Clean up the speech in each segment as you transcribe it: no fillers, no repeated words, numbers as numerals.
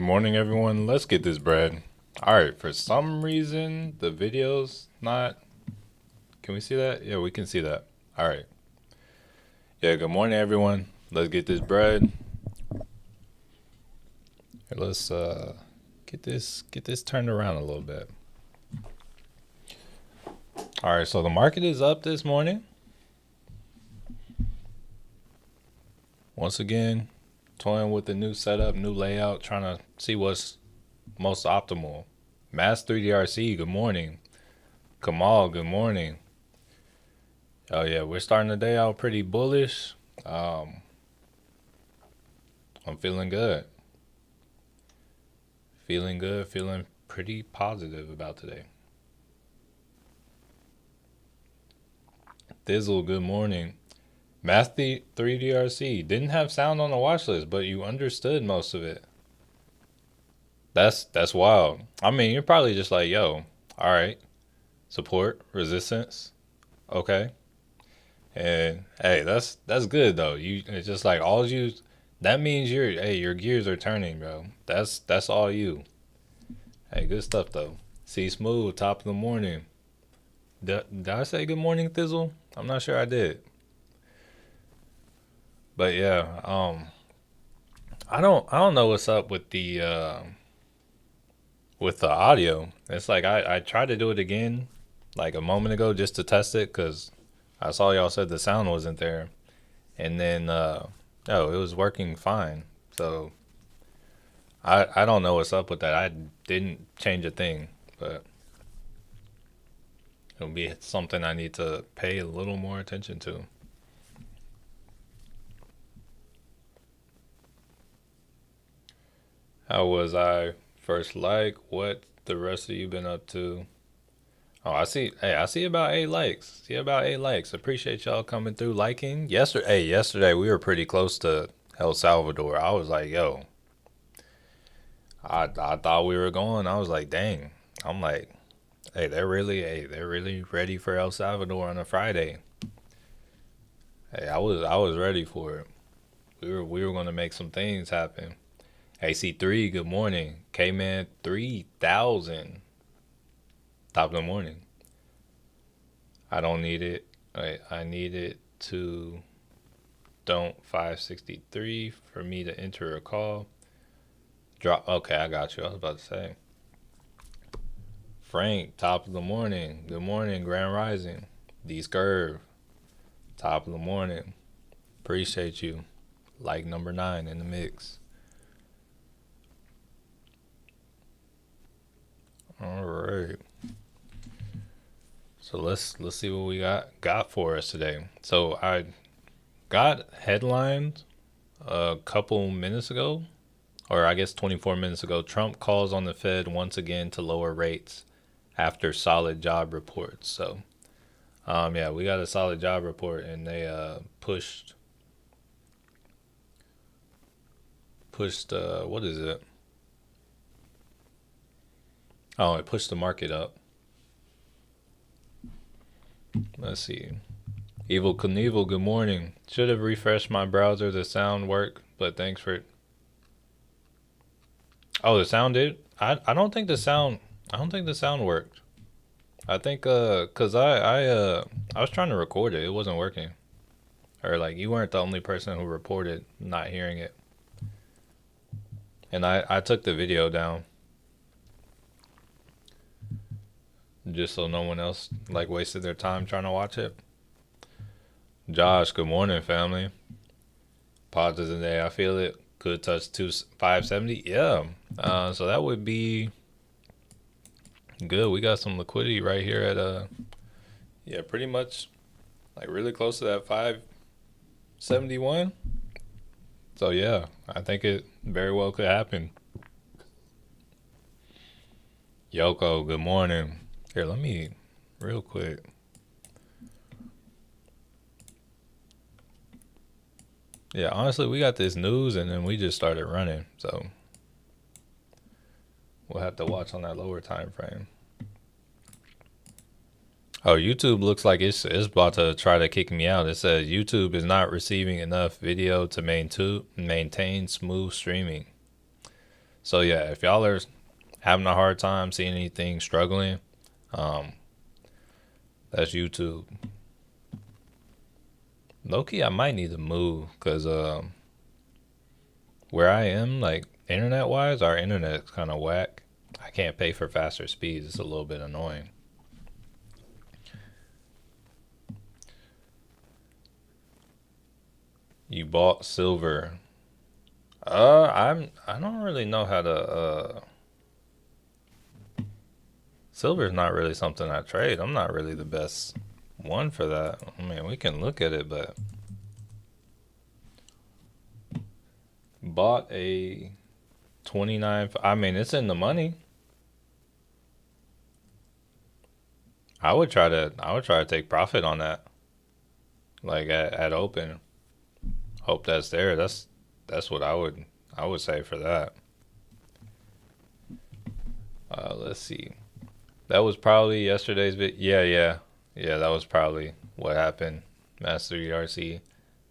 Good morning, everyone. Let's get this bread. All right, for some reason, the video's not. Can we see that? Yeah, we can see that. All right. Yeah, good morning, everyone. Let's get this bread. Let's get this turned around a little bit. All right, so the market is up this morning. Once again, toying with the new setup, new layout, trying to see what's most optimal. Mass 3DRC, good morning. Kamal, good morning. Oh yeah, we're starting the day out pretty bullish. I'm feeling good. Feeling good, feeling pretty positive about today. Thizzle, good morning. Math 3DRC didn't have sound on the watch list, but you understood most of it. That's wild. I mean, you're probably just like, yo, all right, support, resistance, okay. And hey, that's good though. It's just like all you that means your gears are turning, bro. That's all you. Hey, good stuff though. See Smooth, top of the morning. Did I say good morning, Thizzle? I'm not sure I did. But yeah, I don't know what's up with the audio. It's like I tried to do it again like a moment ago just to test it because I saw y'all said the sound wasn't there. And then it was working fine. So I don't know what's up with that. I didn't change a thing, but it'll be something I need to pay a little more attention to. How was I first like? What the rest of you been up to? Oh, I see. Hey, I see about 8 likes. See about 8 likes. Appreciate y'all coming through liking. Yesterday we were pretty close to El Salvador. I was like, yo, I thought we were going. I was like, dang. I'm like, they're really ready for El Salvador on a Friday. Hey, I was ready for it. We were gonna make some things happen. AC3, good morning. K-Man 3000. Top of the morning. I don't need it. I need it to don't 563 for me to enter a call. Drop. Okay, I got you. I was about to say. Frank, top of the morning. Good morning, Grand Rising. D Scurv, top of the morning. Appreciate you. Like number 9 in the mix. All right. So let's see what we got for us today. So I got headlined a couple minutes ago, or I guess 24 minutes ago. Trump calls on the Fed once again to lower rates after solid job reports. So yeah, we got a solid job report, and they pushed what is it? Oh, it pushed the market up. Let's see. Evil Knievel, good morning. Should have refreshed my browser. The sound worked, but thanks for. Oh, the sound did. I don't think the sound. I don't think the sound worked. I think cause I was trying to record it. It wasn't working. Or like you weren't the only person who reported not hearing it. And I took the video down just so no one else like wasted their time trying to watch it. Josh, good morning, family. Positive today. I feel it. Could touch 570. Yeah. So that would be good. We got some liquidity right here at yeah, pretty much like really close to that 571. So yeah, I think it very well could happen. Yoko, good morning. Here, let me real quick. Yeah, honestly, we got this news and then we just started running. So we'll have to watch on that lower time frame. Oh, YouTube looks like it's about to try to kick me out. It says YouTube is not receiving enough video to maintain smooth streaming. So yeah, if y'all are having a hard time seeing anything, struggling, um, that's YouTube. Low-key, I might need to move because where I am, like internet wise, our internet's kind of whack. I can't pay for faster speeds. It's a little bit annoying. You bought silver. I don't really know how to silver's not really something I trade. I'm not really the best one for that. I mean, we can look at it, but bought a 29. I mean, it's in the money. I would try to take profit on that. Like at open. Hope that's there. That's what I would say for that. Let's see. That was probably yesterday's bit. Yeah, yeah. Yeah, that was probably what happened. Master ERC.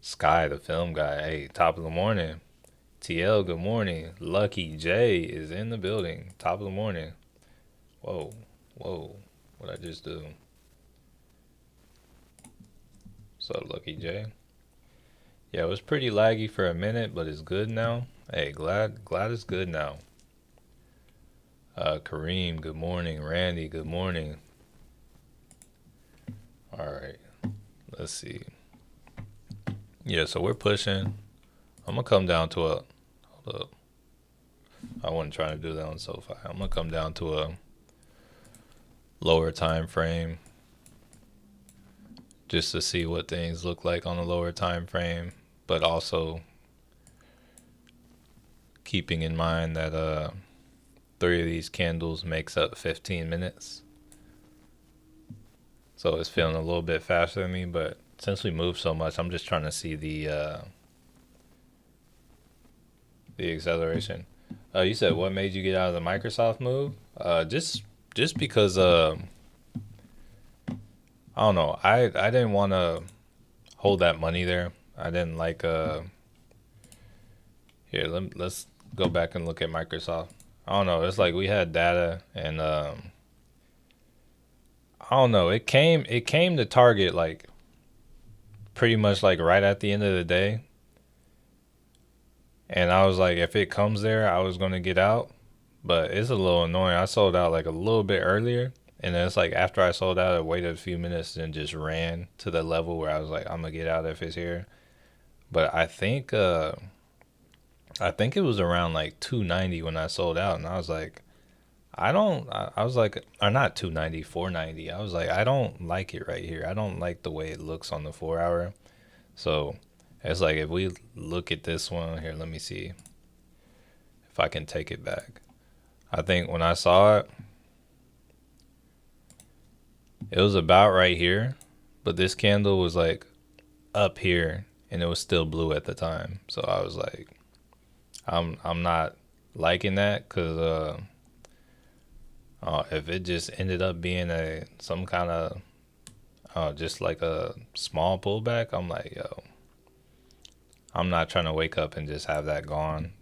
Sky, the film guy. Hey, top of the morning. TL, good morning. Lucky J is in the building. Top of the morning. Whoa, whoa. What I just do? What's up, Lucky J? Yeah, it was pretty laggy for a minute, but it's good now. Hey, glad it's good now. Kareem, good morning. Randy, good morning. All right, let's see. Yeah, so we're pushing. I'm gonna come down to a. Hold up. I wasn't trying to do that on SoFi. I'm gonna come down to a lower time frame just to see what things look like on a lower time frame, but also keeping in mind that 3 of these candles makes up 15 minutes. So it's feeling a little bit faster than me, but since we moved so much, I'm just trying to see the acceleration. You said what made you get out of the Microsoft move? Just because I don't know. I didn't want to hold that money there. I didn't like here, let's go back and look at Microsoft. I don't know. It's like we had data and I don't know. It came to target like pretty much like right at the end of the day. And I was like, if it comes there, I was gonna get out. But it's a little annoying. I sold out like a little bit earlier. And then it's like after I sold out, I waited a few minutes and just ran to the level where I was like, I'm gonna get out if it's here. But I think it was around like 290 when I sold out, and I was like, I was like, or not 290, 490. I was like, I don't like it right here. I don't like the way it looks on the 4 hour. So it's like if we look at this one here, let me see if I can take it back. I think when I saw it, it was about right here, but this candle was like up here, and it was still blue at the time. So I was like, I'm not liking that because if it just ended up being some kind of just like a small pullback, I'm like, yo, I'm not trying to wake up and just have that gone.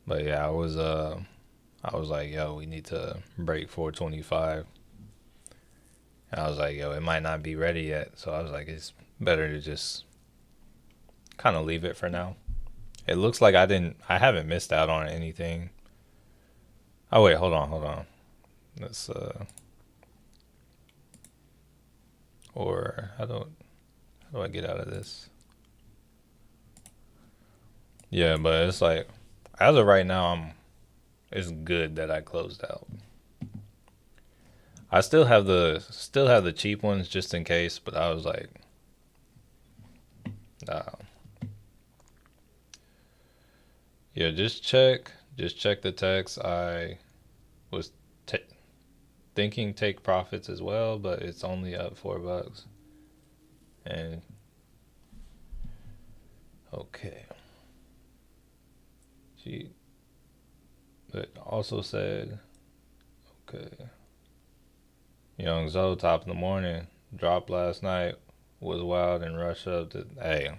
But yeah, I was like, yo, we need to break 425. And I was like, yo, it might not be ready yet. So I was like, it's better to just kind of leave it for now. It looks like I haven't missed out on anything. Oh wait, hold on. Let's or how do I get out of this? Yeah, but it's like as of right now, it's good that I closed out. I still have the cheap ones just in case, but I was like, nah. Yeah, just check the text. I was t- thinking take profits as well, but it's only up $4. And okay, she but also said okay. Young Zoe, top of the morning, dropped last night, was wild and rushed up to hey.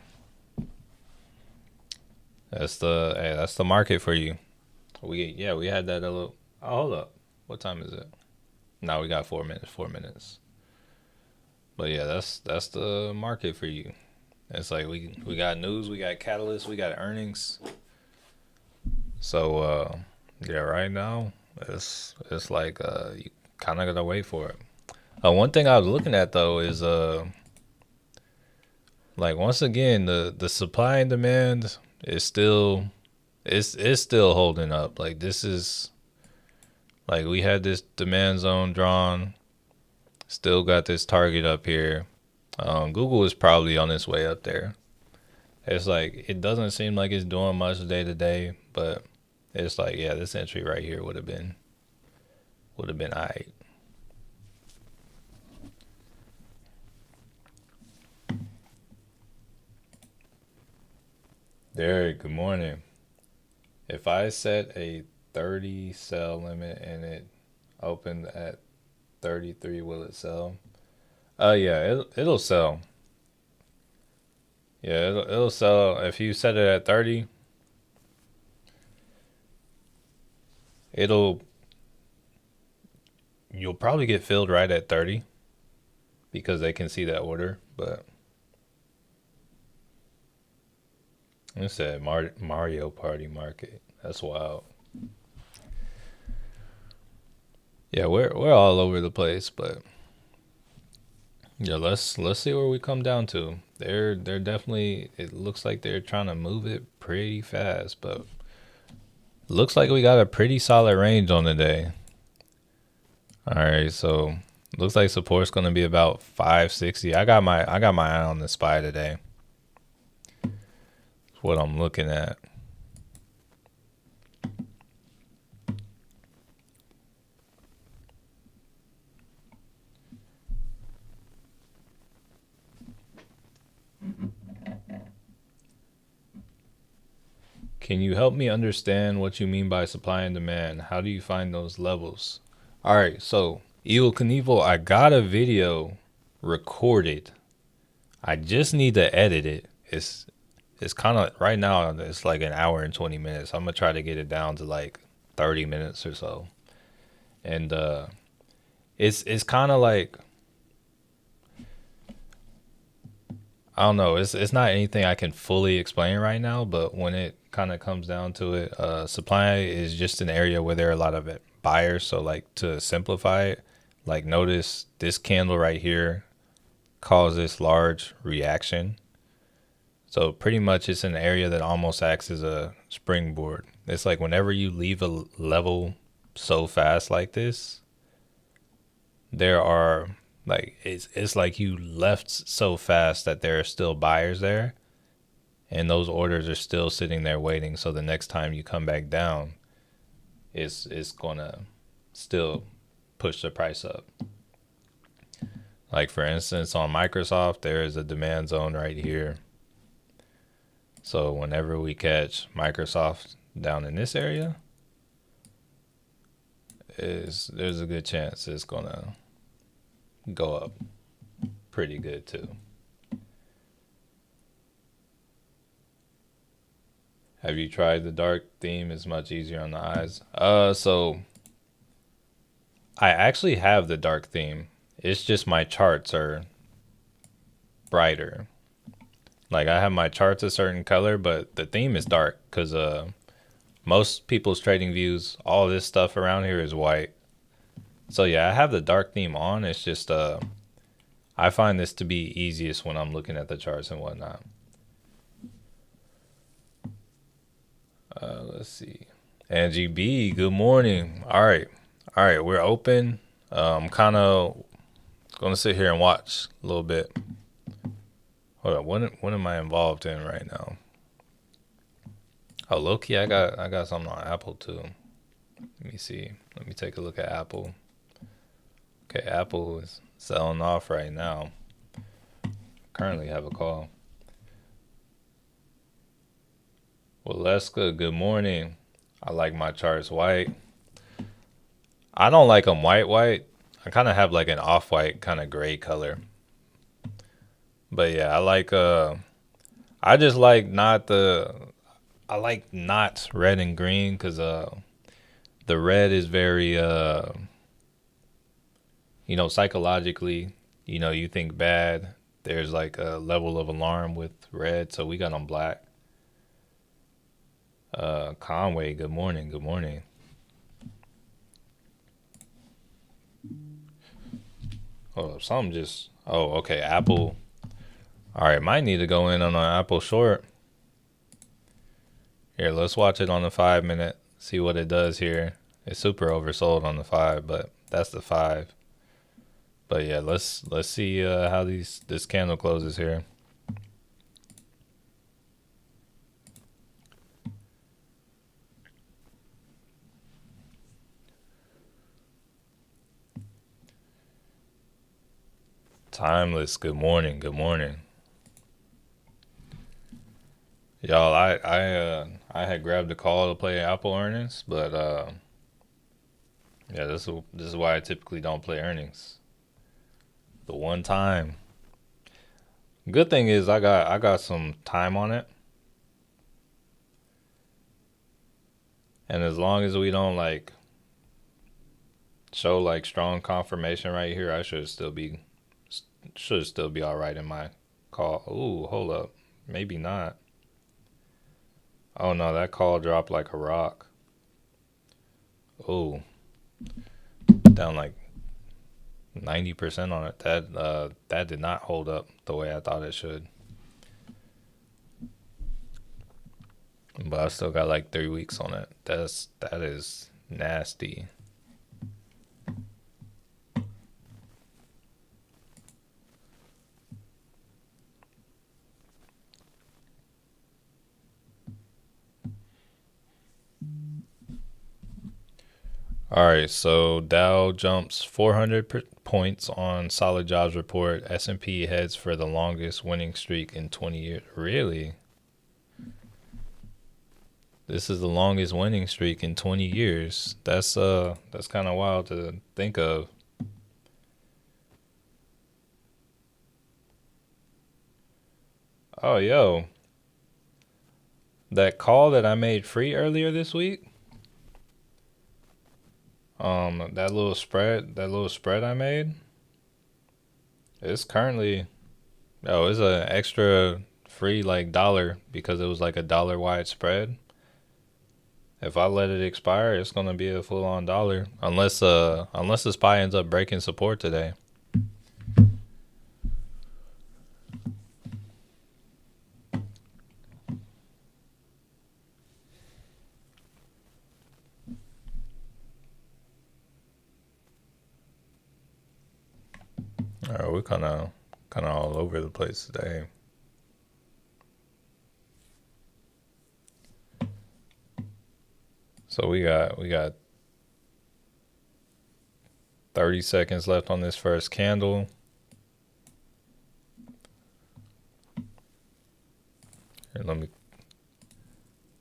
That's the market for you. We had that a little. Oh, hold up. What time is it? Now we got 4 minutes. 4 minutes. But yeah, that's the market for you. It's like we got news, we got catalysts, we got earnings. So yeah, right now it's like you kind of gotta wait for it. One thing I was looking at though is like once again the supply and demand is still it's still holding up. Like this is like we had this demand zone drawn, still got this target up here. Google is probably on its way up there. It's like it doesn't seem like it's doing much day to day, but it's like yeah, this entry right here would have been alright. Derek, good morning. If I set a 30 sell limit and it opened at 33, will it sell? Yeah, it'll sell. Yeah, it'll sell. If you set it at 30, it'll you'll probably get filled right at 30 because they can see that order. But it said Mario Party Market. That's wild. Yeah, we're all over the place, but yeah, let's see where we come down to. They're definitely. It looks like they're trying to move it pretty fast, but looks like we got a pretty solid range on the day. All right, so looks like support's gonna be about 560. I got my eye on the SPY today. That's what I'm looking at. Can you help me understand what you mean by supply and demand? How do you find those levels? All right, so Evil Knievel, I got a video recorded. I just need to edit it. It's kind of right now. It's like an hour and 20 minutes. I'm gonna try to get it down to like 30 minutes or so. And it's kind of like I don't know. It's not anything I can fully explain right now. But when it kind of comes down to it, supply is just an area where there are a lot of buyers. So like to simplify it, like notice this candle right here caused this large reaction. So pretty much it's an area that almost acts as a springboard. It's like whenever you leave a level so fast like this, there are like it's like you left so fast that there are still buyers there and those orders are still sitting there waiting. So the next time you come back down, it's gonna still push the price up. Like for instance, on Microsoft, there is a demand zone right here. So whenever we catch Microsoft down in this area, there's a good chance it's gonna go up pretty good too. Have you tried the dark theme? It's much easier on the eyes. So I actually have the dark theme. It's just my charts are brighter. Like I have my charts a certain color, but the theme is dark because most people's trading views, all this stuff around here is white. So yeah, I have the dark theme on. It's just I find this to be easiest when I'm looking at the charts and whatnot. Let's see. Angie B, good morning. All right, we're open. I'm kind of gonna sit here and watch a little bit. Hold on, what am I involved in right now? Oh, low key, I got something on Apple too. Let me see. Let me take a look at Apple. Okay, Apple is selling off right now. Currently have a call. Well, Leska, good morning. I like my charts white. I don't like them white. I kind of have like an off-white kind of gray color. But yeah, I just like not I like not red and green because The red is very psychologically, you think bad. There's like a level of alarm with red, so we got on black. Conway, good morning, good morning. Oh, okay, Apple. All right, might need to go in on an Apple short. Here, let's watch it on the 5 minute, see what it does here. It's super oversold on the 5, but that's the 5. But yeah, let's see how this candle closes here. Timeless, good morning, good morning. Y'all, I had grabbed a call to play Apple earnings, but yeah, this is why I typically don't play earnings. The one time. Good thing is I got some time on it. And as long as we don't like show like strong confirmation right here, I should still be all right in my call. Ooh, hold up. Maybe not. Oh no, that call dropped like a rock. Ooh. Down like 90% on it. That did not hold up the way I thought it should. But I still got like 3 weeks on it. That is nasty. All right, so Dow jumps 400 points on solid jobs report. S&P heads for the longest winning streak in 20 years. Really? This is the longest winning streak in 20 years. That's kind of wild to think of. Oh, yo. That call that I made free earlier this week, that little spread I made, it's currently, it's an extra free like dollar because it was like a dollar wide spread. If I let it expire, it's gonna be a full on dollar unless the SPY ends up breaking support today. All right, we're kind of all over the place today. So we got 30 seconds left on this first candle. Here, let me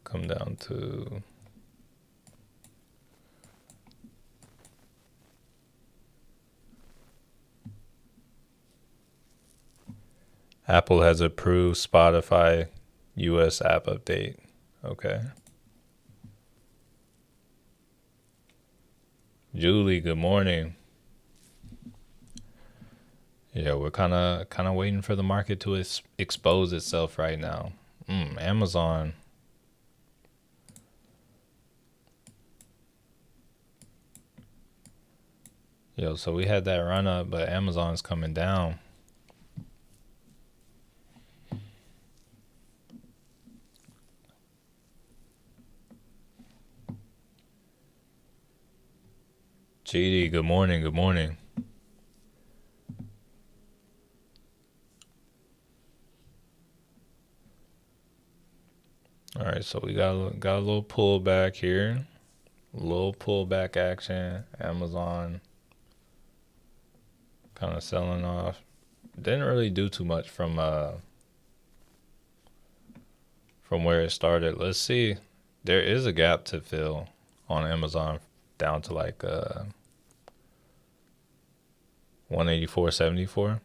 come down to Apple has approved Spotify US app update. Okay. Julie, good morning. Yeah, we're kind of waiting for the market to expose itself right now. Amazon. Yo, so we had that run up, but Amazon's coming down. GD, good morning, good morning. All right, so we got a little pullback here, a little pullback action. Amazon kind of selling off. Didn't really do too much from where it started. Let's see. There is a gap to fill on Amazon down to like 184.74.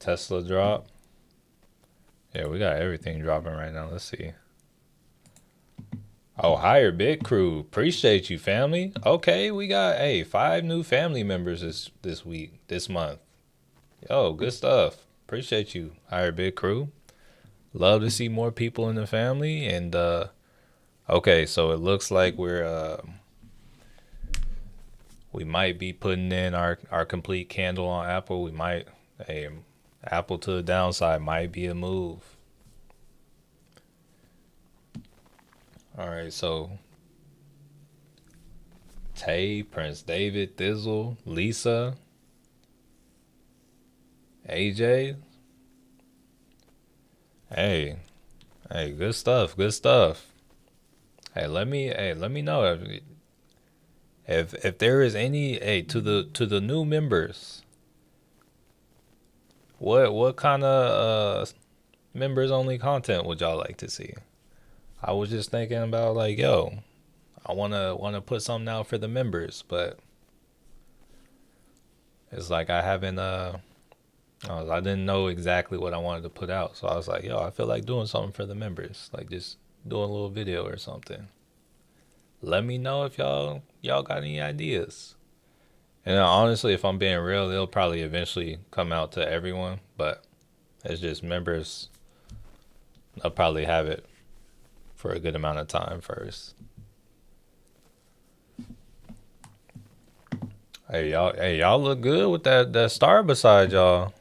Tesla drop. Yeah, we got everything dropping right now. Let's see. Oh, higher big crew. Appreciate you, family. Okay, we got 5 new family members this week, this month. Yo, good stuff. Appreciate you, higher big crew. Love to see more people in the family. And okay, so it looks like we might be putting in our complete candle on Apple. We might Apple to the downside might be a move. All right, so Tay, Prince David, Thizzle, Lisa, AJ. Hey, good stuff, good stuff. Let me know if there is any to the new members. What kind of members only content would y'all like to see? I was just thinking about like, yo, I wanna put something out for the members, but it's like I didn't know exactly what I wanted to put out, so I was like, yo, I feel like doing something for the members, like just doing a little video or something. Let me know if y'all got any ideas. And honestly, if I'm being real, they'll probably eventually come out to everyone, but it's just members. I'll probably have it for a good amount of time first. Hey y'all look good with that star beside y'all.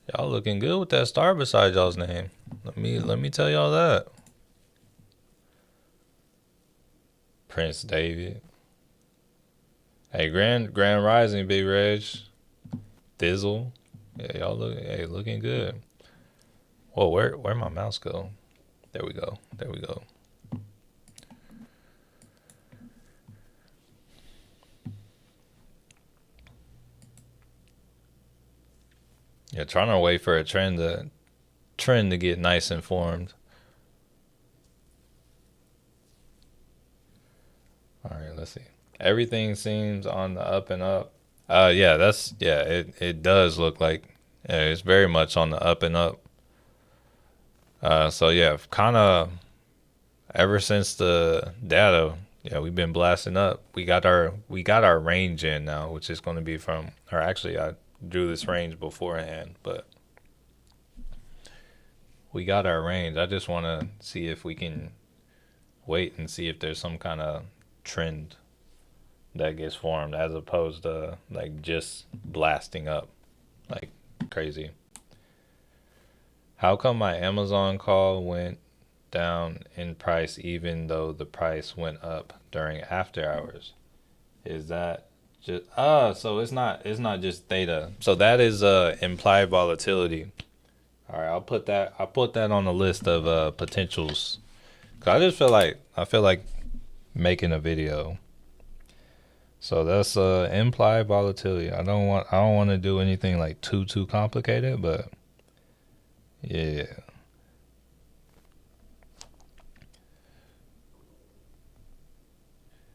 Y'all looking good with that star beside y'all's name. Let me tell y'all that. Prince David. Hey, Grand Rising, Big Reg. Thizzle. Yeah, y'all looking good. Whoa, where my mouse go? There we go. Yeah, trying to wait for a trend to get nice and formed. All right, let's see. Everything seems on the up and up. It does look like it's very much on the up and up. So yeah, kind of ever since the data, yeah, we've been blasting up. We got our range in now, which is going to be from, or actually I drew this range beforehand, but we got our range. I just want to see if we can wait and see if there's some kind of trend that gets formed as opposed to like just blasting up like crazy. How come my Amazon call went down in price even though the price went up during after hours? Is that just so it's not just theta. So that is implied volatility. All right, I'll put that on the list of potentials. 'Cause I feel like making a video. So that's implied volatility. I don't want to do anything like too complicated, but yeah.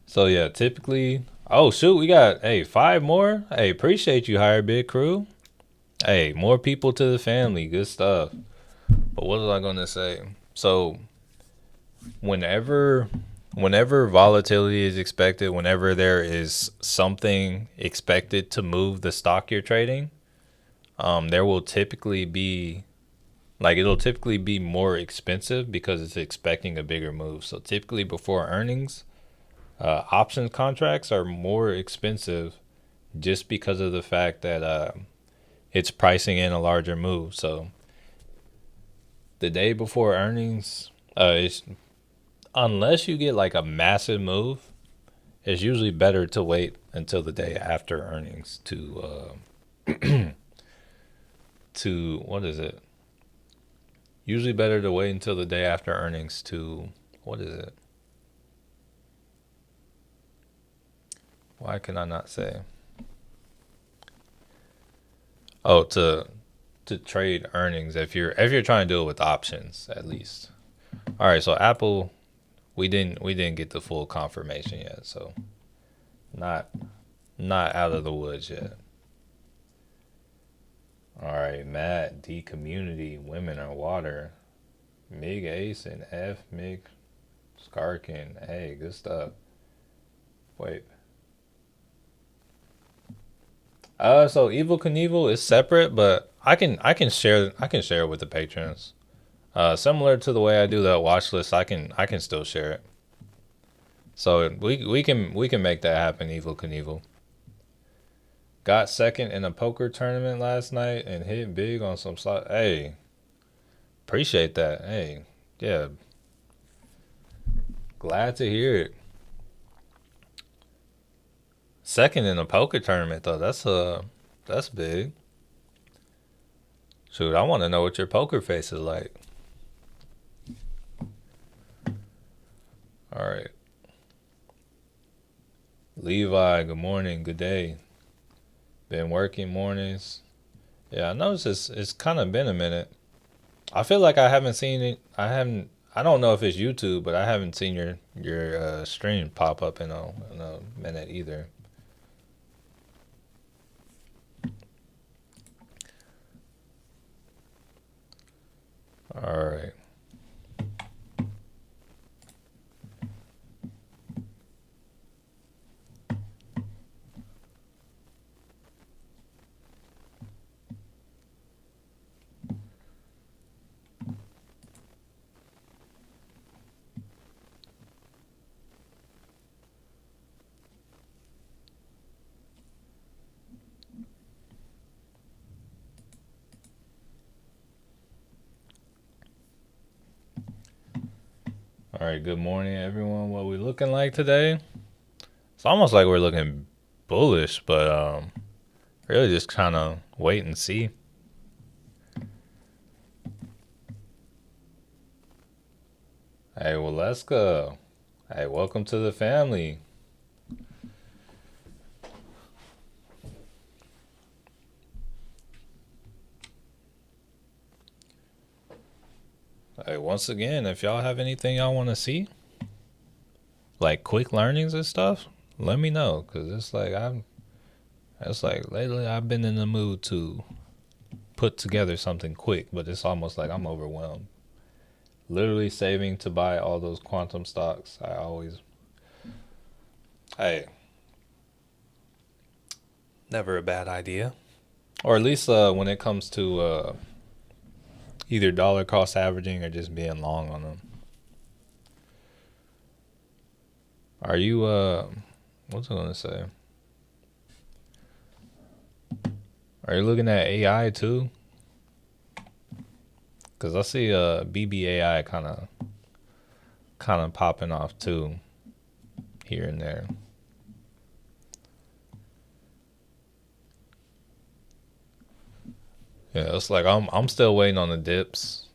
So yeah, typically, oh shoot, we got 5 more. Hey, appreciate you, Higher Big Crew. Hey, more people to the family. Good stuff. But what was I gonna say? So whenever volatility is expected, whenever there is something expected to move the stock you're trading, there will typically be it'll typically be more expensive because it's expecting a bigger move. So typically before earnings, options contracts are more expensive just because of the fact that it's pricing in a larger move. So the day before earnings, it's unless you get like a massive move, it's usually better to wait until the day after earnings to what is it? Usually better to wait until the day after earnings to what is it? Why can I not say? Oh, to trade earnings if you're trying to do it with options at least. All right, so Apple, we didn't get the full confirmation yet, so not out of the woods yet. All right, Matt, D community, women are water. Mig Ace and F Mig Skarkin. Hey, good stuff. Wait. So Evil Knievel is separate, but I can share it with the patrons. Similar to the way I do that watch list, I can still share it. So we can make that happen. Evil Knievel got second in a poker tournament last night and hit big on some slot. Hey, appreciate that. Hey, yeah, glad to hear it. Second in a poker tournament though, that's big. Shoot, I want to know what your poker face is like. All right, Levi. Good morning. Good day. Been working mornings. Yeah, I noticed it's kind of been a minute. I feel like I haven't seen it. I haven't. I don't know if it's YouTube, but I haven't seen your stream pop up in a minute either. All right. All right. Good morning, everyone. What we looking like today? It's almost like we're looking bullish, but really just kind of wait and see. Hey, well, let's go. Hey, welcome to the family. Hey, once again, if y'all have anything y'all want to see, like quick learnings and stuff, let me know. Cause it's like lately I've been in the mood to put together something quick, but it's almost like I'm overwhelmed. Literally saving to buy all those quantum stocks. Hey, never a bad idea. Or at least when it comes to either dollar cost averaging or just being long on them. Are you what's I gonna say? Are you looking at AI too? Cause I see BBAI kind of popping off too, here and there. Yeah, it's like I'm still waiting on the dips.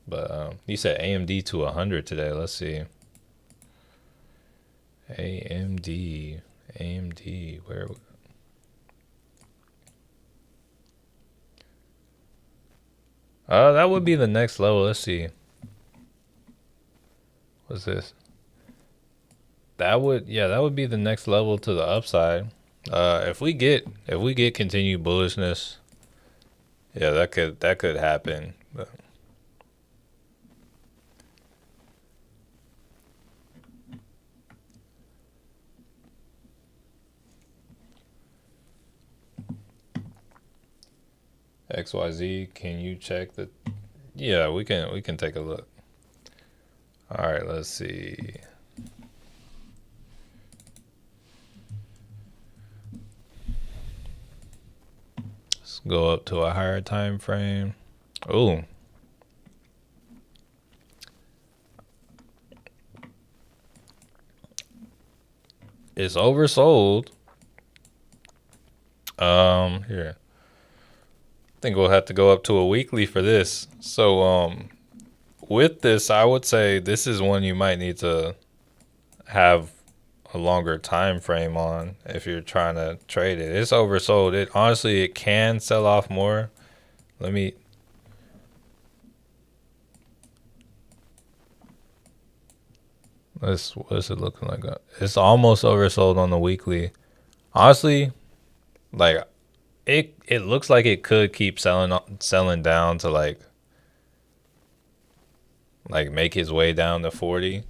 But you said AMD to 100 today. Let's see. AMD, AMD, where? That would be the next level. Let's see. What's this? That would be the next level to the upside. If we get continued bullishness, yeah, that could happen. But XYZ, can you check the? Yeah, we can take a look. All right, let's see. Let's go up to a higher time frame. Oh, it's oversold. Here. I think we'll have to go up to a weekly for this. So, with this, I would say this is one you might need to have a longer time frame on if you're trying to trade it. It's oversold. It honestly it can sell off more. Let me let's what's it looking like? It's almost oversold on the weekly. Honestly, like it looks like it could keep selling down to like make his way down to 40.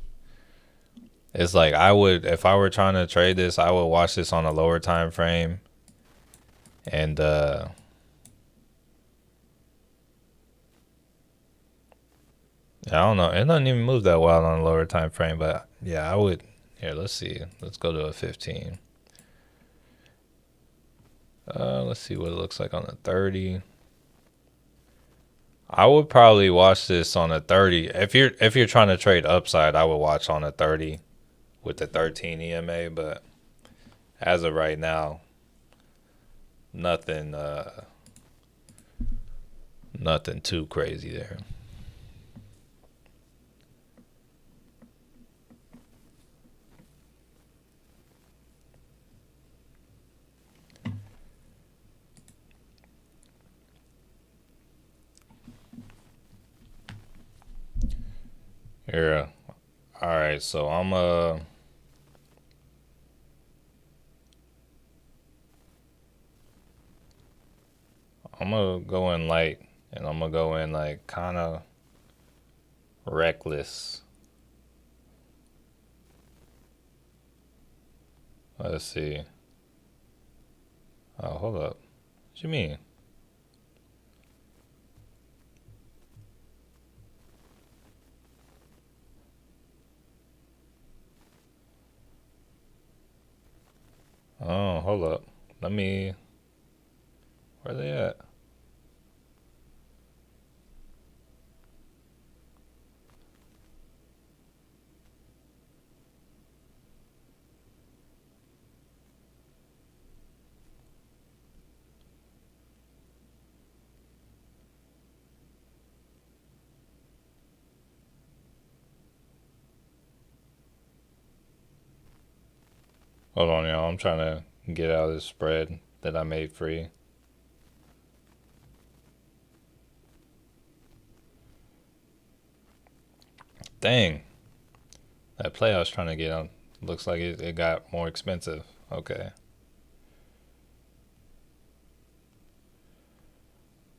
It's like I would, if I were trying to trade this, I would watch this on a lower time frame, and I don't know, it doesn't even move that well on a lower time frame, but yeah, I would. Here, let's see, let's go to a 15. Let's see what it looks like on the 30. I would probably watch this on a 30. If you're trying to trade upside, I would watch on a 30 with the 13 EMA, but as of right now, nothing nothing too crazy there. Here, all right, so I'm gonna go in light, and I'm gonna go in like kind of reckless. Let's see. Oh, hold up. What you mean? Oh, hold up. Let me. Where they at? Hold on, y'all. I'm trying to get out of this spread that I made free. Dang. That play I was trying to get on looks like it got more expensive. Okay.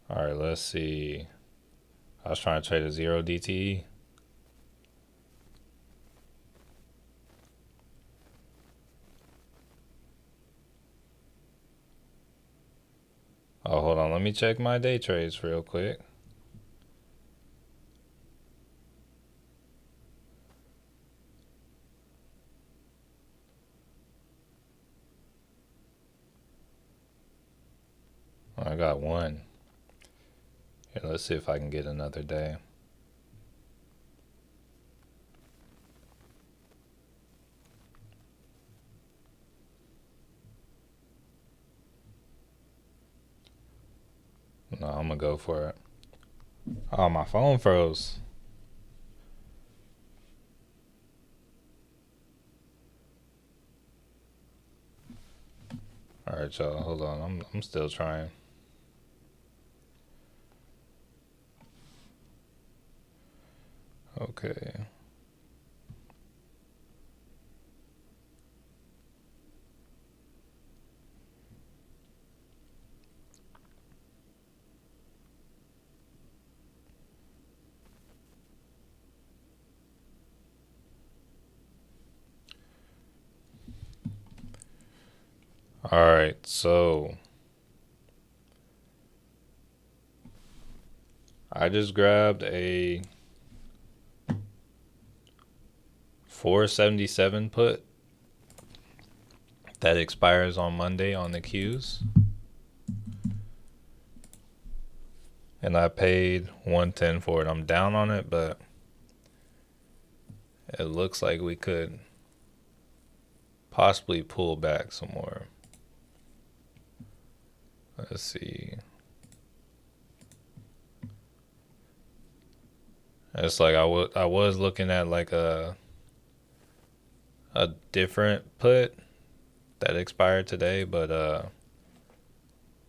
All right, let's see. I was trying to trade a 0 DTE. Oh, hold on. Let me check my day trades real quick. I got one. Here, let's see if I can get another day. No, I'm gonna go for it. Oh, my phone froze. All right, y'all. Hold on. I'm still trying. Okay. All right. So I just grabbed a 477 put that expires on Monday on the Qs. And I paid 110 for it. I'm down on it, but it looks like we could possibly pull back some more. Let's see. It's like I was looking at like a different put that expired today, but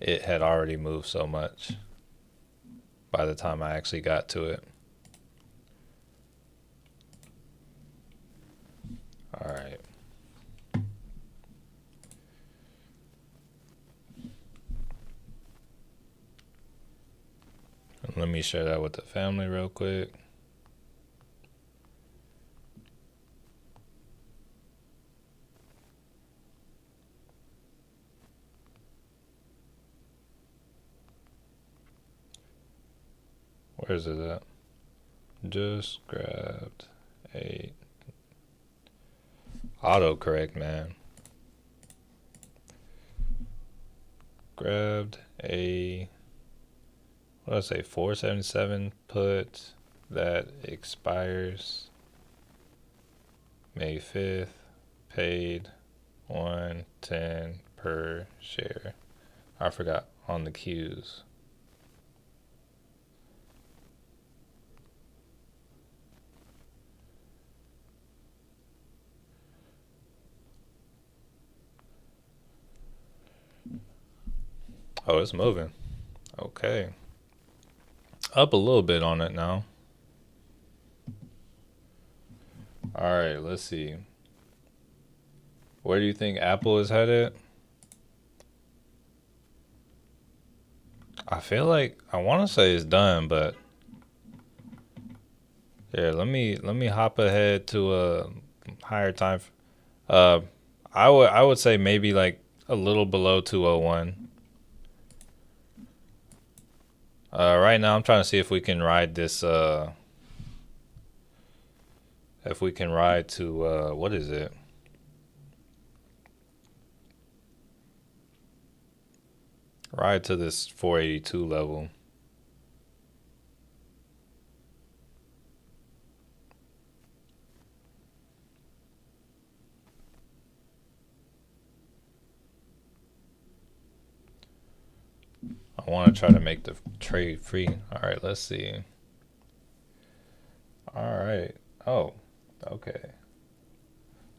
it had already moved so much by the time I actually got to it. All right. Let me share that with the family real quick. Where's it at? Just grabbed a autocorrect, man. Grabbed a, what did I say, 477 put that expires May 5th, paid 110 per share. I forgot on the Q's. Oh, it's moving. Okay. Up a little bit on it now. All right, let's see. Where do you think Apple is headed? I feel like I want to say it's done, but yeah, let me hop ahead to a higher time. Uh, I would say maybe like a little below 201. Right now I'm trying to see if we can ride this. If we can ride to what is it? Ride to this 482 level. I want to try to make the trade free. All right, let's see. All right. Oh, okay.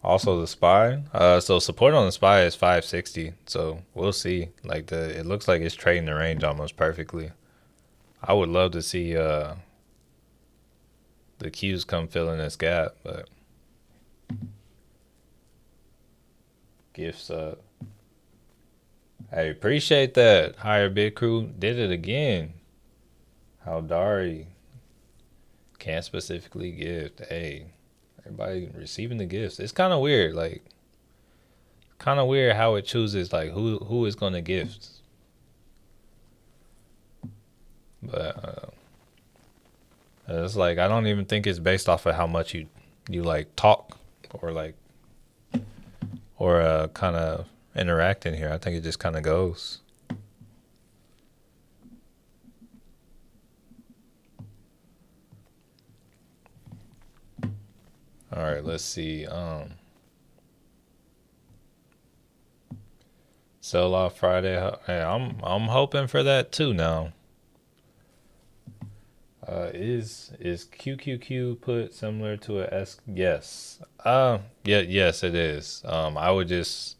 Also the SPY. So support on the SPY is 560. So we'll see. Like it looks like it's trading the range almost perfectly. I would love to see the Qs come fill in this gap, but gifts up. Hey, appreciate that. Higher Big Crew did it again. How Dari can't specifically gift. Hey, everybody receiving the gifts. It's kind of weird. Like, kind of weird how it chooses like who is gonna gift. But it's like I don't even think it's based off of how much you like talk or like or kind of interact in here. I think it just kind of goes. All right, let's see. Sell off Friday. Hey, I'm hoping for that too now. Is QQQ put similar to a S? Yes. Yeah, yes, it is. I would just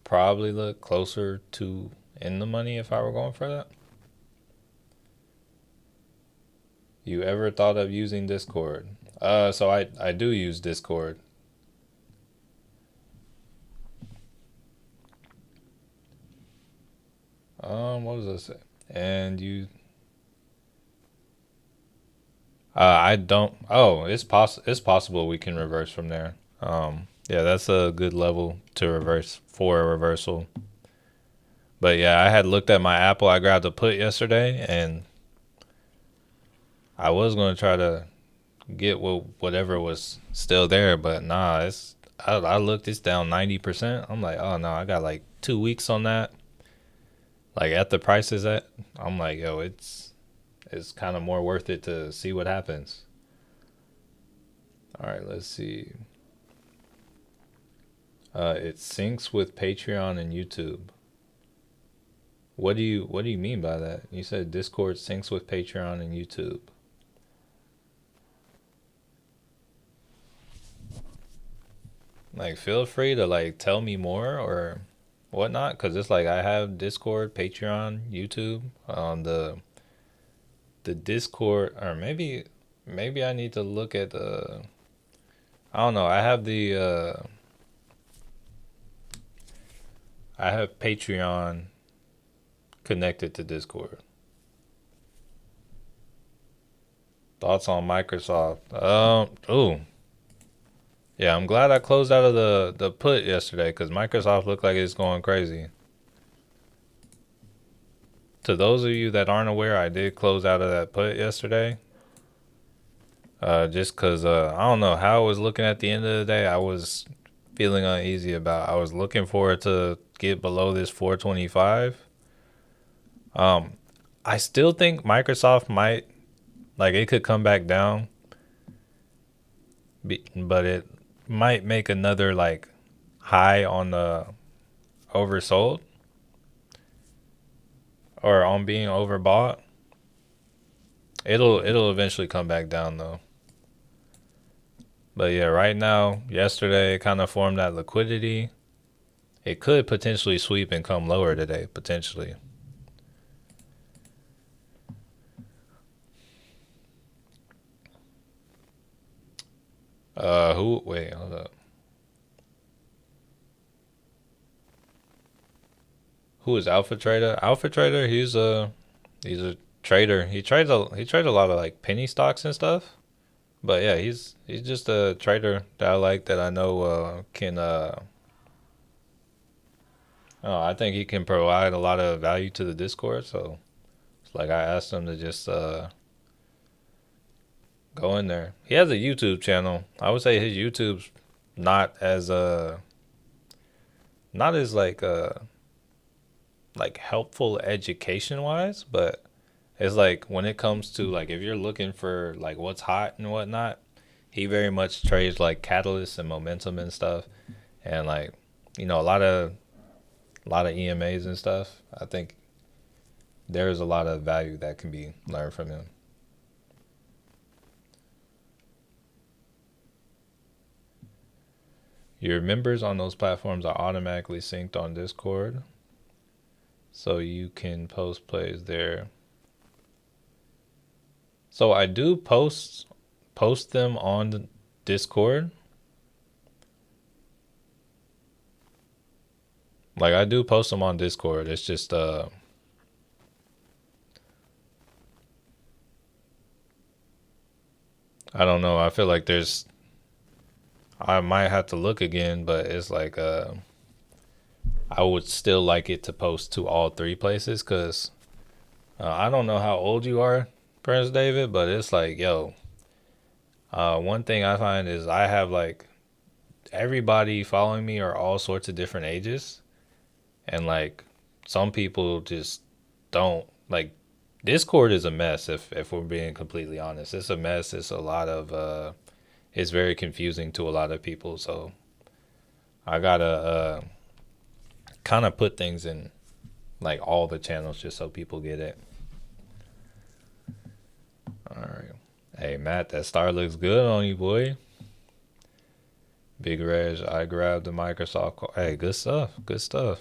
probably look closer to in the money if I were going for that. You ever thought of using Discord? So I do use Discord. What was this? And you I don't. Oh, it's possible we can reverse from there. Yeah, that's a good level to reverse for a reversal. But yeah, I had looked at my Apple. I grabbed a put yesterday, and I was gonna try to get whatever was still there, but nah, I looked. It's down 90%. I'm like, oh no, I got like 2 weeks on that. Like at the prices at, I'm like, yo, it's kind of more worth it to see what happens. All right, let's see. It syncs with Patreon and YouTube. What do you mean by that? You said Discord syncs with Patreon and YouTube. Like, feel free to like tell me more or whatnot, cause it's like I have Discord, Patreon, YouTube. The Discord, or maybe I need to look at the. I don't know. I have Patreon connected to Discord. Thoughts on Microsoft? Ooh, yeah. I'm glad I closed out of the put yesterday because Microsoft looked like it's going crazy. To those of you that aren't aware, I did close out of that put yesterday. Just because I don't know how I was looking at the end of the day. I was feeling uneasy about. I was looking for it to get below this 425. Um, I still think Microsoft might like it could come back down, but it might make another like high on the oversold or on being overbought. It'll eventually come back down though. But yeah, right now, yesterday it kind of formed that liquidity. It could potentially sweep and come lower today, potentially. Who? Wait, hold up. Who is Alpha Trader? Alpha Trader, he's a trader. He trades a lot of like penny stocks and stuff. But yeah, he's just a trader that I like that I know can oh, I think he can provide a lot of value to the Discord. So it's like I asked him to just go in there. He has a YouTube channel. I would say his YouTube's not as not as like helpful education wise, but it's like when it comes to like if you're looking for like what's hot and whatnot, he very much trades like catalysts and momentum and stuff, and like a lot of EMAs and stuff. I think there's a lot of value that can be learned from him. Your members on those platforms are automatically synced on Discord, so you can post plays there. So I do post them on the Discord. Like I do post them on Discord. It's just I don't know. I feel like I might have to look again, but it's like I would still like it to post to all three places because I don't know how old you are, Prince David, but it's like yo, one thing I find is I have like everybody following me are all sorts of different ages, and like some people just don't like. Discord is a mess if we're being completely honest. It's a mess. It's a lot of it's very confusing to a lot of people. So I gotta kind of put things in like all the channels just so people get it. All right. Hey Matt, that star looks good on you, boy. Big Reg, I grabbed the Microsoft card. Hey, good stuff. Good stuff.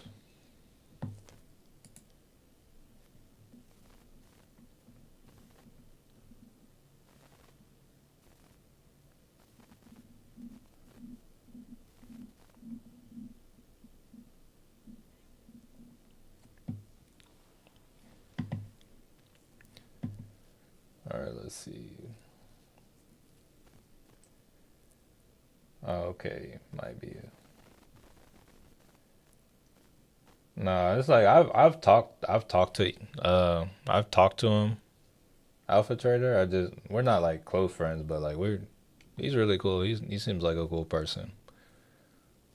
All right, let's see. Oh, okay, might be. No, it's like I've talked to him, Alpha Trader. We're not like close friends, but like he's really cool. He seems like a cool person,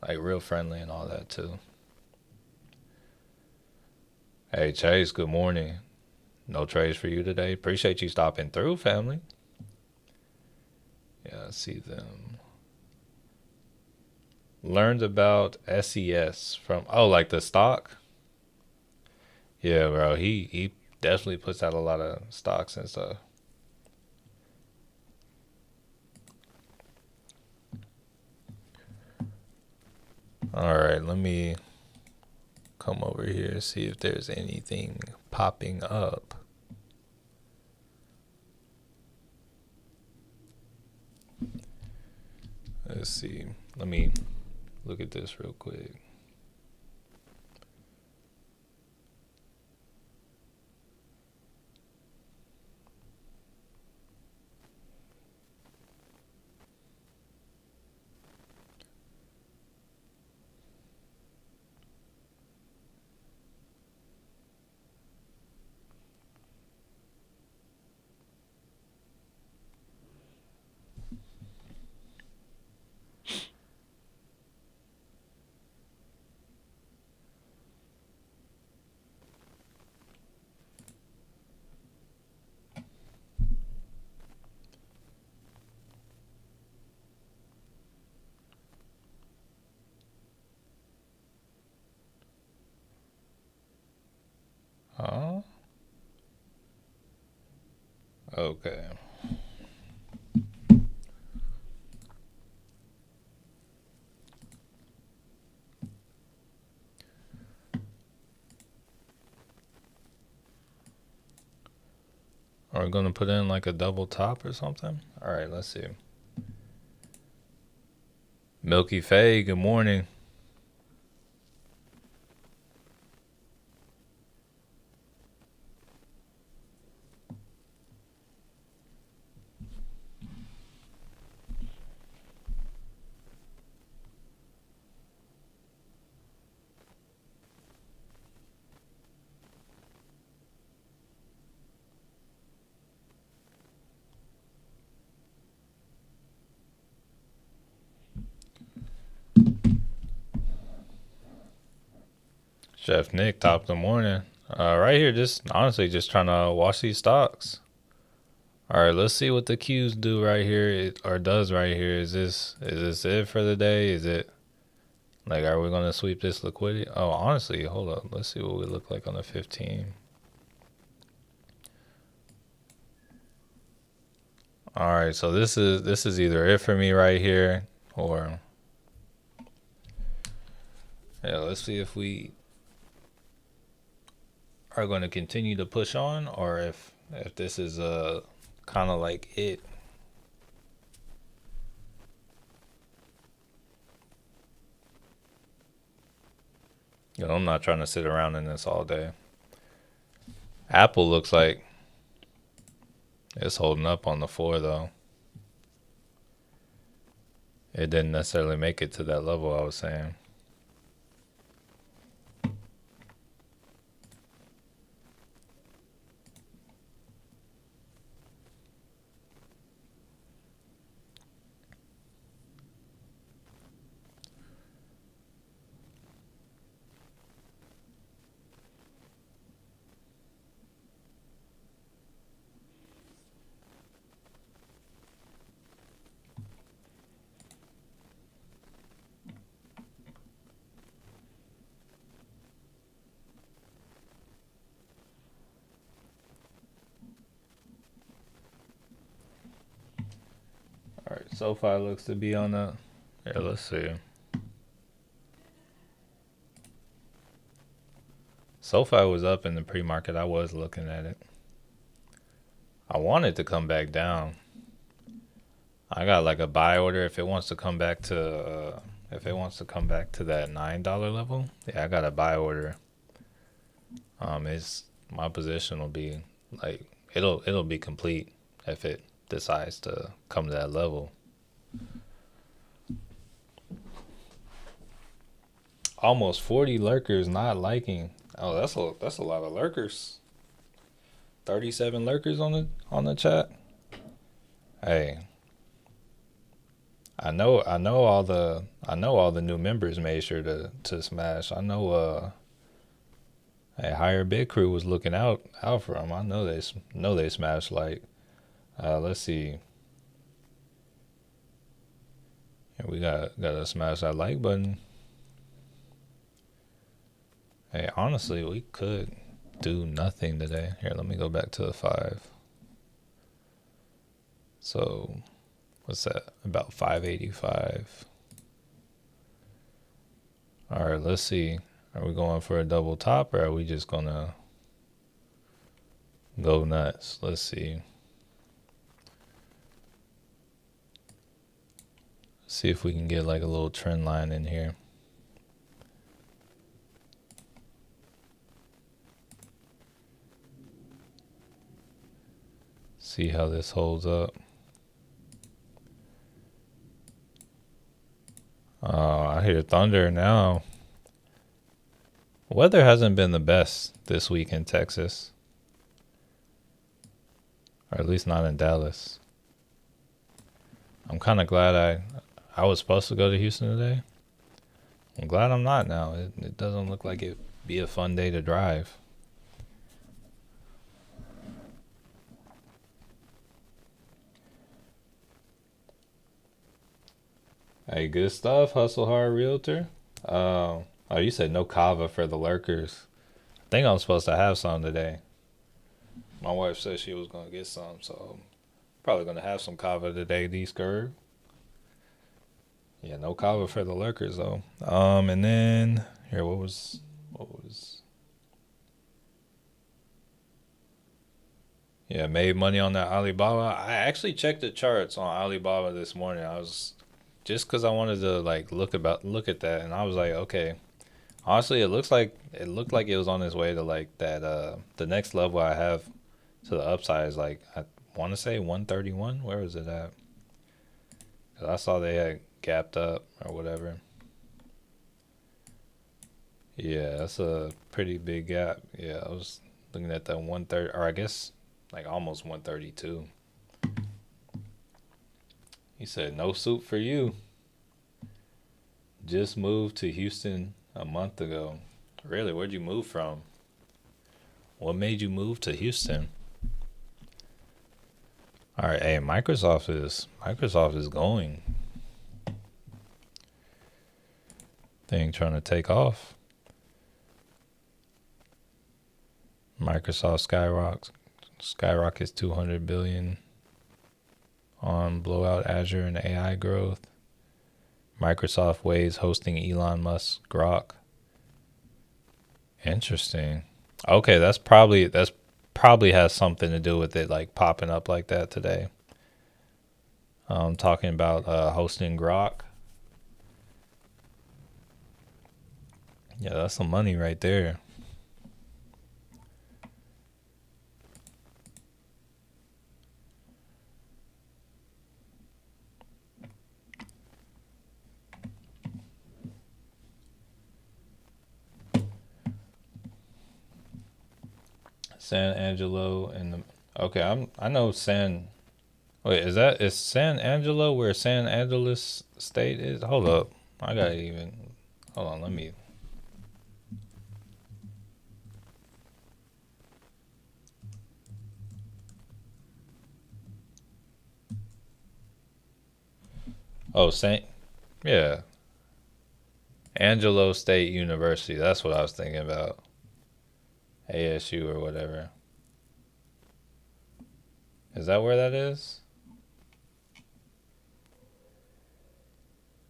like real friendly and all that too. Hey Chase, good morning. No trades for you today. Appreciate you stopping through, family. Yeah, I see them. Learned about SES from like the stock. Yeah, bro. He definitely puts out a lot of stocks and stuff. All right, let me come over here and see if there's anything popping up. Let's see. Let me look at this real quick. Okay. Are we gonna put in like a double top or something? All right, let's see. Milky Faye, good morning. Chef Nick, top of the morning. Right here, just honestly, just trying to watch these stocks. All right, let's see what the Qs do right here, or does right here. Is this it for the day? Is it like, are we gonna sweep this liquidity? Oh, honestly, hold up. Let's see what we look like on the 15. All right, so this is either it for me right here, or yeah. Let's see if we are going to continue to push on, or if this is kind of like it. You know, I'm not trying to sit around in this all day. Apple looks like it's holding up on the floor though. It didn't necessarily make it to that level I was saying. All right, SoFi looks to be on the. Yeah, let's see. SoFi was up in the pre-market. I was looking at it. I want it to come back down. I got like a buy order if it wants to come back to that $9 level. Yeah, I got a buy order. It's my position will be like it'll be complete if it decides to come to that level. Almost 40 lurkers not liking. Oh, that's a lot of lurkers. 37 lurkers on the chat. Hey, I know all the new members made sure to smash. I know hey, Higher Big Crew was looking out for them. I know they smashed like let's see. Yeah, we gotta smash that like button. Hey, honestly, we could do nothing today. Here, let me go back to the 5. So, what's that? About 585. All right, let's see. Are we going for a double top, or are we just gonna go nuts? Let's see. See if we can get like a little trend line in here. See how this holds up. Oh, I hear thunder now. Weather hasn't been the best this week in Texas, or at least not in Dallas. I'm kind of glad I was supposed to go to Houston today. I'm glad I'm not now. It doesn't look like it'd be a fun day to drive. Hey, good stuff, Hustle Hard Realtor. Oh, you said no kava for the lurkers. I think I'm supposed to have some today. My wife said she was gonna get some, so I'm probably gonna have some kava today. These curve. Yeah, no kava for the lurkers though. And then here, what was? Yeah, made money on that Alibaba. I actually checked the charts on Alibaba this morning. I was just because I wanted to like look at that, and I was like, okay. Honestly, it looked like it was on its way to like that. The next level I have to the upside is like I want to say 131. Where was it at? 'Cause I saw they had gapped up or whatever. Yeah, that's a pretty big gap. Yeah, I was looking at that 130, or I guess like almost 132. He said, "No soup for you. Just moved to Houston a month ago." Really? Where'd you move from? What made you move to Houston? All right, hey, Microsoft is going. Thing trying to take off. Microsoft skyrockets 200 billion on blowout Azure and AI growth. Microsoft weighs hosting Elon Musk's Grok. Interesting. Okay, that's probably has something to do with it like popping up like that today. Talking about hosting Grok. Yeah, that's some money right there. San Angelo and the okay, I know San. Wait, is San Angelo where San Angeles State is? Hold up, I gotta even hold on. Let me. Oh, Saint. Yeah, Angelo State University. That's what I was thinking about. ASU or whatever. Is that where that is?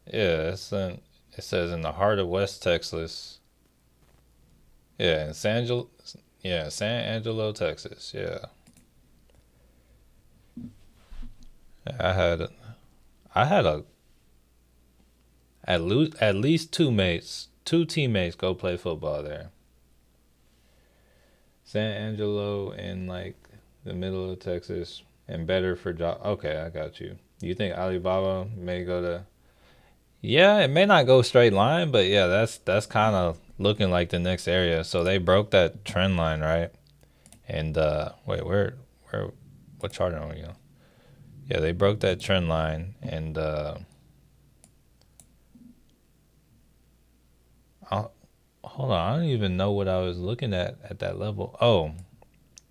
Yeah, it says in the heart of West Texas. Yeah, in San Angelo, Texas. Yeah. I had I had a at least two teammates go play football there. San Angelo in like the middle of Texas and better for job. Okay, I got you. You think Alibaba may go to? Yeah, it may not go straight line, but yeah, that's kind of looking like the next area. So they broke that trend line, right? And wait, where what chart are we on? Yeah, they broke that trend line, and I'll, hold on, I don't even know what I was looking at that level. Oh,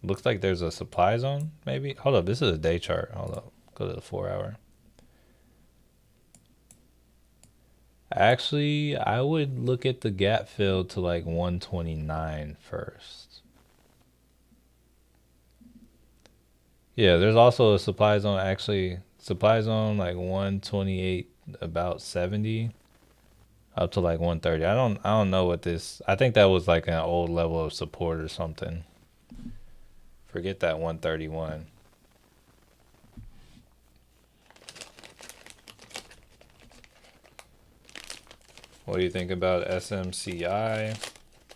looks like there's a supply zone, maybe. Hold up, this is a day chart. Hold up, go to the 4 hour. Actually, I would look at the gap fill to like 129 first. Yeah, there's also a supply zone. Actually, supply zone like 128, about 70 up to like 130. I don't know what this. I think that was like an old level of support or something. Forget that 131. What do you think about SMCI?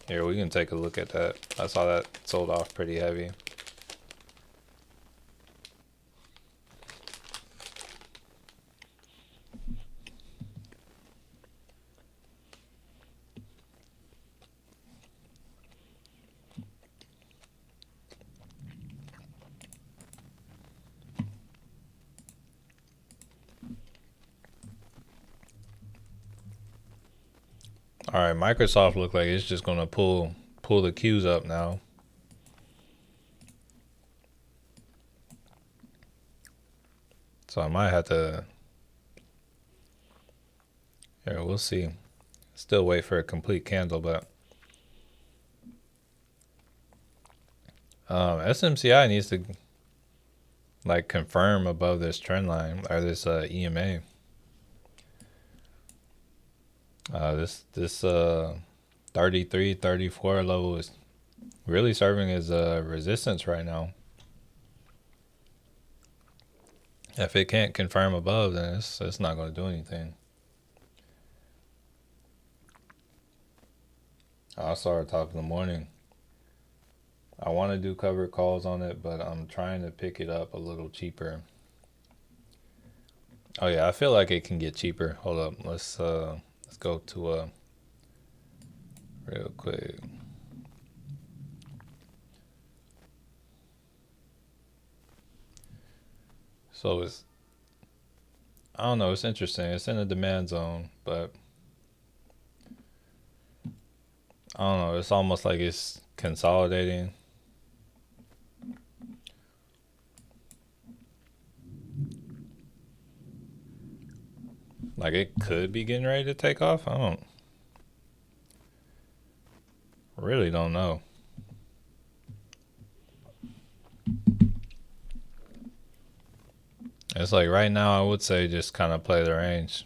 Here, we can take a look at that. I saw that sold off pretty heavy. All right, Microsoft look like it's just gonna pull the queues up now. So I might have to. Here, we'll see. Still wait for a complete candle, but SMCI needs to like confirm above this trend line or this EMA. This 33, 34 level is really serving as a resistance right now. If it can't confirm above, then it's not going to do anything. I saw it top of the morning. I want to do covered calls on it, but I'm trying to pick it up a little cheaper. Oh yeah, I feel like it can get cheaper. Hold up, let's go to real quick. So I don't know, it's interesting. It's in a demand zone, but I don't know, it's almost like it's consolidating. Like it could be getting ready to take off. I really don't know. It's like right now I would say just kind of play the range.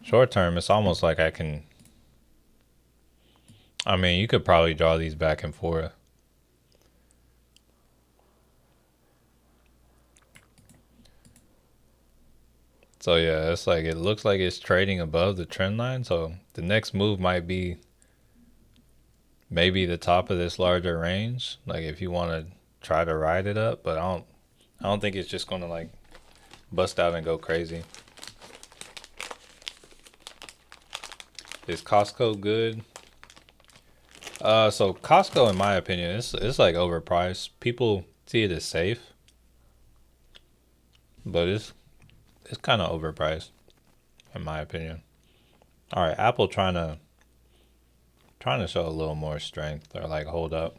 Short term, it's almost like I mean, you could probably draw these back and forth. So yeah, it's like it looks like it's trading above the trend line. So the next move might be maybe the top of this larger range. Like if you want to try to ride it up, but I don't think it's just gonna like bust out and go crazy. Is Costco good? So Costco, in my opinion, it's like overpriced. People see it as safe, but it's kind of overpriced, in my opinion. All right, Apple trying to show a little more strength or like hold up.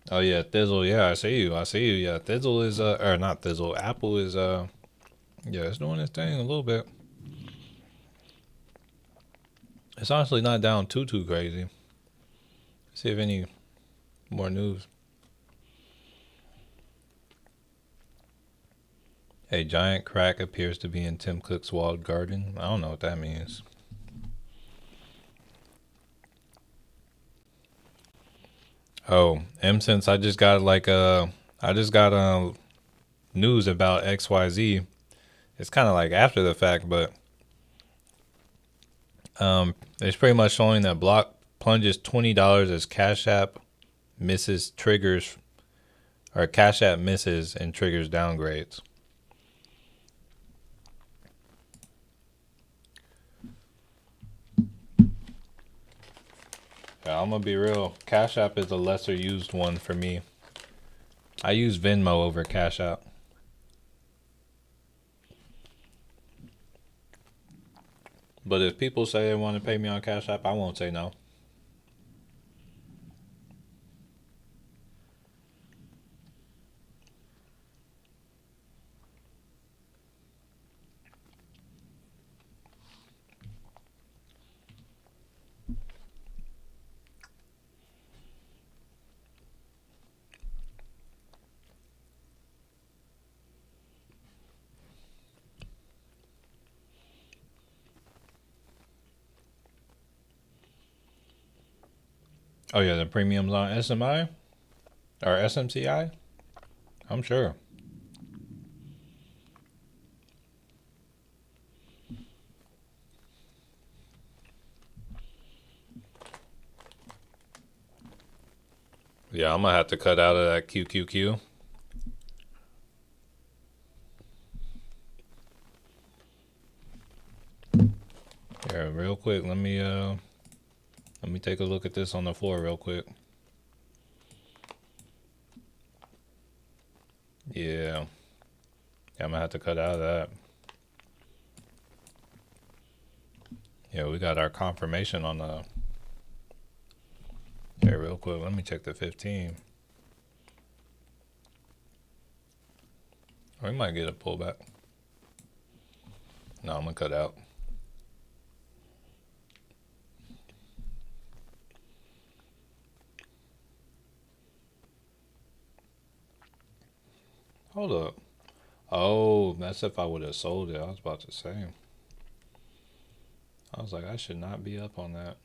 Oh yeah, Thizzle. Yeah, I see you. Yeah, Thizzle is or not Thizzle. Apple is yeah, it's doing its thing a little bit. It's honestly not down too crazy. Let's see if any more news. A giant crack appears to be in Tim Cook's walled garden. I don't know what that means. Oh, since I just got news about XYZ. It's kind of like after the fact, but it's pretty much showing that Block plunges $20 as Cash App misses triggers, or Cash App misses and triggers downgrades. Yeah, I'm gonna be real. Cash App is a lesser used one for me. I use Venmo over Cash App. But if people say they want to pay me on Cash App, I won't say no. Oh yeah, the premiums on SMI or SMCI? I'm sure. Yeah, I'm gonna have to cut out of that QQQ. Here, real quick, let me take a look at this on the floor real quick. Yeah. I'm gonna have to cut out of that. Yeah, we got our confirmation on the Here, real quick, let me check the 15. We might get a pullback. No, I'm gonna cut out. Hold up. Oh, that's if I would have sold it. I was about to say. I was like, I should not be up on that.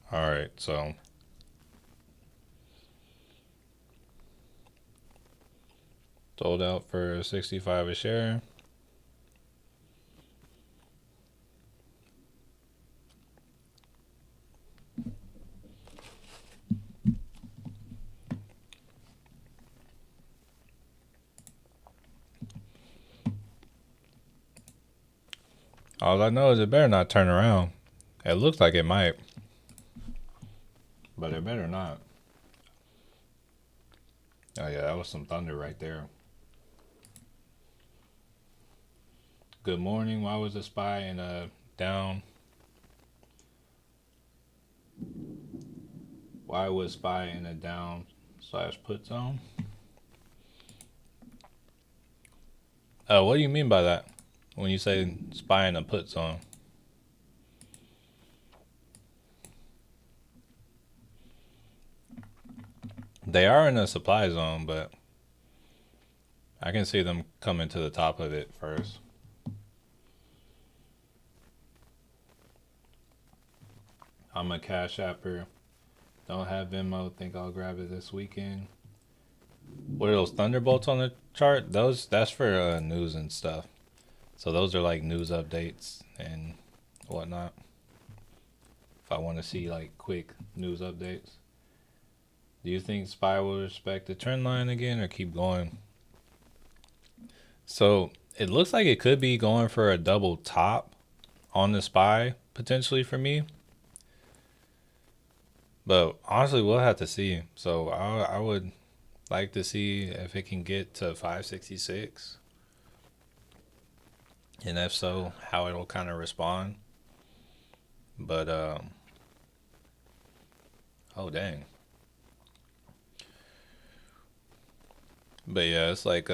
All right, so sold out for 65 a share. All I know is it better not turn around. It looks like it might, but it better not. Oh yeah, that was some thunder right there. Good morning. Why was the SPY in a down? Why was SPY in a down / put zone? What do you mean by that? When you say SPY in a put zone? They are in a supply zone, but I can see them coming to the top of it first. I'm a Cash Apper. Don't have Venmo. Think I'll grab it this weekend. What are those thunderbolts on the chart? That's for news and stuff. So those are like news updates and whatnot. If I want to see like quick news updates. Do you think SPY will respect the trend line again or keep going? So it looks like it could be going for a double top on the SPY potentially for me. But honestly, we'll have to see. So I would like to see if it can get to 566. And if so, how it'll kind of respond. But, oh dang. But yeah, it's like,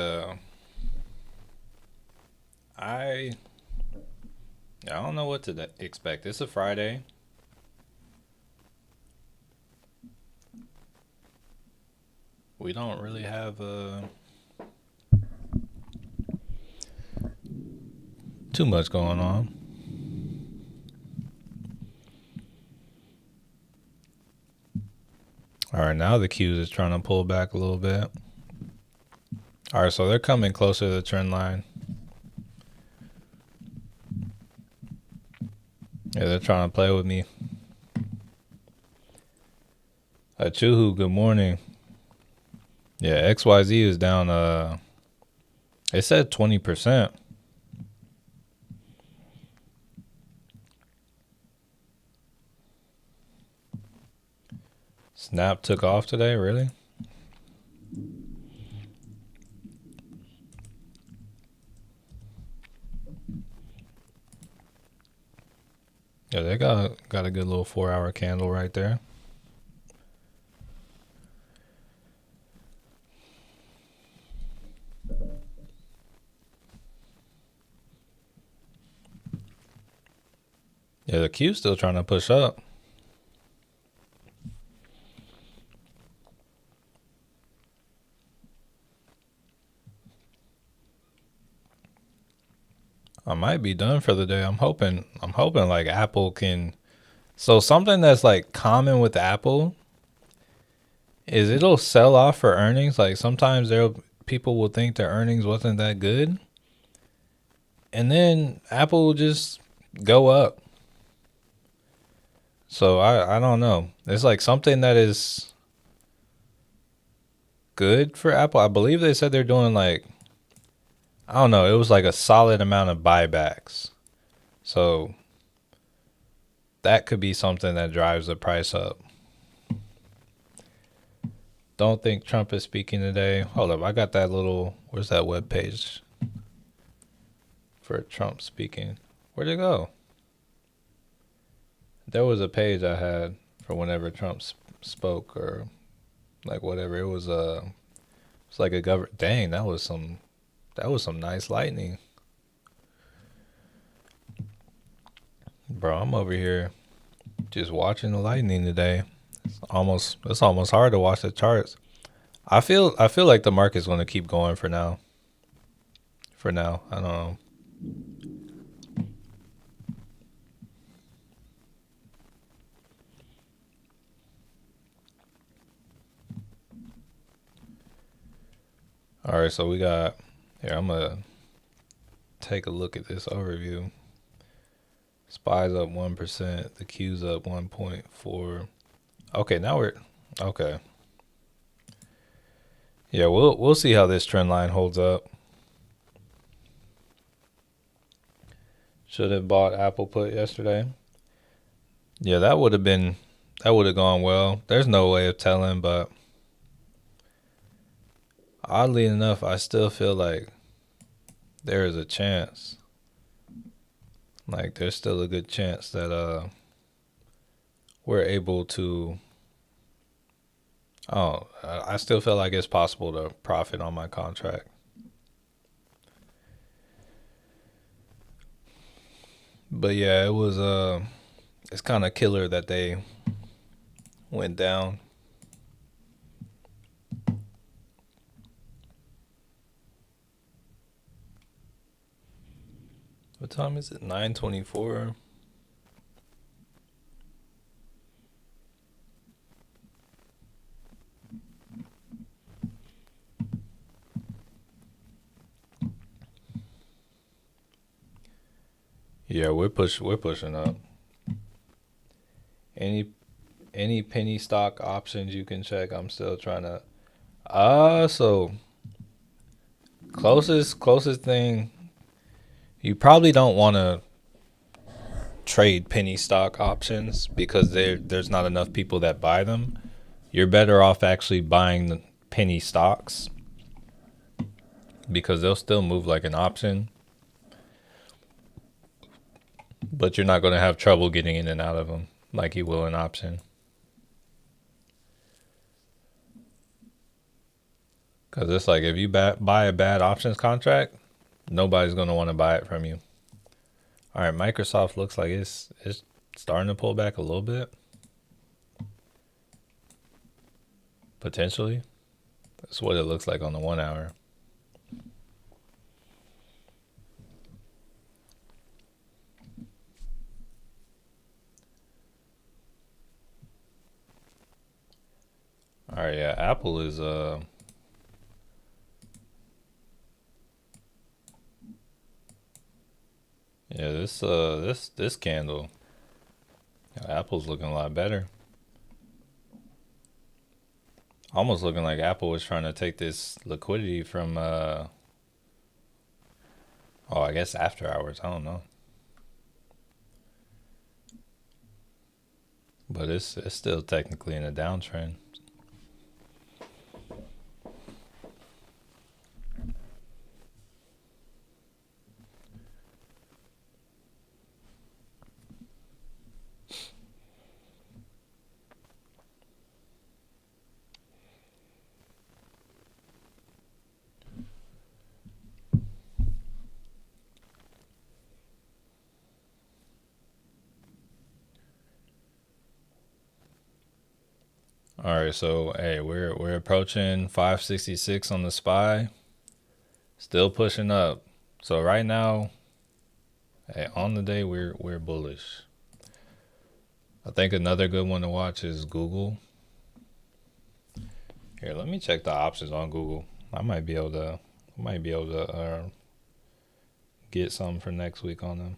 I don't know what to expect. It's a Friday. We don't really have too much going on. All right, now the Qs is trying to pull back a little bit. All right, so they're coming closer to the trend line. Yeah, they're trying to play with me. Chuhu, good morning. Yeah, XYZ is down, it said 20%. Snap took off today, really? Yeah, they got a good little 4-hour candle right there. Yeah, the Q's still trying to push up. I might be done for the day. I'm hoping like Apple can. So something that's like common with Apple is it'll sell off for earnings. Like sometimes people will think their earnings wasn't that good, and then Apple will just go up. So I don't know. It's like something that is good for Apple. I believe they said they're doing like, I don't know, it was like a solid amount of buybacks. So that could be something that drives the price up. Don't think Trump is speaking today. Hold up, I got that little, where's that web page for Trump speaking? Where'd it go? There was a page I had for whenever Trump spoke or like whatever. It was it's like a government. Dang, that was some nice lightning, bro. I'm over here just watching the lightning today. It's almost hard to watch the charts. I feel like the market's going to keep going for now. For now, I don't know. All right, so we got here. I'm gonna take a look at this overview. SPY's up 1%. The Q's up 1.4. Okay, now we're okay. Yeah, we'll see how this trend line holds up. Should have bought Apple put yesterday. Yeah, that would have gone well. There's no way of telling, but oddly enough, I still feel like there is a chance. Like there's still a good chance that we're able to. Oh, I still feel like it's possible to profit on my contract. But yeah, it was it's kind of killer that they went down. What time is it? 9:24. Yeah, we're pushing up. Any penny stock options you can check. I'm still trying to so closest thing, you probably don't want to trade penny stock options because there's not enough people that buy them. You're better off actually buying the penny stocks because they'll still move like an option, but you're not going to have trouble getting in and out of them like you will an option. Because it's like if you buy a bad options contract, nobody's going to want to buy it from you. All right, Microsoft looks like it's starting to pull back a little bit. Potentially. That's what it looks like on the 1 hour. All right, yeah, Apple is yeah, this candle, Apple's looking a lot better. Almost looking like Apple was trying to take this liquidity from I guess after hours, I don't know. But it's still technically in a downtrend. All right, so hey, we're approaching 566 on the SPY. Still pushing up. So right now, hey, on the day we're bullish. I think another good one to watch is Google. Here, let me check the options on Google. I might be able to get something for next week on them.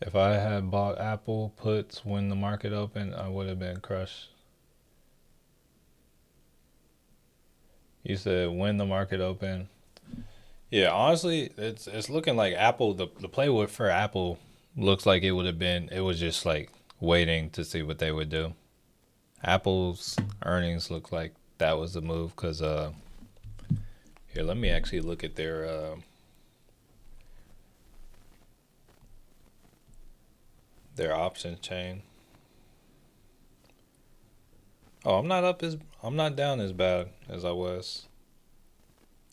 If I had bought Apple puts when the market opened, I would have been crushed. You said when the market opened. Yeah, honestly, it's looking like Apple. The play with for Apple looks like it would have been. It was just like waiting to see what they would do. Apple's earnings look like that was the move because here, let me actually look at their options chain. Oh, I'm not down as bad as I was.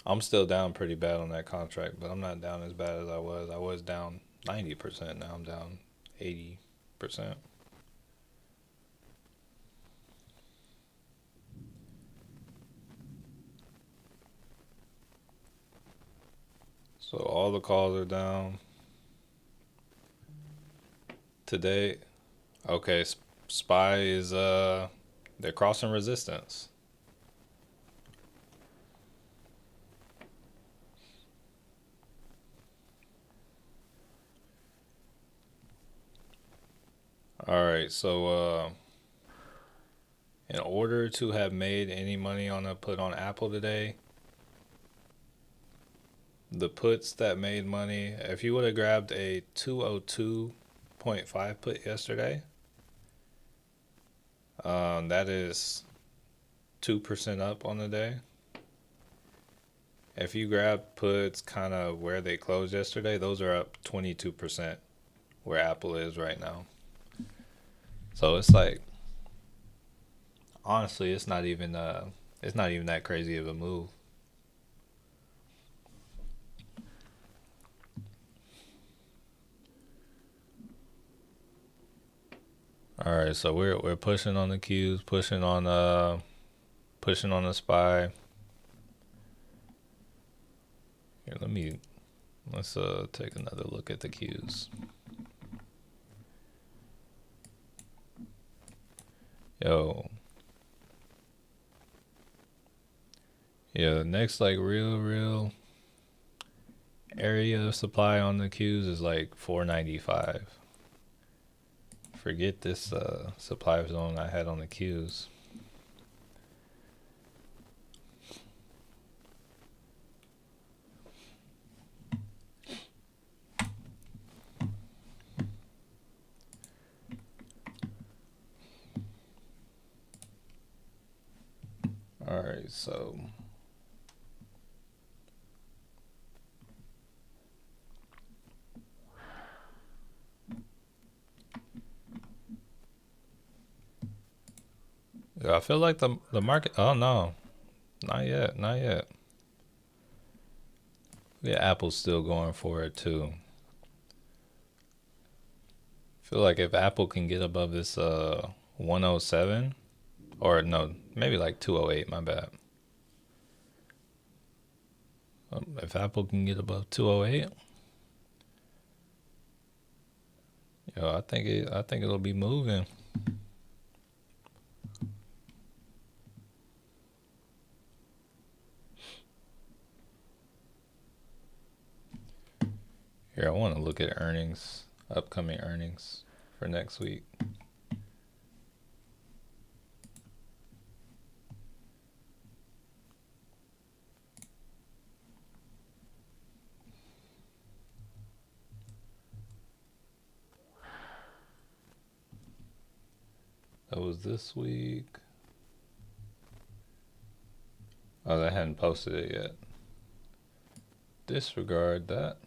I'm still down pretty bad on that contract, but I'm not down as bad as I was. I was down 90%. Now I'm down 80%. So all the calls are down today. Okay, Spy is they're crossing resistance. All right, so in order to have made any money on a put on Apple today, the puts that made money, if you would have grabbed a 202.5 put yesterday, that is 2% up on the day. If you grab puts kind of where they closed yesterday, those are up 22% where Apple is right now. So it's like honestly, it's not even that crazy of a move. All right, so we're pushing on the Qs, pushing on the Spy. Here, let's take another look at the Qs. Yo, yeah, the next like real area of supply on the Qs is like 495. Forget this supply zone I had on the Qs. All right, so yeah, I feel like the market. Oh no, not yet, not yet. Yeah, Apple's still going for it too. Feel like if Apple can get above this 107 or no, maybe like 208, my bad. If Apple can get above 208, yo, I think it'll be moving. Here, I want to look at earnings, upcoming earnings for next week. That was this week. Oh, they hadn't posted it yet. Disregard that.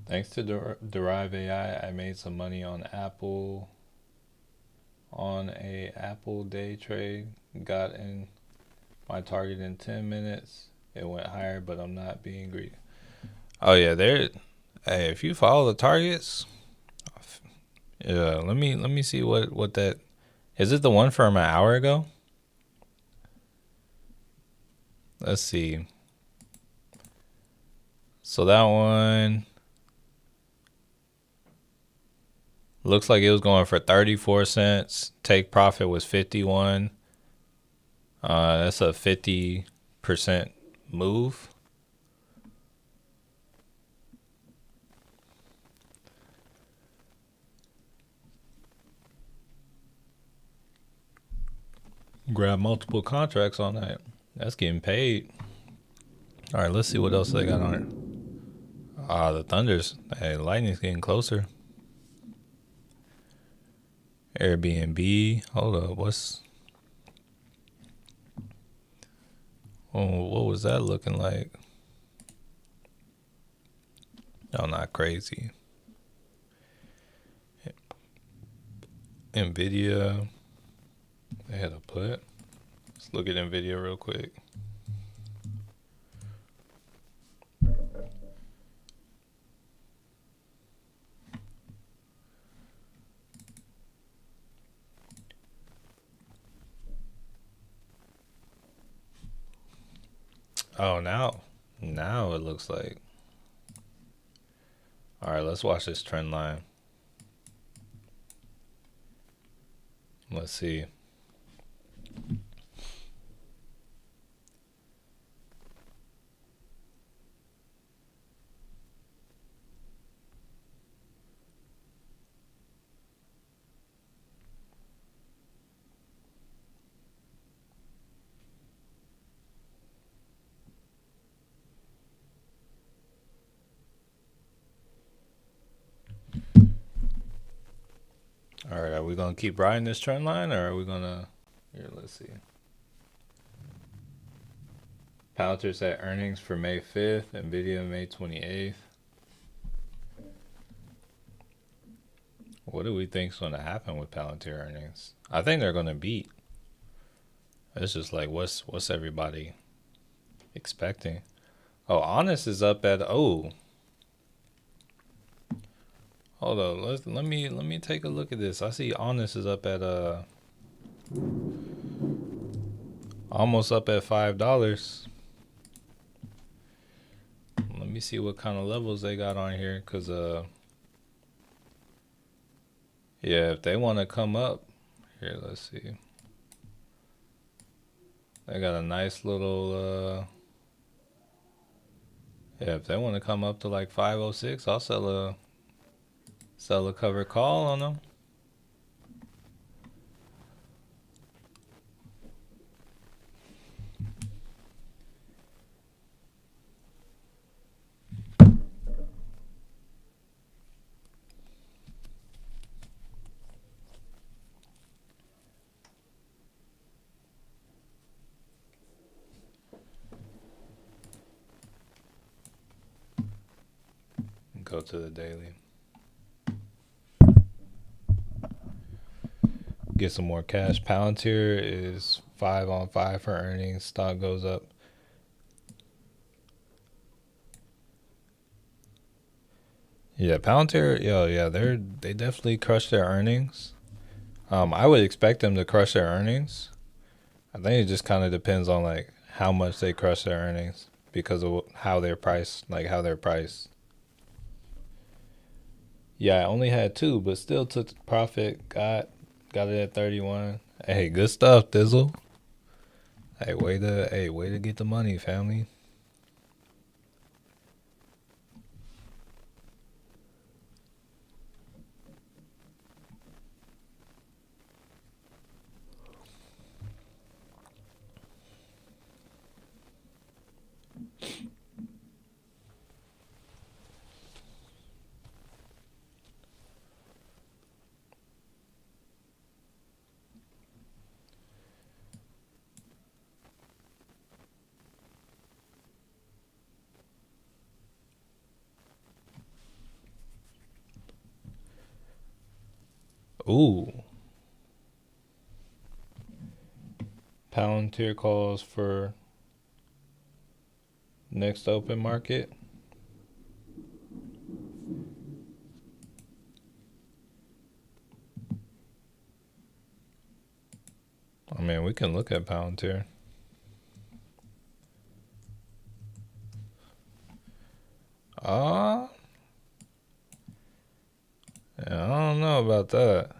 Thanks to Derive AI, I made some money on Apple on a Apple day trade. Got in my target in 10 minutes. It went higher, but I'm not being greedy. Oh yeah, there. Hey, if you follow the targets, yeah. Let me see what that is. It the one from an hour ago? Let's see. So that one looks like it was going for 34 cents. Take profit was 51. That's a 50% move. Grab multiple contracts on that. That's getting paid. All right, let's see what else they got on it. The Thunders. Hey, Lightning's getting closer. Airbnb. Hold up, what was that looking like? Oh, not crazy. Nvidia. They had a put. Let's look at Nvidia real quick. Oh, now it looks like. All right, let's watch this trend line. Let's see. All right, are we gonna keep riding this trend line, or are we gonna? Here, let's see. Palantir set earnings for May 5th, Nvidia May 28th. What do we think's gonna happen with Palantir earnings? I think they're gonna beat. It's just like what's everybody expecting? Oh, Honest is up at Hold on, let me take a look at this. I see Honest is up at almost up at $5. Let me see what kind of levels they got on here, cause yeah, if they want to come up here, let's see. They got a nice little yeah, if they want to come up to like 506, I'll sell a cover call on them. Go to the daily. Get some more cash. Palantir is 5 on 5 for earnings. Stock goes up. Yeah, Palantir, yeah, they definitely crushed their earnings. I would expect them to crush their earnings. I think it just kind of depends on like how much they crush their earnings because of how they're priced, like how they're priced. Yeah, I only had 2, but still took the profit. Got it at 31. Hey, good stuff, Dizzle. Hey, way to get the money, family. Ooh. Palantir calls for next open market. I mean, we can look at Palantir. Yeah, I don't know about that.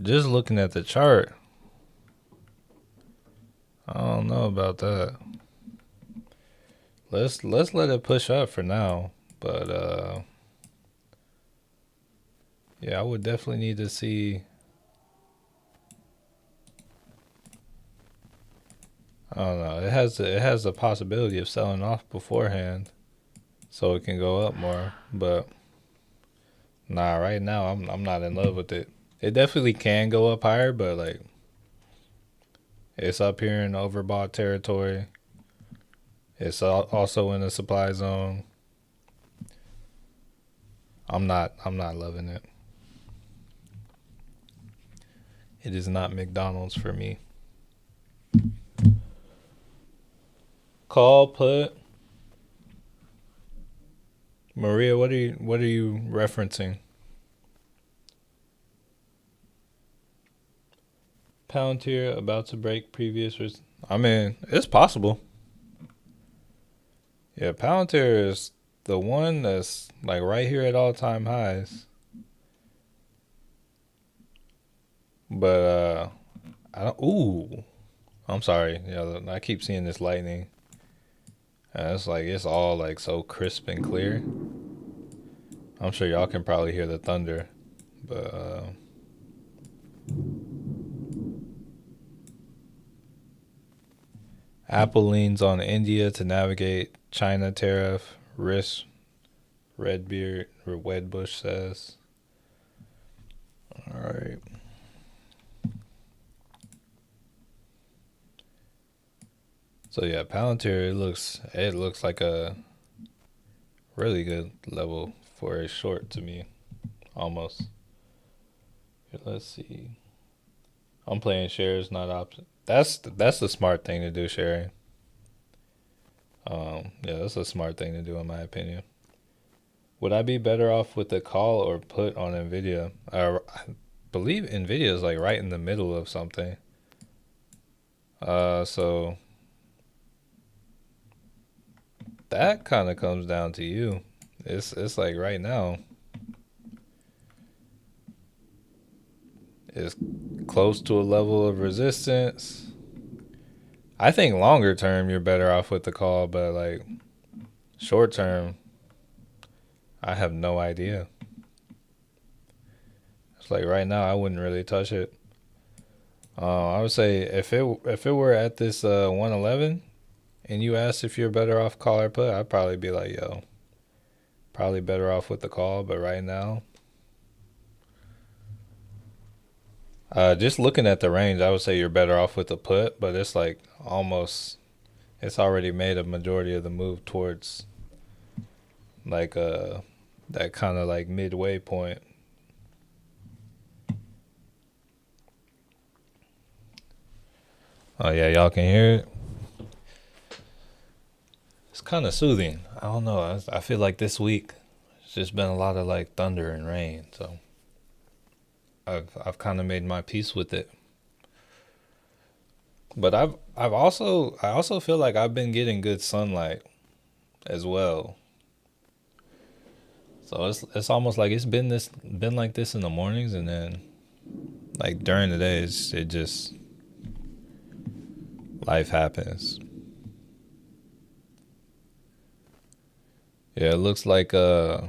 Just looking at the chart, I don't know about that. Let's let it push up for now, but yeah, I would definitely need to see. I don't know. It has the possibility of selling off beforehand, so it can go up more. But nah, right now I'm not in love with it. It definitely can go up higher, but like it's up here in overbought territory. It's also in the supply zone. I'm not loving it. It is not McDonald's for me. Call put. Maria, what are you referencing? Palantir about to break previous. I mean, it's possible. Yeah, Palantir is the one that's like right here at all-time highs. But I don't. Ooh, I'm sorry. Yeah, I keep seeing this lightning. It's like it's all like so crisp and clear. I'm sure y'all can probably hear the thunder, but Apple leans on India to navigate China tariff risk. Redbeard or Wedbush says. All right. So yeah, Palantir it looks like a really good level for a short to me, almost. Here, let's see. I'm playing shares, not options. That's the smart thing to do, sharing. Yeah, that's a smart thing to do in my opinion. Would I be better off with the call or put on Nvidia? I believe Nvidia is like right in the middle of something. So that kind of comes down to you. It's like right now, it's close to a level of resistance. I think longer term you're better off with the call, but like short term, I have no idea. It's like right now I wouldn't really touch it. I would say if it were at this 111 and you asked if you're better off call or put, I'd probably be like, yo, probably better off with the call. But right now, just looking at the range, I would say you're better off with the put. But it's like almost, it's already made a majority of the move towards like that kind of like midway point. Oh yeah, y'all can hear it. It's kind of soothing. I don't know. I feel like this week it's just been a lot of like thunder and rain, so I've kind of made my peace with it. But I also feel like I've been getting good sunlight as well. So it's almost like it's been like this in the mornings, and then like during the day it just life happens. Yeah, it looks like they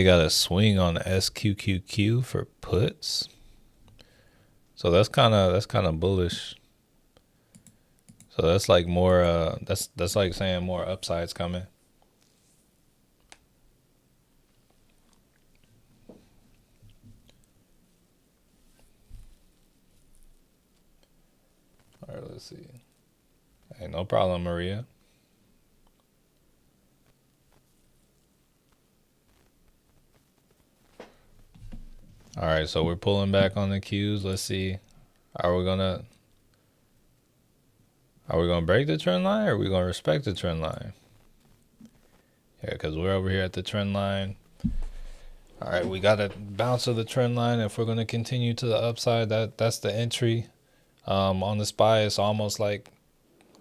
got a swing on SQQQ for puts. So that's kind of bullish. So that's like more that's like saying more upsides coming. All right, let's see. Hey, no problem, Maria. All right, so we're pulling back on the cues. Let's see. Are we gonna break the trend line, or are we gonna respect the trend line? Yeah, because we're over here at the trend line. All right, we got a bounce of the trend line. If we're gonna continue to the upside, that's the entry. On the SPY, it's almost like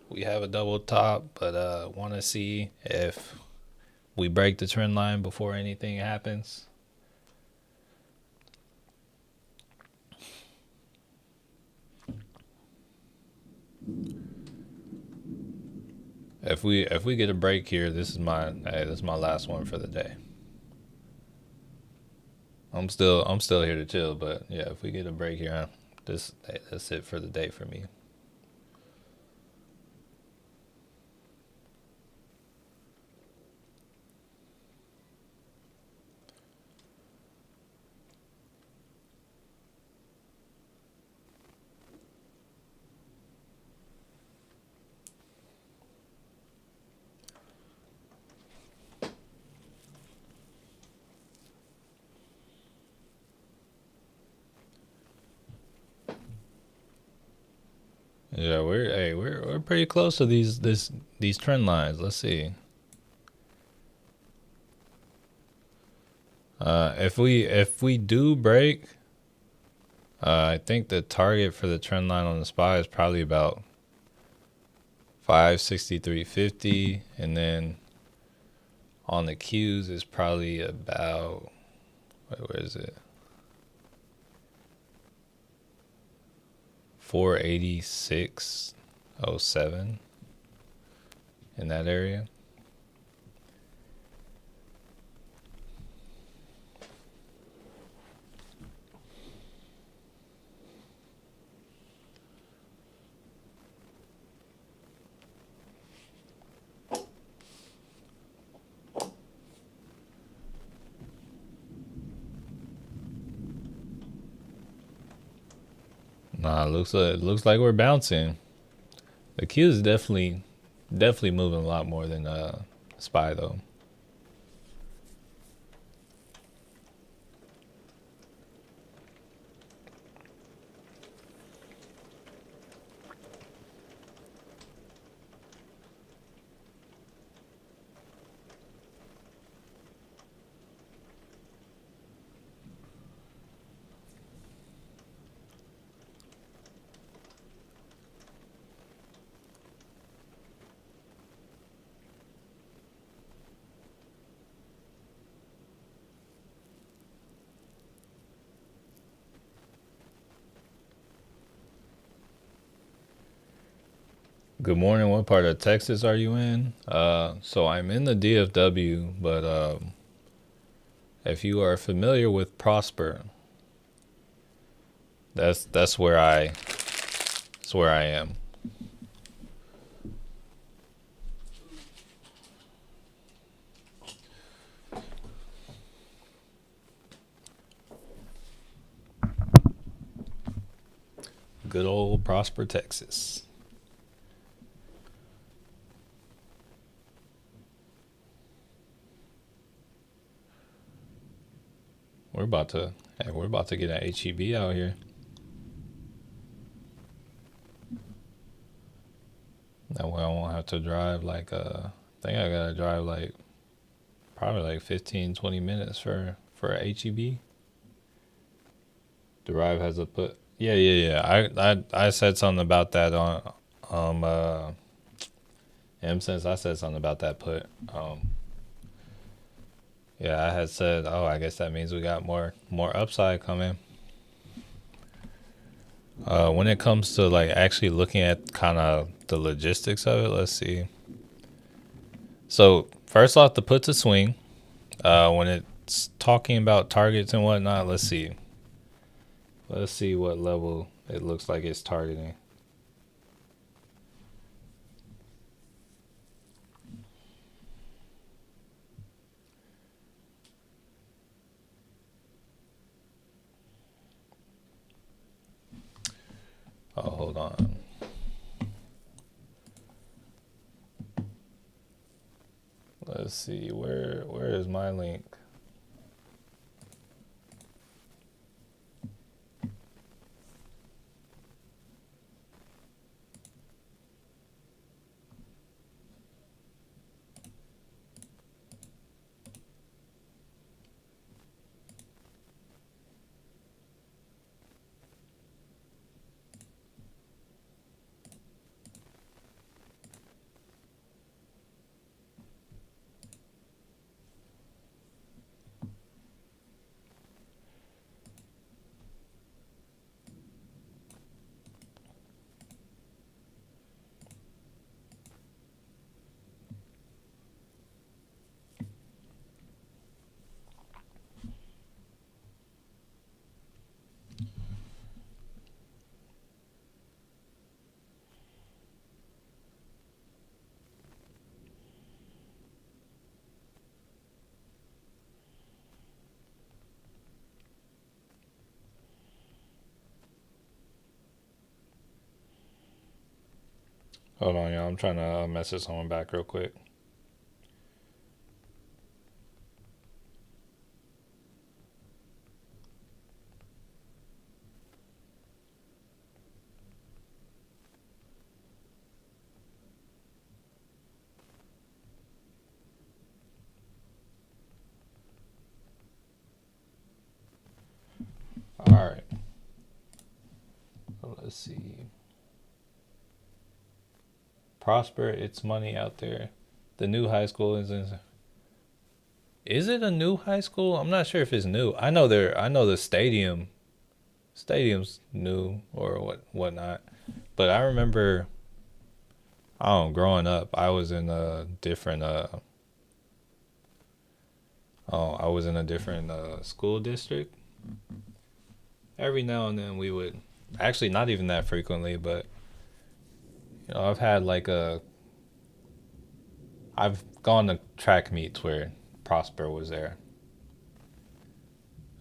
we have a double top, but want to see if we break the trend line before anything happens. If we get a break here, this is my last one for the day. I'm still here to chill, but yeah, if we get a break here, that's it for the day for me. Yeah, we're pretty close to these trend lines. Let's see. If we do break, I think the target for the trend line on the SPY is probably about 563.50, and then on the Qs is probably about, where is it? 486.07 in that area. Nah, it looks like we're bouncing. The Q is definitely moving a lot more than SPY though. Good morning. What part of Texas are you in? So I'm in the DFW, but if you are familiar with Prosper, that's where I am. Good old Prosper, Texas. We're about to get an HEB out here. That way I won't have to drive like I think I gotta drive like probably like 15, 20 minutes for a HEB. Derive has a put. Yeah. I said something about that on since I said something about that put. Yeah, I had said, oh, I guess that means we got more upside coming. When it comes to like actually looking at kind of the logistics of it, let's see. So first off, the put to swing. When it's talking about targets and whatnot, let's see. Let's see what level it looks like it's targeting. Oh, hold on. Let's see, where is my link? Hold on, y'all. I'm trying to message someone back real quick. All right. Let's see. Prosper, it's money out there. The new high school is in. Is it a new high school? I'm not sure if it's new. I know the stadium's new or whatnot. But I remember, I don't know, growing up, I was in a different I was in a different school district. Every now and then we would, actually not even that frequently, but I've had like I've gone to track meets where Prosper was there.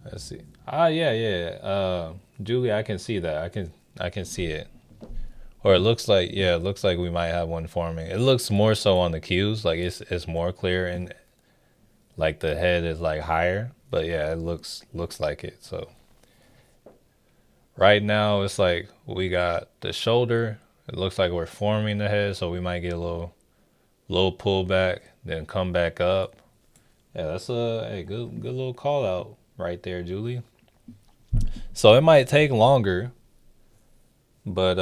Let's see. Ah, yeah, yeah. Julie, I can see that. I can see it. Or it looks like, yeah, it looks like we might have one forming. It looks more so on the cues, like it's more clear and like the head is like higher. But yeah, it looks like it. So right now it's like we got the shoulder. It looks like we're forming the head, so we might get a little pullback, then come back up. Yeah, that's a good little call out right there, Julie. So it might take longer, but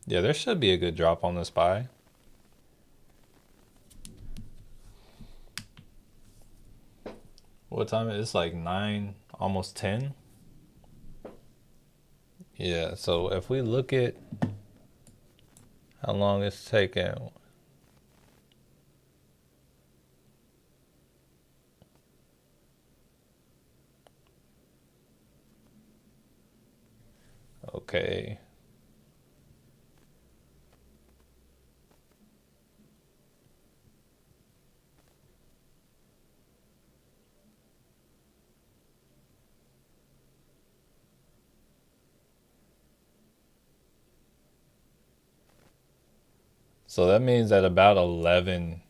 yeah, there should be a good drop on the SPY. What time is it? It's like 9, almost 10. Yeah, so if we look at how long it's taken. Okay. So that means at about 11,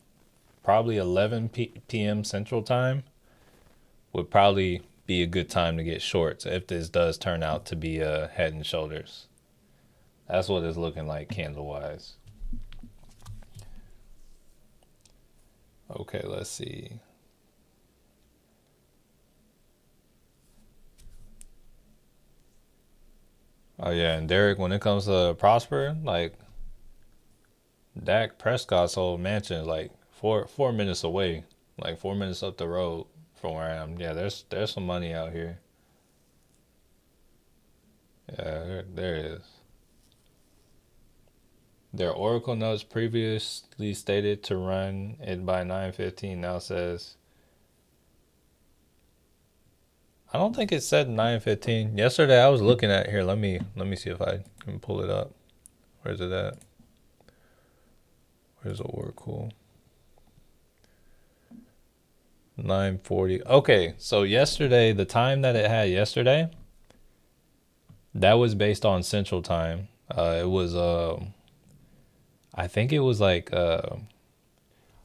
probably 11 p.m. Central Time would probably be a good time to get shorts if this does turn out to be a head and shoulders. That's what it's looking like candle wise. Okay, let's see. Oh yeah, and Derek, when it comes to Prosper, like Dak Prescott's old mansion is like 4 minutes away, like 4 minutes up the road from where I am. Yeah, there's some money out here. Yeah, there is. Their Oracle notes previously stated to run it by 9:15 now says I don't think it said 9:15. Yesterday I was looking at here. Let me see if I can pull it up. Where's it at? Where's the Oracle? 9:40. Okay, so yesterday, the time that it had yesterday, that was based on Central Time. It was I think it was like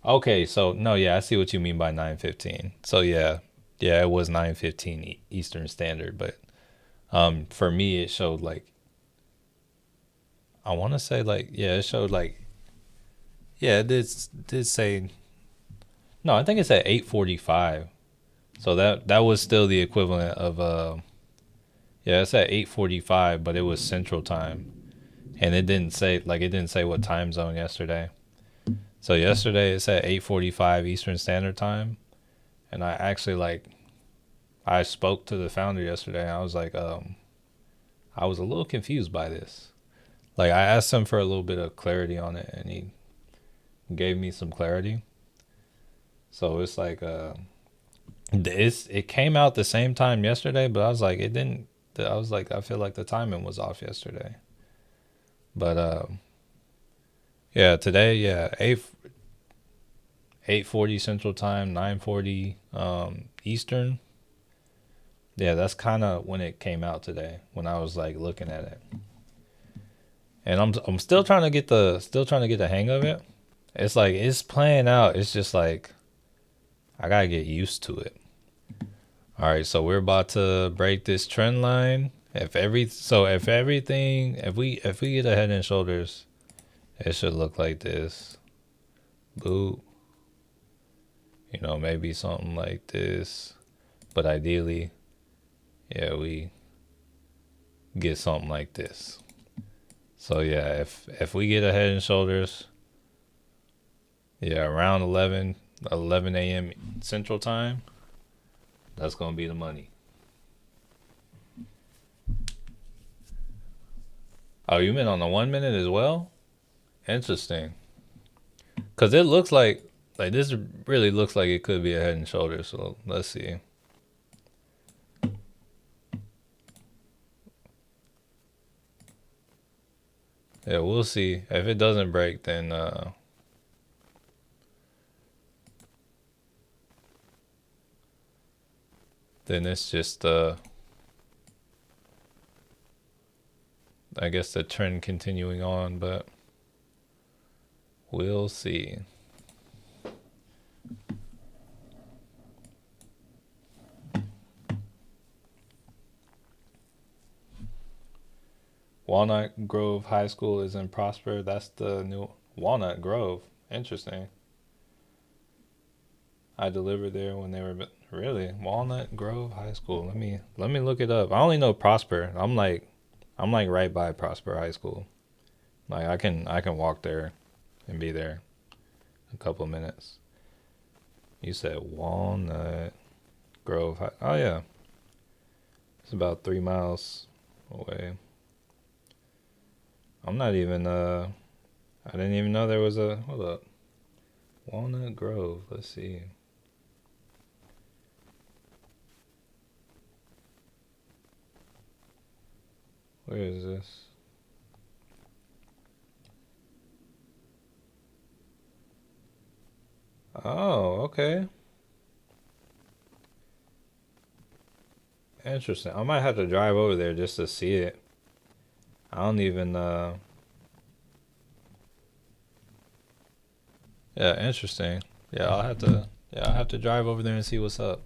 okay, so no, yeah, I see what you mean by 9:15. So yeah, yeah, it was 9:15 Eastern Standard, but for me it showed like I want to say like yeah, it showed like yeah, it did say no, I think it's at 8:45. So that was still the equivalent of yeah, it's at 8:45, but it was Central Time. And it didn't say what time zone yesterday. So yesterday it's at 8:45 Eastern Standard Time, and I actually like I spoke to the founder yesterday. And I was like, I was a little confused by this. Like I asked him for a little bit of clarity on it, and he gave me some clarity. So it's like, it came out the same time yesterday, but I was like, it didn't. I was like, I feel like the timing was off yesterday. But yeah, today, yeah, 8:40 Central Time, 9:40 Eastern. Yeah, that's kind of when it came out today, when I was like looking at it. and I'm still trying to get the hang of it. It's like it's playing out. It's just like I gotta get used to it. All right, so we're about to break this trend line. If we get a head and shoulders, it should look like this. Boop. Maybe something like this. But ideally, yeah, we get something like this. So yeah, if we get a head and shoulders, yeah, around 11 a.m. Central Time, that's gonna be the money. Oh, you meant on the 1 minute as well? Interesting. Cause it looks like this really looks like it could be a head and shoulders. So let's see. Yeah, we'll see. If it doesn't break, then it's just I guess the trend continuing on, but we'll see. Walnut Grove High School is in Prosper. That's the new Walnut Grove. Interesting. I delivered there when they were really Walnut Grove High School. Let me look it up. I only know Prosper. I'm like right by Prosper High School. Like I can walk there and be there in a couple of minutes. You said Walnut Grove High. Oh yeah, it's about 3 miles away. I'm not even I didn't even know there was a hold up. Walnut Grove. Let's see. Where is this? Oh, okay. Interesting. I might have to drive over there just to see it. I don't even yeah, interesting. Yeah, I'll have to drive over there and see what's up.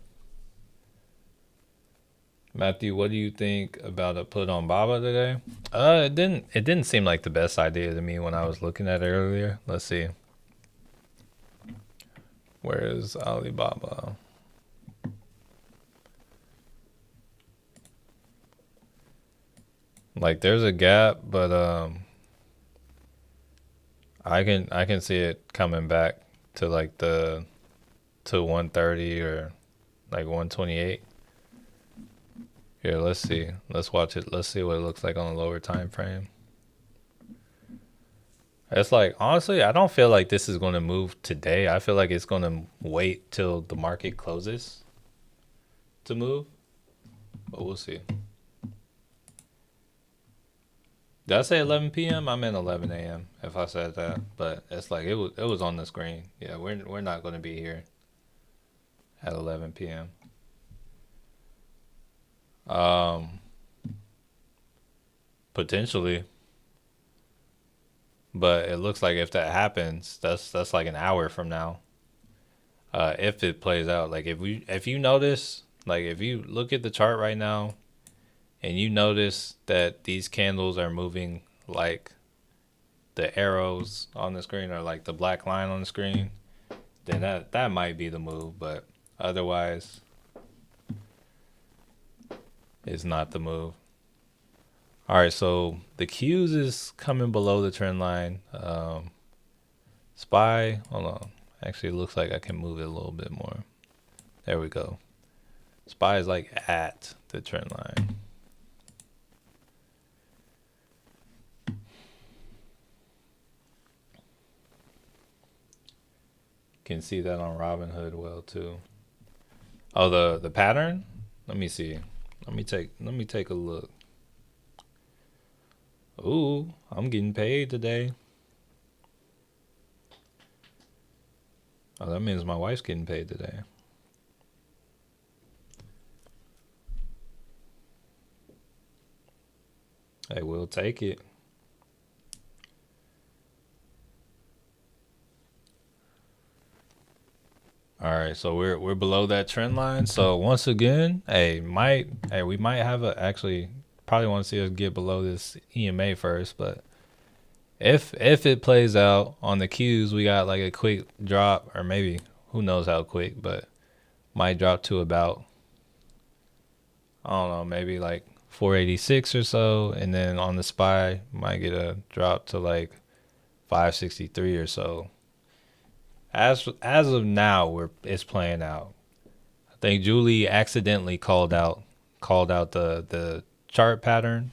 Matthew, what do you think about a put on Baba today? It didn't seem like the best idea to me when I was looking at it earlier. Let's see. Where is Alibaba? Like there's a gap, but I can see it coming back to like the to 130 or like 128. Here, let's see. Let's watch it. Let's see what it looks like on a lower time frame. It's like honestly, I don't feel like this is going to move today. I feel like it's going to wait till the market closes to move, but we'll see. Did I say 11 p.m.? I meant 11 a.m. if I said that, but it's like it was on the screen. Yeah, we're not going to be here at 11 p.m. Um, Potentially, but it looks like if that happens, that's like an hour from now. If it plays out, like if you notice, like if you look at the chart right now and you notice that these candles are moving like the arrows on the screen or like the black line on the screen, then that might be the move, but otherwise it's not the move. All right, so the Q's is coming below the trend line. SPY, hold on. Actually, it looks like I can move it a little bit more. There we go. SPY is like at the trend line. Can see that on Robinhood well too. Oh, the pattern? Let me see. Let me take a look. Ooh, I'm getting paid today. Oh, that means my wife's getting paid today. Hey, we'll take it. All right, so we're below that trend line. So once again, we might have a actually probably want to see us get below this EMA first, but if it plays out on the cues, we got like a quick drop, or maybe who knows how quick, but might drop to about, I don't know, maybe like 486 or so, and then on the SPY might get a drop to like 563 or so. As of now, it's playing out. I think Julie accidentally called out the chart pattern,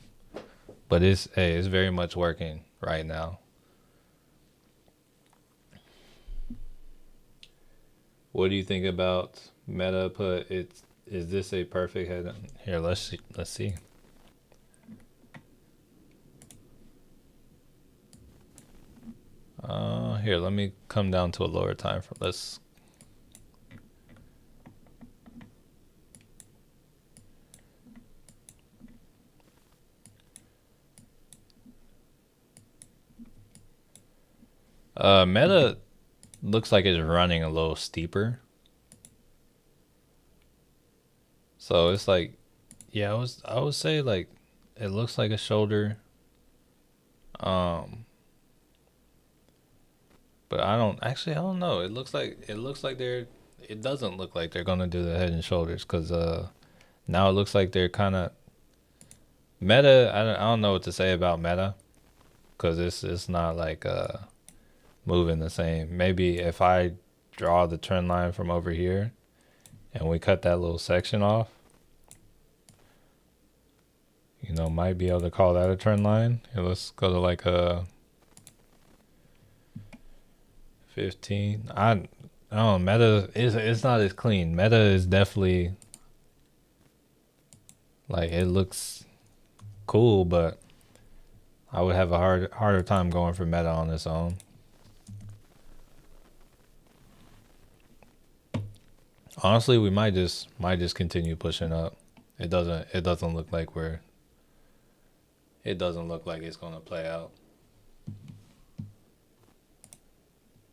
but it's very much working right now. What do you think about Meta? Put it's is this a perfect head? Here, let's see. Let's see. Here, let me come down to a lower time for let's. Meta looks like it's running a little steeper, so it's like, yeah, I would say like it looks like a shoulder. Um, but I don't know. It looks like it doesn't look like they're gonna do the head and shoulders because now it looks like they're kind of Meta. I don't know what to say about Meta because it's not like moving the same. Maybe if I draw the trend line from over here and we cut that little section off, might be able to call that a trend line. Here, let's go to like a 15. I don't know. Meta is it's not as clean. Meta is definitely like it looks cool, but I would have a harder time going for Meta on its own. Honestly, we might just continue pushing up. It doesn't look like it's gonna play out.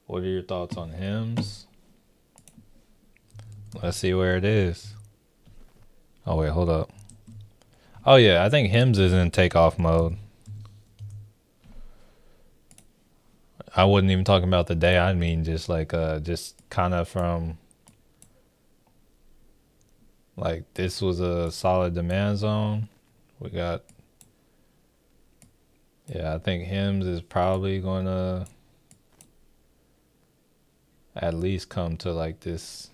What are your thoughts on hymns? Let's see where it is. Oh wait, hold up. Oh yeah, I think hymns is in takeoff mode. I wasn't even talking about the day. I mean just like just kind of from like this was a solid demand zone. We got, yeah, I think hymns is probably going to at least come to like this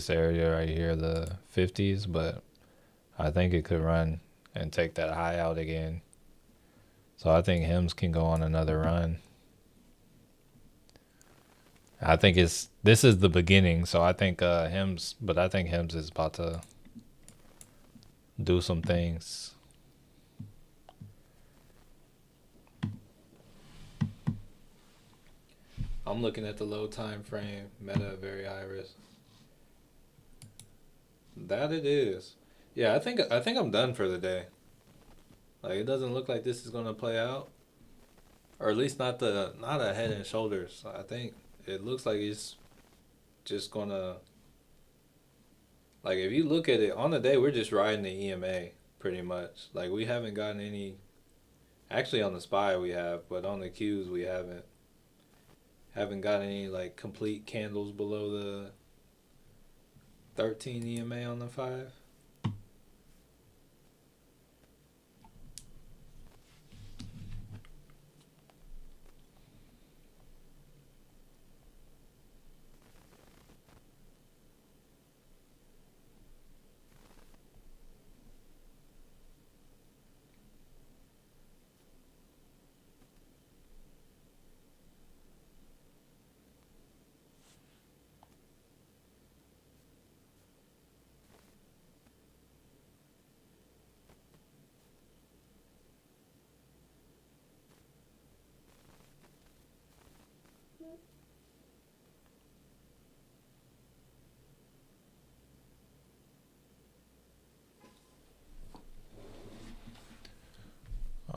area right here, the 50s, but I think it could run and take that high out again. So I think hymns can go on another run. I think this is the beginning, so I think hymns is about to do some things. I'm looking at the low time frame, Meta very high risk. That it is. Yeah, I think I'm done for the day. Like it doesn't look like this is gonna play out, or at least not a head and shoulders. I think it looks like it's just gonna, like if you look at it on the day, we're just riding the EMA pretty much. Like we haven't gotten any. Actually, on the SPY we have, but on the Qs we haven't got any like complete candles below the 13 EMA on the 5.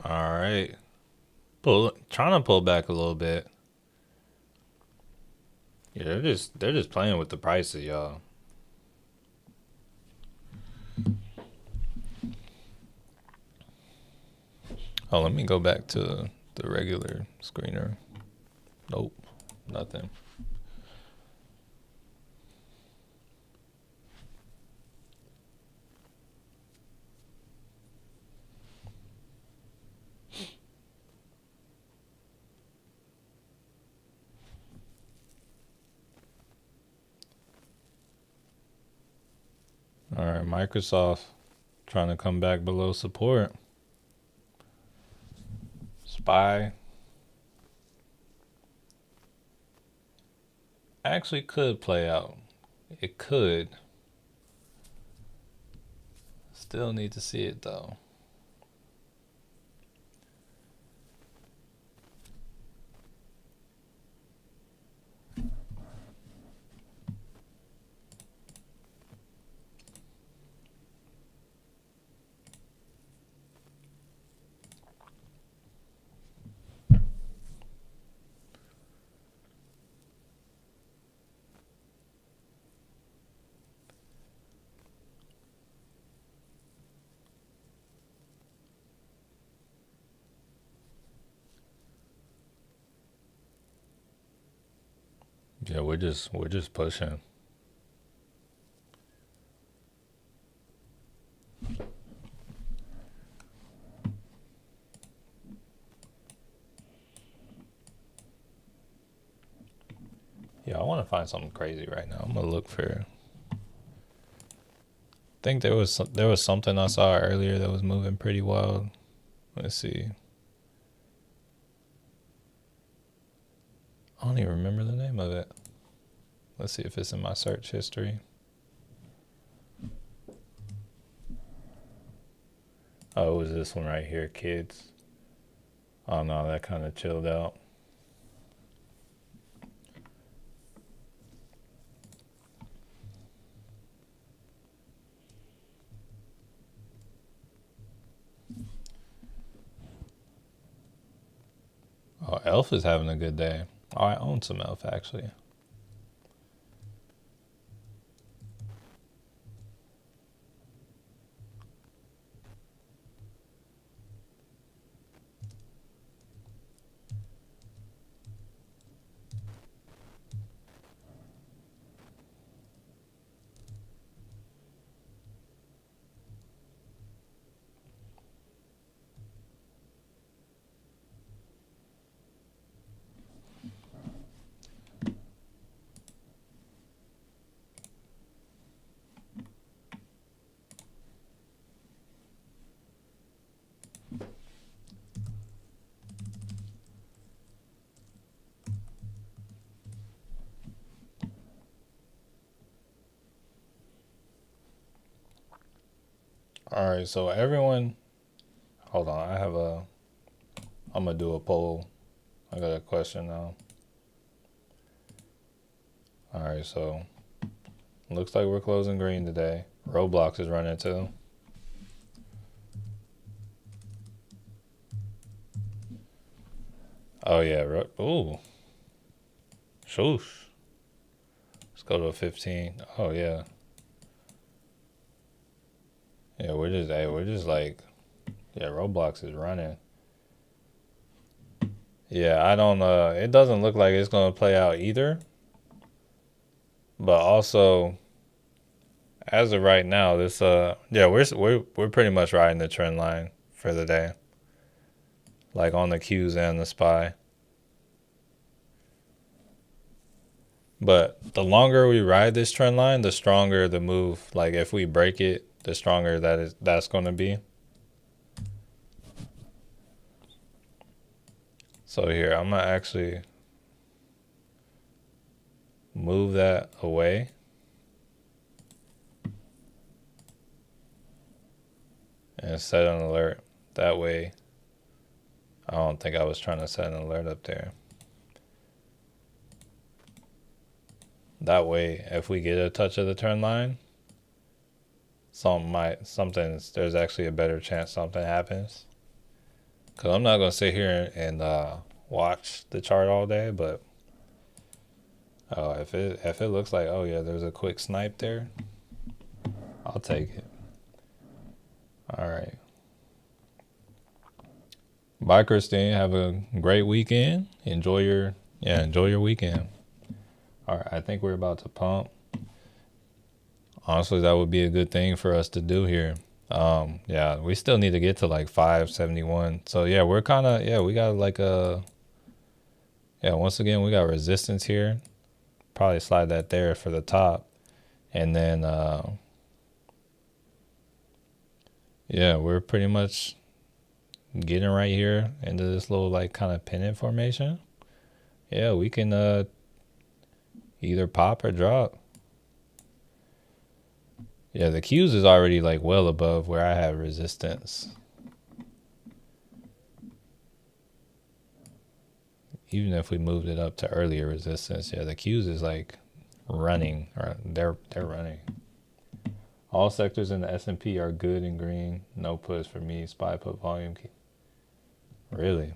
All right, trying to pull back a little bit. Yeah, they're just playing with the prices, y'all. Oh, let me go back to the regular screener. Nope, nothing. All right, Microsoft trying to come back below support. SPY actually could play out. It could. Still need to see it though. Yeah, we're just pushing. Yeah, I want to find something crazy right now. I'm gonna look for. I think there was something I saw earlier that was moving pretty wild. Let's see. I don't even remember the name of it. Let's see if it's in my search history. Oh, it was this one right here, kids. Oh no, that kind of chilled out. Oh, Elf is having a good day. Oh, I own some Elf actually. All right, so everyone, hold on. I'm gonna do a poll. I got a question now. All right, so looks like we're closing green today. Roblox is running too. Oh yeah, ooh, shoosh. Let's go to a 15. Oh yeah, yeah. We're just like, yeah. Roblox is running. Yeah, I don't. It doesn't look like it's gonna play out either. But also, as of right now, this yeah, we're pretty much riding the trend line for the day, like on the Qs and the SPY. But the longer we ride this trend line, the stronger the move. Like if we break it, the stronger that's going to be. So here, I'm gonna actually move that away. And set an alert. That way, I don't think I was trying to set an alert up there. That way, if we get a touch of the trend line, there's actually a better chance something happens. Cause I'm not gonna sit here and watch the chart all day, but Oh, if it looks like, oh yeah, there's a quick snipe there, I'll take it. All right. Bye, Christine. Have a great weekend. Enjoy your weekend. All right, I think we're about to pump. Honestly, that would be a good thing for us to do here. Yeah, we still need to get to like 571. So yeah, we're kind of we got like once again we got resistance here. Probably slide that there for the top. And then yeah, we're pretty much getting right here into this little like kind of pennant formation. Yeah, we can either pop or drop. Yeah, the Qs is already like well above where I have resistance. Even if we moved it up to earlier resistance, yeah, the Qs is like running, or they're running. All sectors in the S&P are good and green. No puts for me. SPY put volume key. Really?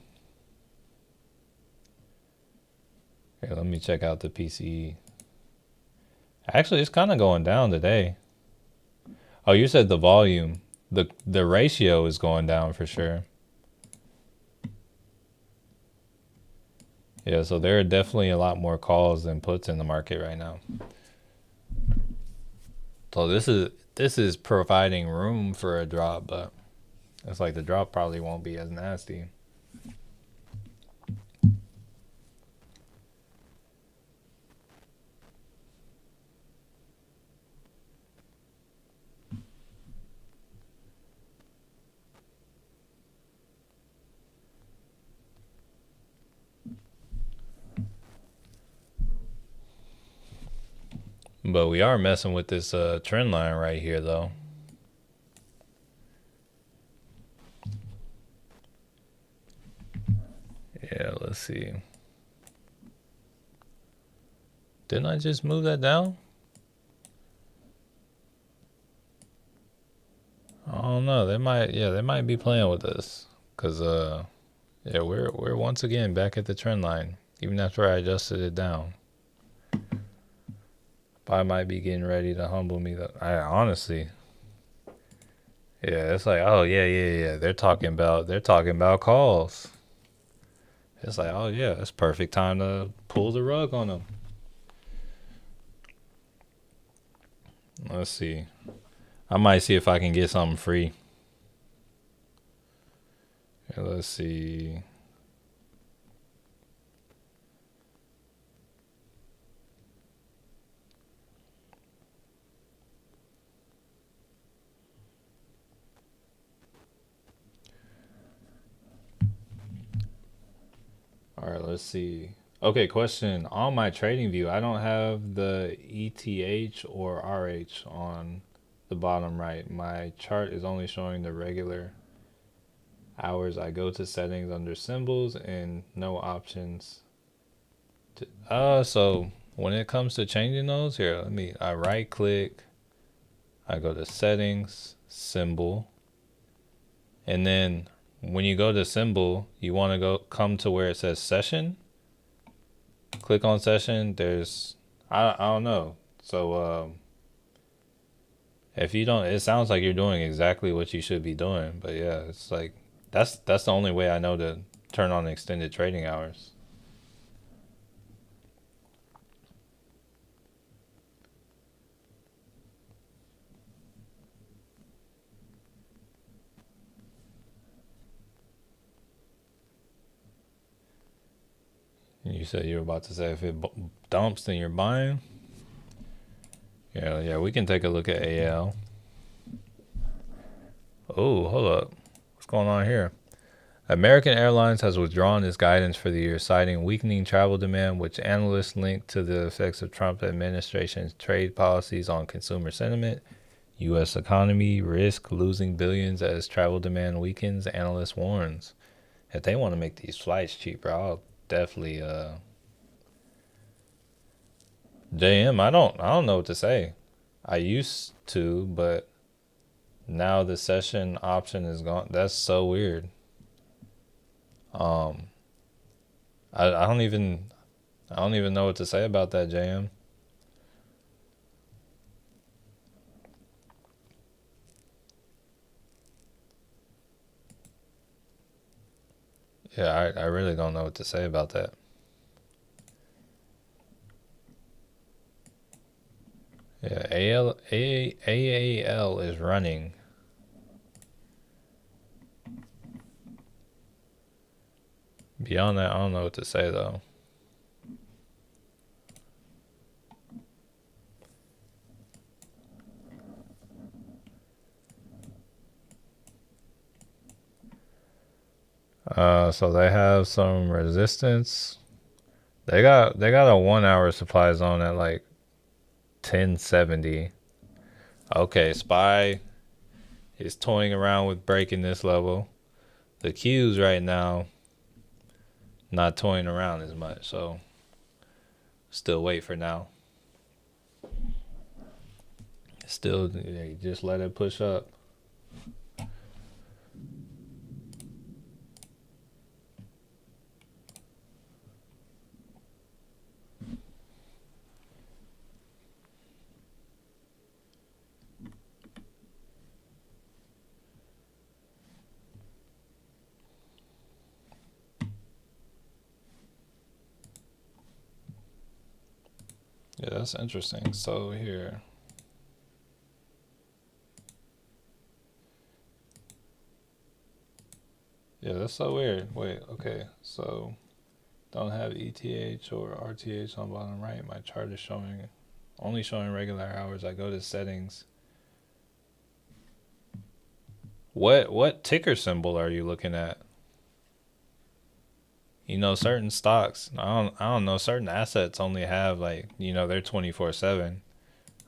Here, let me check out the PCE. Actually, it's kind of going down today. Oh, you said the volume. The ratio is going down for sure. Yeah, so there are definitely a lot more calls than puts in the market right now. So this is providing room for a drop, but it's like the drop probably won't be as nasty. But we are messing with this trend line right here, though. Yeah, let's see. Didn't I just move that down? I don't know. They might be playing with us, cause yeah, we're once again back at the trend line, even after I adjusted it down. I might be getting ready to humble me. I honestly, yeah, it's like, oh yeah. They're talking about calls. It's like, oh yeah, it's perfect time to pull the rug on them. Let's see. I might see if I can get something free. Yeah, let's see. All right, let's see. Okay, question. On my trading view, I don't have the ETH or RH on the bottom right. My chart is only showing the regular hours. I go to settings under symbols and no options. So when it comes to changing those, here, I right click, I go to settings, symbol, and then when you go to symbol, you want to come to where it says session. Click on session. I don't know. So if you don't, it sounds like you're doing exactly what you should be doing. But yeah, it's like that's the only way I know to turn on extended trading hours. You said you were about to say if it dumps, then you're buying. Yeah, we can take a look at AL. Oh, hold up. What's going on here? American Airlines has withdrawn its guidance for the year, citing weakening travel demand, which analysts link to the effects of Trump administration's trade policies on consumer sentiment, U.S. economy, risk losing billions as travel demand weakens, analyst warns. If they want to make these flights cheaper, I'll definitely JM, I don't know what to say. I used to, but now the session option is gone. That's so weird. Um I don't even I don't even know what to say about that, JM. Yeah, I really don't know what to say about that. Yeah, AAL is running. Beyond that, I don't know what to say though. So they have some resistance. They got a 1 hour supply zone at like 1070. Okay, SPY is toying around with breaking this level. The Q's right now not toying around as much, so still wait for now. Still, just let it push up. Yeah, that's interesting. So here, yeah, that's so weird. Wait, okay, so don't have ETH or RTH on bottom right. My chart is only showing regular hours. I go to settings. What ticker symbol are you looking at? Certain stocks. I don't know. Certain assets only have they're 24/7.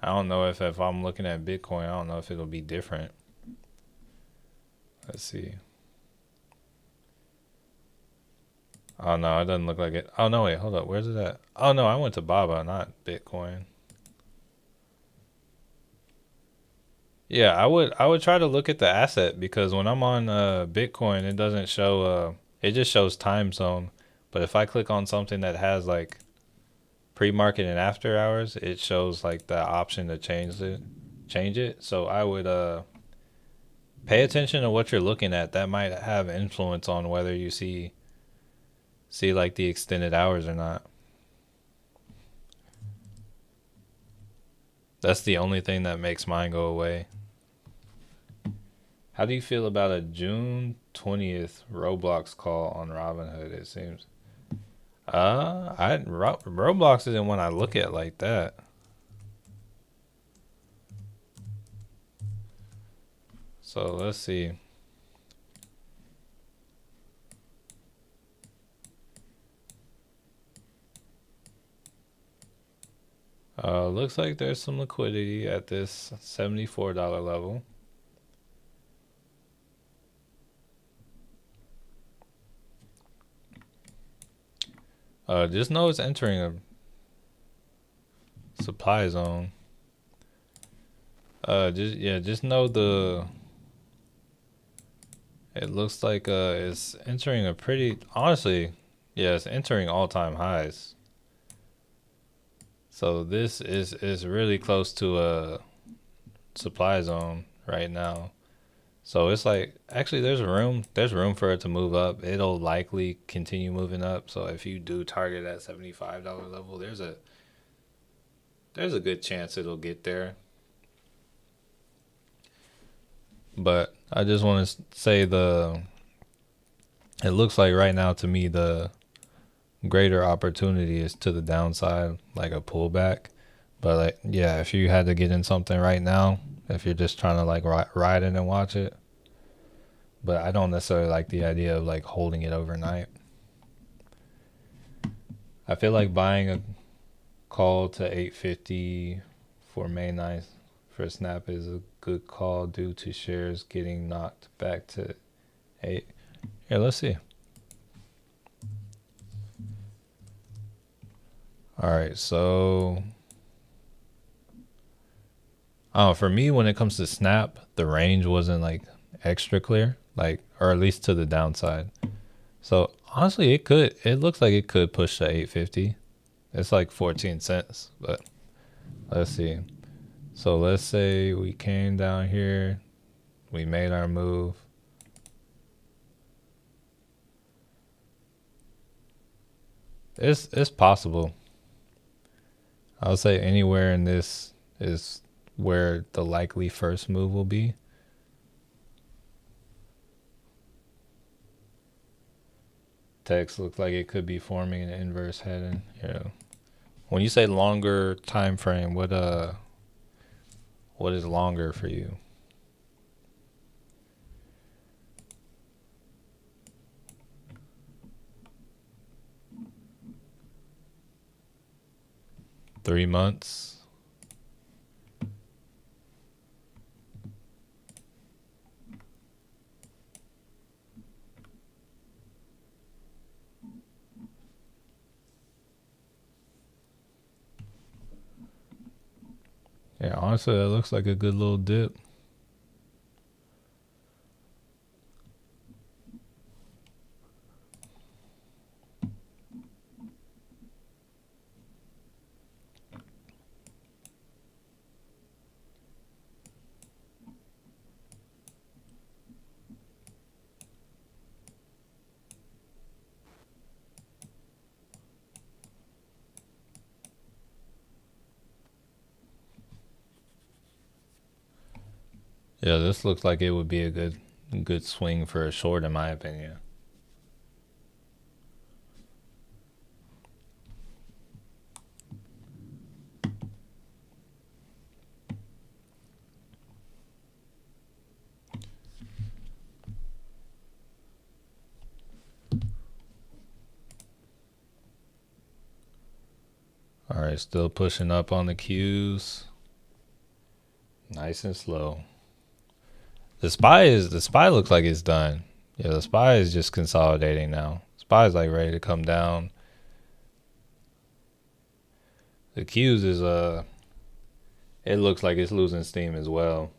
I don't know if I'm looking at Bitcoin. I don't know if it'll be different. Let's see. Oh no, it doesn't look like it. Oh no, wait, hold up. Where's it at? Oh no, I went to Baba, not Bitcoin. Yeah, I would try to look at the asset because when I'm on Bitcoin, it doesn't show it just shows time zone. But if I click on something that has like pre-market and after hours, it shows like the option to change it. So I would pay attention to what you're looking at. That might have influence on whether you see like the extended hours or not. That's the only thing that makes mine go away. How do you feel about a June 20th Roblox call on Robinhood? It seems. Roblox isn't one I look at like that. So let's see. Looks like there's some liquidity at this $74 level. Just know it's entering a supply zone. Just know it looks like it's entering a pretty honestly, yeah, it's entering all-time highs. So this is really close to a supply zone right now. So it's like actually there's room for it to move up. It'll likely continue moving up. So if you do target that $75 level, there's a good chance it'll get there. But I just want to say it looks like right now to me the greater opportunity is to the downside, like a pullback. But like, yeah, if you had to get in something right now, if you're just trying to like ride it and watch it, but I don't necessarily like the idea of like holding it overnight. I feel like buying a call to 850 for May 9th for Snap is a good call due to shares getting knocked back to 8. Here, let's see. All right, so for me, when it comes to Snap, the range wasn't like extra clear, like, or at least to the downside. So honestly, it looks like it could push to 850. It's like 14 cents, but let's see. So let's say we came down here, we made our move. It's possible. I would say anywhere in this is where the likely first move will be. Text looks like it could be forming an inverse heading. Yeah. When you say longer time frame, what is longer for you? Three months? Yeah, honestly, that looks like a good little dip. Yeah, this looks like it would be a good swing for a short, in my opinion. All right, still pushing up on the Qs. Nice and slow. The SPY looks like it's done. Yeah, the SPY is just consolidating now. SPY is like ready to come down. The Qs is it looks like it's losing steam as well.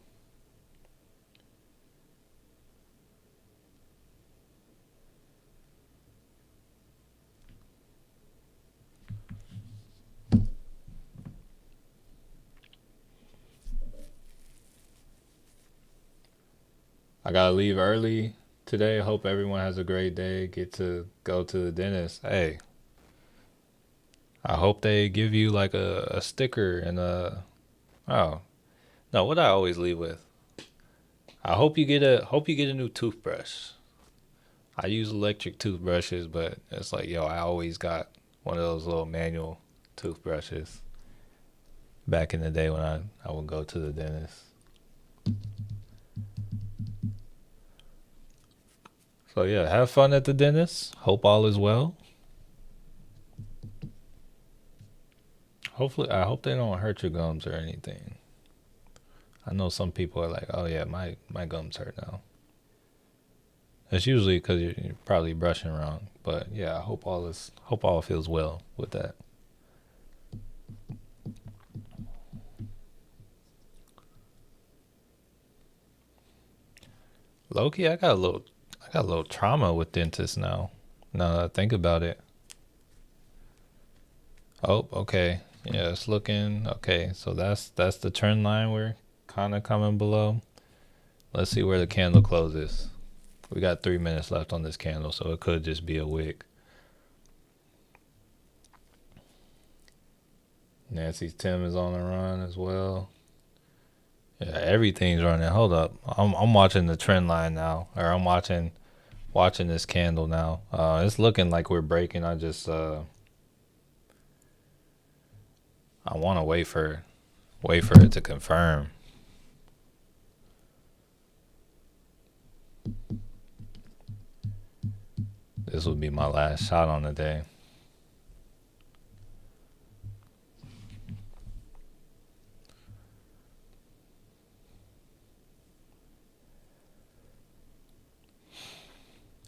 I gotta leave early today. Hope everyone has a great day. Get to go to the dentist. Hey, I hope they give you like a sticker and a oh no, what I always leave with. I hope you get a new toothbrush. I use electric toothbrushes, but it's like yo, I always got one of those little manual toothbrushes back in the day when I would go to the dentist. So yeah, have fun at the dentist. Hope all is well. Hopefully, I hope they don't hurt your gums or anything. I know some people are like, oh yeah, my gums hurt now. It's usually because you're probably brushing wrong. But yeah, I hope all feels well with that. Loki, I got a little trauma with dentists now. Now that I think about it. Oh, okay. Yeah, it's looking okay. So that's the trend line we're kind of coming below. Let's see where the candle closes. We got 3 minutes left on this candle, so it could just be a wick. Nancy's Tim is on the run as well. Yeah, everything's running. Hold up, I'm watching the trend line now, or I'm watching this candle now. It's looking like we're breaking. I want to wait for it to confirm. This will be my last shot on the day.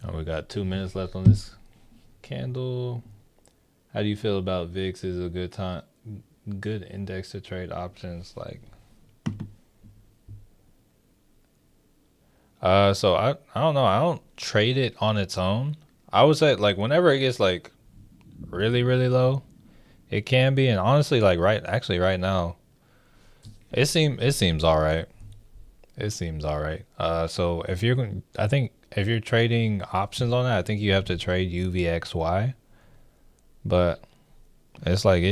Oh, we got 2 minutes left on this candle. How do you feel about VIX? Is a good index to trade options like? So I don't know. I don't trade it on its own. I would say like whenever it gets like really low, It can be, and honestly, like right now, it seems all right. It seems all right. So if you're, I think if you're trading options on that, I think you have to trade UVXY. But it's like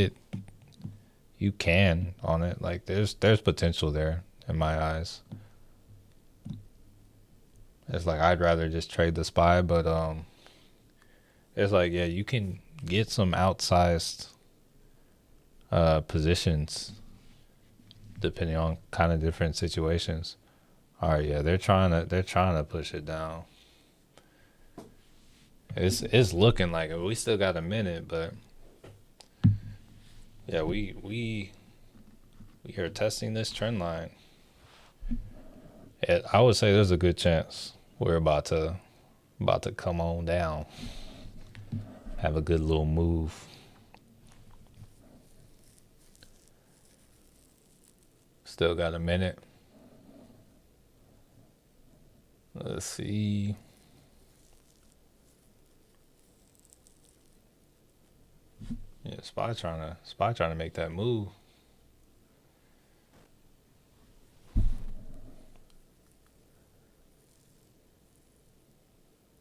you can on it. Like there's potential there in my eyes. It's like I'd rather just trade the SPY, but it's like yeah, you can get some outsized positions depending on kind of different situations. All right, yeah, they're trying to push it down. It's looking like it. We still got a minute, but yeah, we are testing this trend line. I would say there's a good chance we're about to come on down, have a good little move. Still got a minute. Let's see. Yeah, spy trying to make that move.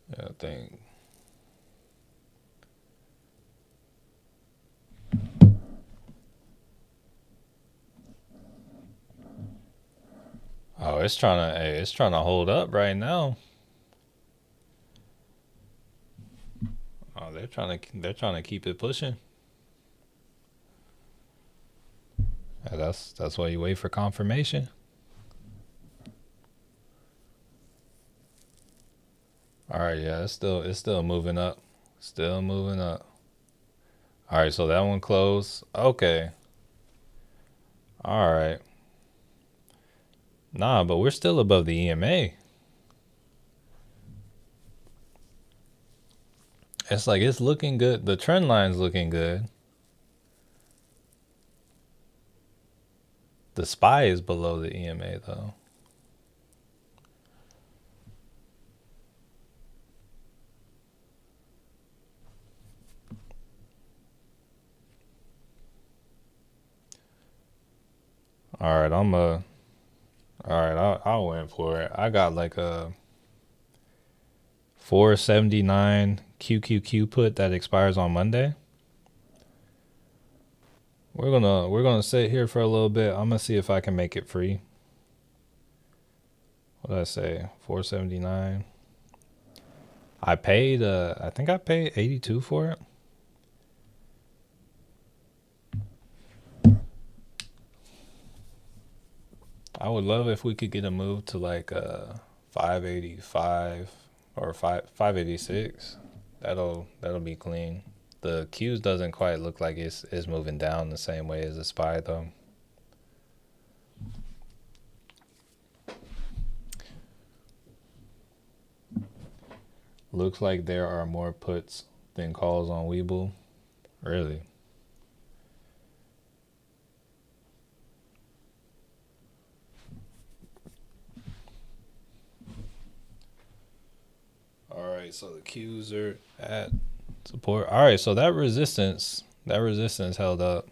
Yeah, I think. Oh, it's trying to hold up right now. Oh, they're trying to keep it pushing. Yeah, that's why you wait for confirmation. All right, yeah, it's still moving up. Still moving up. All right, so that one closed. Okay. All right. Nah, but we're still above the EMA. It's like it's looking good. The trend line's looking good. The SPY is below the EMA though. All right, all right, I went for it. I got like a 479 QQQ put that expires on Monday. We're gonna sit here for a little bit. I'm gonna see if I can make it free. What did I say? 479. I think I paid 82 for it. I would love if we could get a move to like 585 or 586. That'll be clean. The Q's doesn't quite look like it's moving down the same way as the SPY though. Looks like there are more puts than calls on Weeble. Really? All right, so the Q's are at support. All right, so that resistance held up.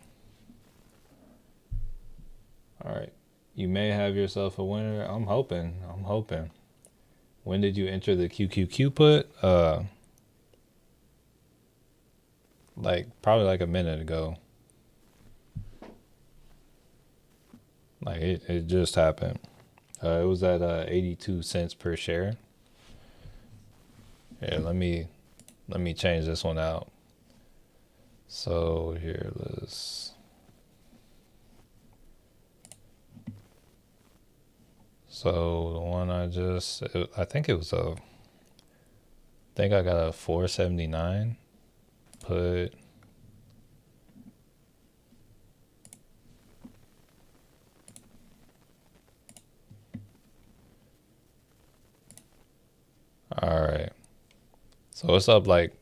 All right. You may have yourself a winner. I'm hoping. I'm hoping. When did you enter the QQQ put? Like probably like a minute ago. Like it just happened. It was at 82 cents per share. Yeah, let me change this one out. So here, let's. So the one I think it was I think I got a 479 put. All right. So it's up like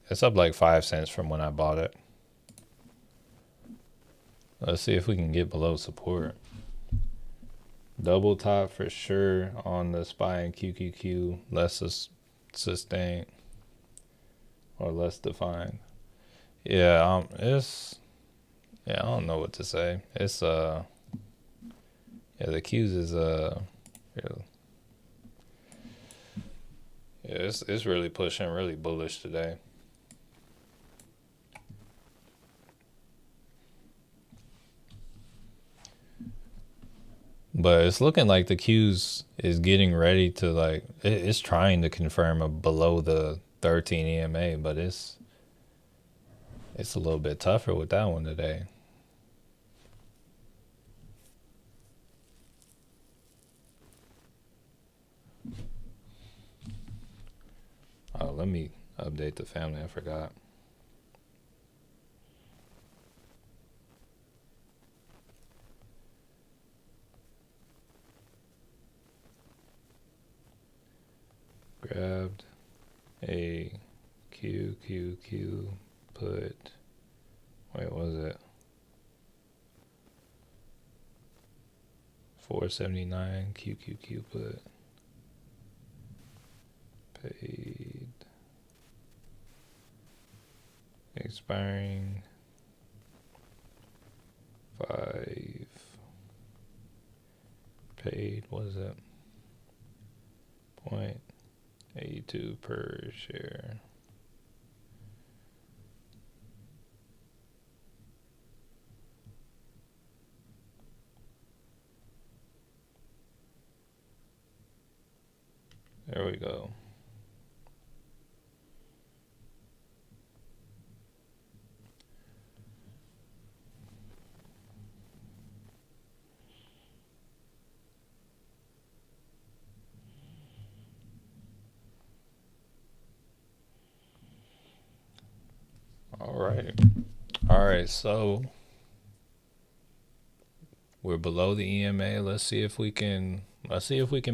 5 cents from when I bought it. Let's see if we can get below support. Double top for sure on the SPY and QQQ, less sustained or less defined. Yeah, Yeah, I don't know what to say. It's yeah, the Qs is yeah, yeah, it's really pushing, really bullish today. But it's looking like the Qs is getting ready to like it's trying to confirm a below the 13 EMA, but it's a little bit tougher with that one today. Oh, let me update the family. I forgot. Grabbed a QQQ put. Wait, what was it? 479 QQQ put. Paid. Expiring 5. Paid. What is it? 0.82 per share. There we go. All right. All right, so we're below the EMA. Let's see if we can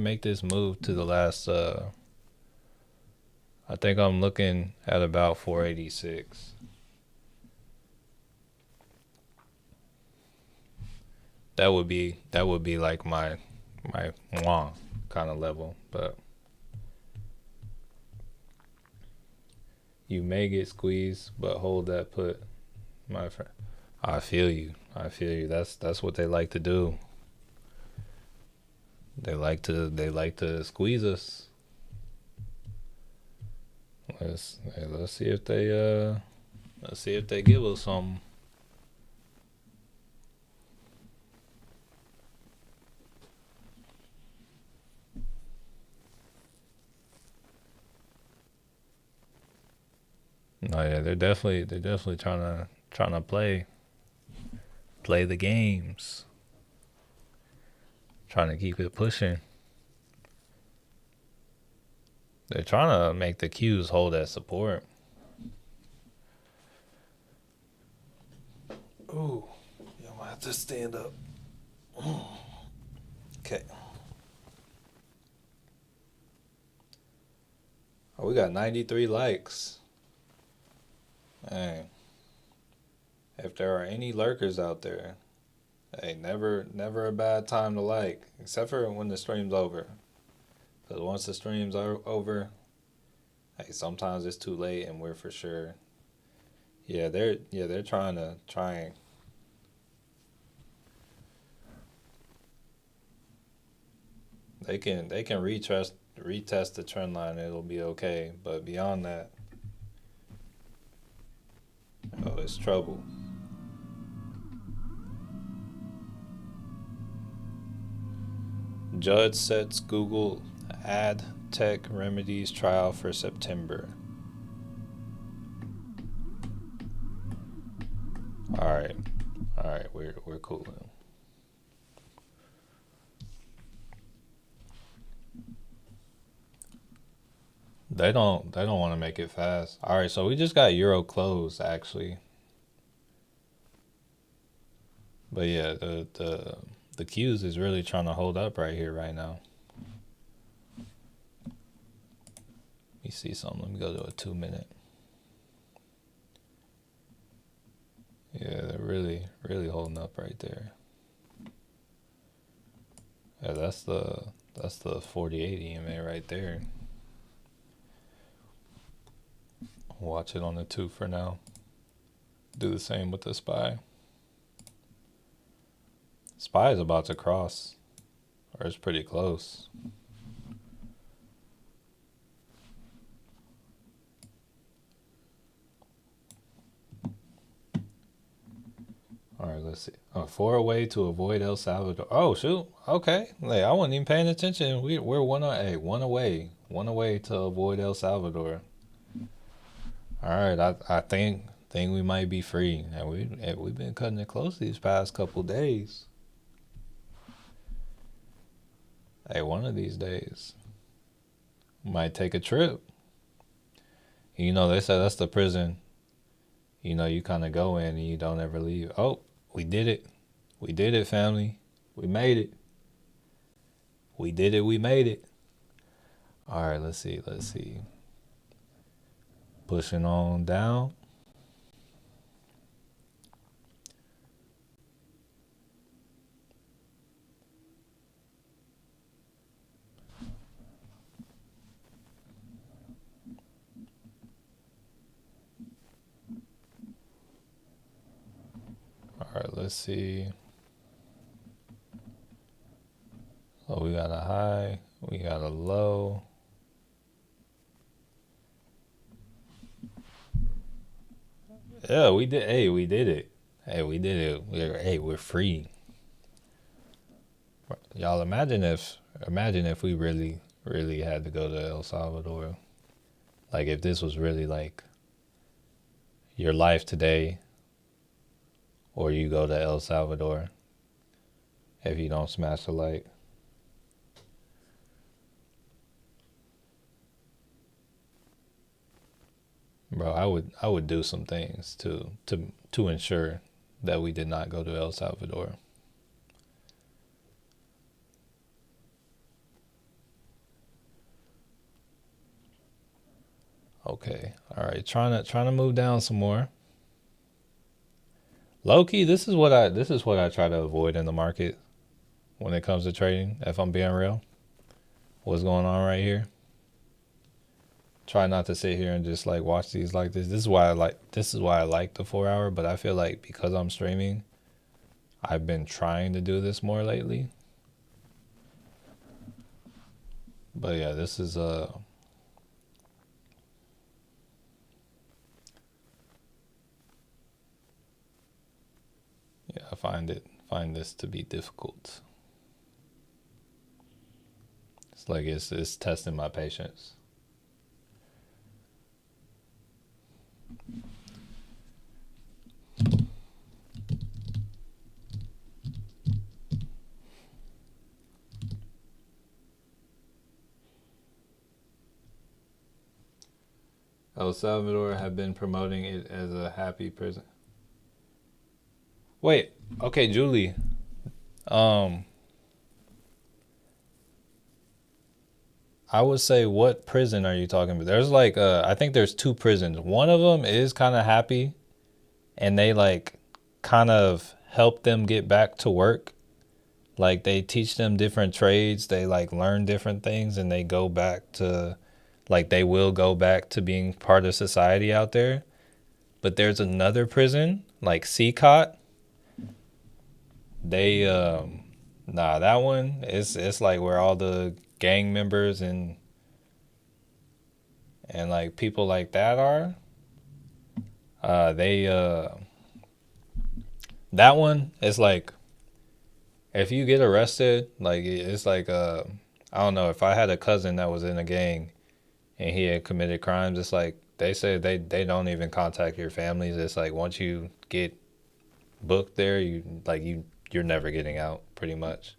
make this move to the last I think I'm looking at about 486. That would be like my mwah kind of level, but you may get squeezed, but hold that put, my friend. I feel you. I feel you. That's what they like to do. They like to squeeze us. Let's see if they give us some. No, yeah, they're definitely trying to play the games, trying to keep it pushing. They're trying to make the Qs hold that support. Ooh, yeah, I'm gonna have to stand up. Okay. Oh, we got 93 likes. Hey, if there are any lurkers out there, hey, never a bad time to like, except for when the stream's over. Because once the streams are over, hey, sometimes it's too late, and we're for sure. Yeah, they're trying. They can retest the trend line. It'll be okay. But beyond that, oh, it's trouble. Judge sets Google ad tech remedies trial for September. All right, all right, we're cool. They don't want to make it fast. All right, so we just got Euro closed actually, but yeah, the Qs is really trying to hold up right here right now. Let me see something. Let me go to a 2 minute. Yeah, they're really holding up right there. Yeah, that's the 48 EMA right there. Watch it on the 2 for now. Do the same with the SPY. SPY is about to cross, or it's pretty close. All right, let's see. 4 away to avoid El Salvador. Oh shoot. Okay. Like I wasn't even paying attention. We're one away to avoid El Salvador. All right. I think we might be free, and we've been cutting it close these past couple days. Hey, one of these days might take a trip. You know, they said that's the prison. You know, you kind of go in and you don't ever leave. Oh, we did it. We did it, family. We made it. We did it. We made it. All right, let's see. Let's see. Pushing on down. All right, let's see. So we got a high. We got a low. Yeah, we did. Hey, we did it. Hey, we did it. We're free. Y'all imagine if we really had to go to El Salvador. Like if this was really like your life today, or you go to El Salvador if you don't smash the light. Bro, I would do some things to ensure that we did not go to El Salvador. Okay. All right. Trying to move down some more. Low key, this is what I try to avoid in the market when it comes to trading, if I'm being real. What's going on right here? Try not to sit here and just like watch these like this. This is why I like the 4 hour, but I feel like because I'm streaming, I've been trying to do this more lately. But yeah, this is yeah, I find this to be difficult. It's like it's testing my patience. El Salvador have been promoting it as a happy prison. Wait, okay, Julie. Um, I would say, what prison are you talking about? There's like, I think there's 2 prisons. One of them is kind of happy, and they like kind of help them get back to work. Like they teach them different trades. They like learn different things, and they go back to, like they will go back to being part of society out there. But there's another prison, like CCOT. They nah, that one it's like where all the gang members and like people like that are. They That one is like if you get arrested, like it's like I don't know, if I had a cousin that was in a gang and he had committed crimes, it's like they say they don't even contact your families. It's like once you get booked there, you're never getting out, pretty much.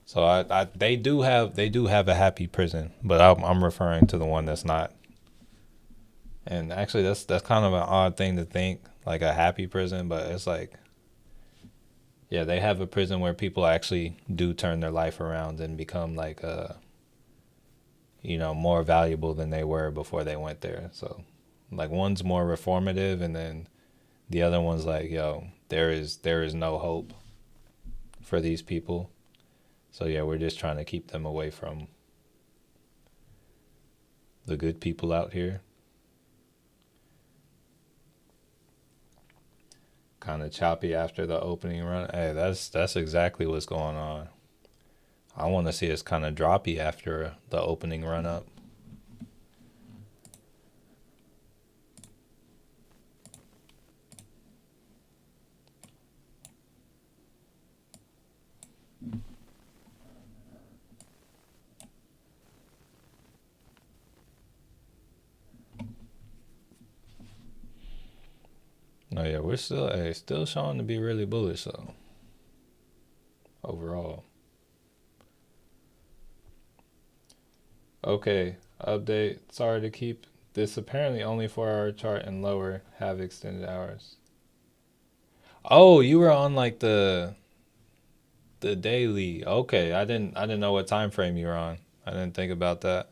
So they do have a happy prison, but I'm referring to the one that's not. And actually, that's kind of an odd thing to think, like a happy prison, but it's like, yeah, they have a prison where people actually do turn their life around and become like more valuable than they were before they went there. So, like one's more reformative, and then the other one's like, yo, there is no hope for these people. So yeah, we're just trying to keep them away from the good people out here. kind of choppy after the opening run. Hey, that's exactly what's going on. I want to see us kind of droppy after the opening run up. No, yeah, we're still showing to be really bullish though. Overall. Okay, update. Sorry to keep this apparently only 4 hour chart and lower have extended hours. Oh, you were on like the daily. Okay, I didn't know what time frame you were on. I didn't think about that.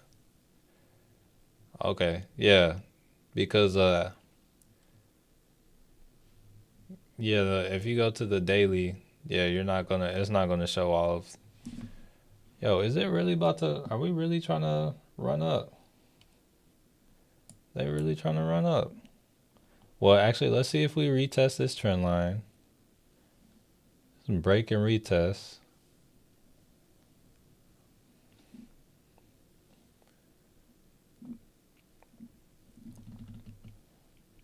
Okay, yeah, because yeah, if you go to the daily, yeah, you're not gonna it's not gonna show all of. Yo, is it really about to? Are we really trying to run up? They really trying to run up? Well, actually, let's see if we retest this trend line. Some break and retest.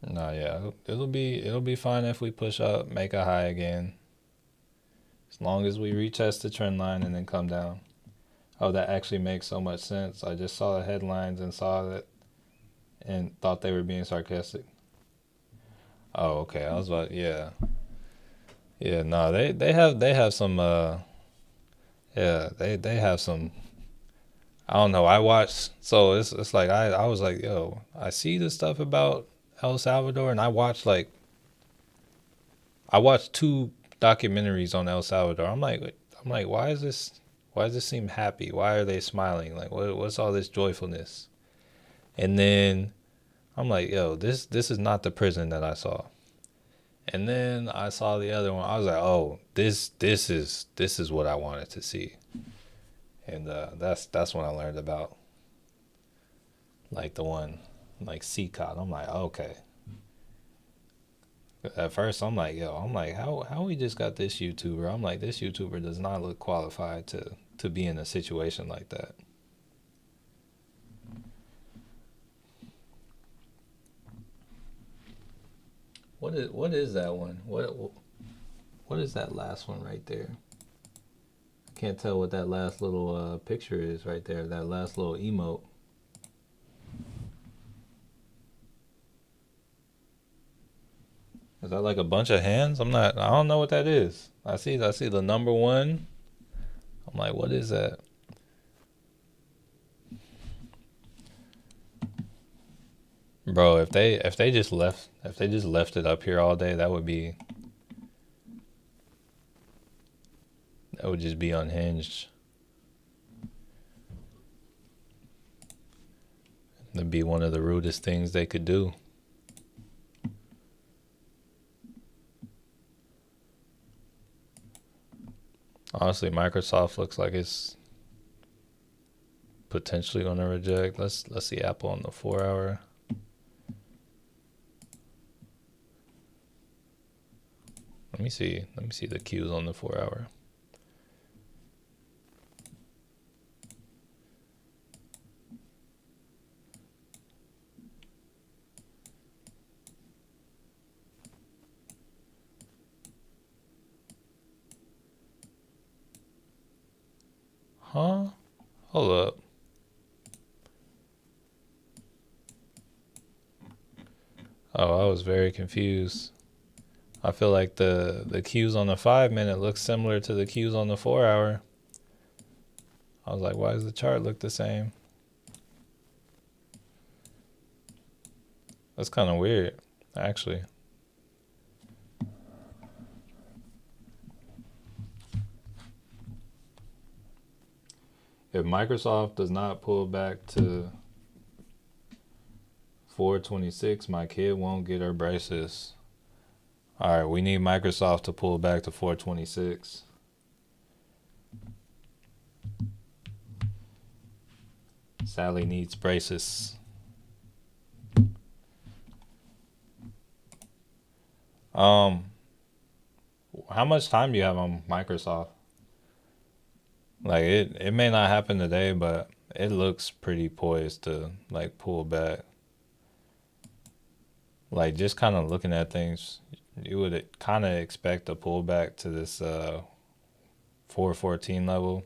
No, yeah, it'll be fine if we push up, make a high again. As long as we retest the trend line and then come down. Oh, that actually makes so much sense. I just saw the headlines and saw that and thought they were being sarcastic. Oh, okay. I was about yeah. Yeah, no, they have some yeah, they have some I don't know. I watched so it's like I was like, yo, I see this stuff about El Salvador and I watched two documentaries on El Salvador. I'm like, why does this seem happy? Why are they smiling? Like what's all this joyfulness? And then I'm like, yo, this is not the prison that I saw. And then I saw the other one. I was like, oh, this is what I wanted to see. And that's when I learned about like the one like CCOT. I'm like, okay. At first, I'm like, how we just got this YouTuber? I'm like, this YouTuber does not look qualified to be in a situation like that. What is that one? What is that last one right there? I can't tell what that last little picture is right there. That last little emote. Is that like a bunch of hands? I'm not. I don't know what that is. I see the number one. I'm like, what is that? Bro, if they just left it up here all day, that would just be unhinged. That'd be one of the rudest things they could do. Honestly, Microsoft looks like it's potentially going to reject. Let's see Apple on the 4 hour. Let me see the cues on the 4 hour. Huh? Hold up. Oh, I was very confused. I feel like the cues on the 5 minute look similar to the cues on the 4 hour. I was like, why does the chart look the same? That's kind of weird, actually. If Microsoft does not pull back to 426, my kid won't get her braces. All right, we need Microsoft to pull back to 426. Sally needs braces. Um, how much time do you have on Microsoft? Like it may not happen today, but it looks pretty poised to like pull back. Like just kind of looking at things, you would kind of expect a pullback to this 414 level.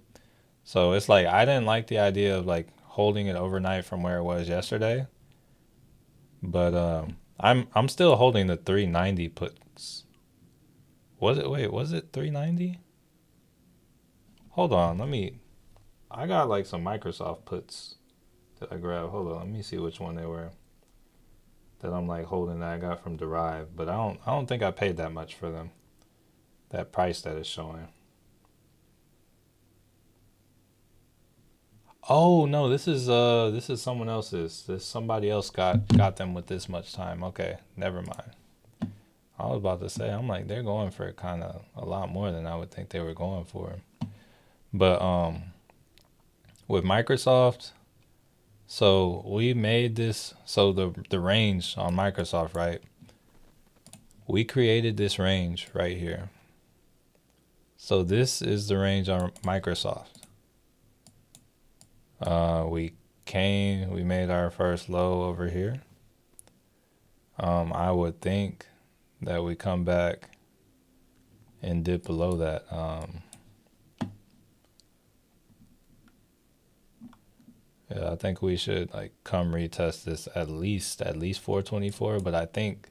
So it's like I didn't like the idea of like holding it overnight from where it was yesterday, but I'm still holding the 390 puts. Was it 390? Hold on, I got like some Microsoft puts that I grabbed. Hold on, let me see which one they were that I'm like holding that I got from Derive, but I don't think I paid that much for them. That price that it's showing. Oh no, this is someone else's. This somebody else got them with this much time. Okay, never mind. I was about to say, I'm like they're going for kind of a lot more than I would think they were going for. But with Microsoft, so we made this, so the range on Microsoft, right? We created this range right here. So this is the range on Microsoft. We made our first low over here. I would think that we come back and dip below that. Yeah, I think we should like come retest this at least 424, but I think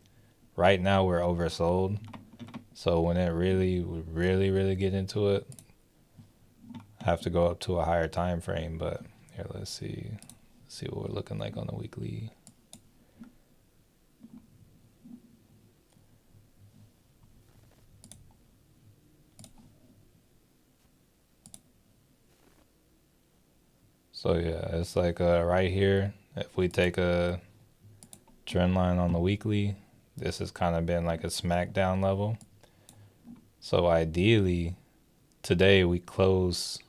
right now we're oversold. So when it really get into it, I have to go up to a higher time frame. But here, let's see what we're looking like on the weekly. So yeah, it's like right here. If we take a trend line on the weekly, this has kind of been like a smackdown level. So ideally, today we close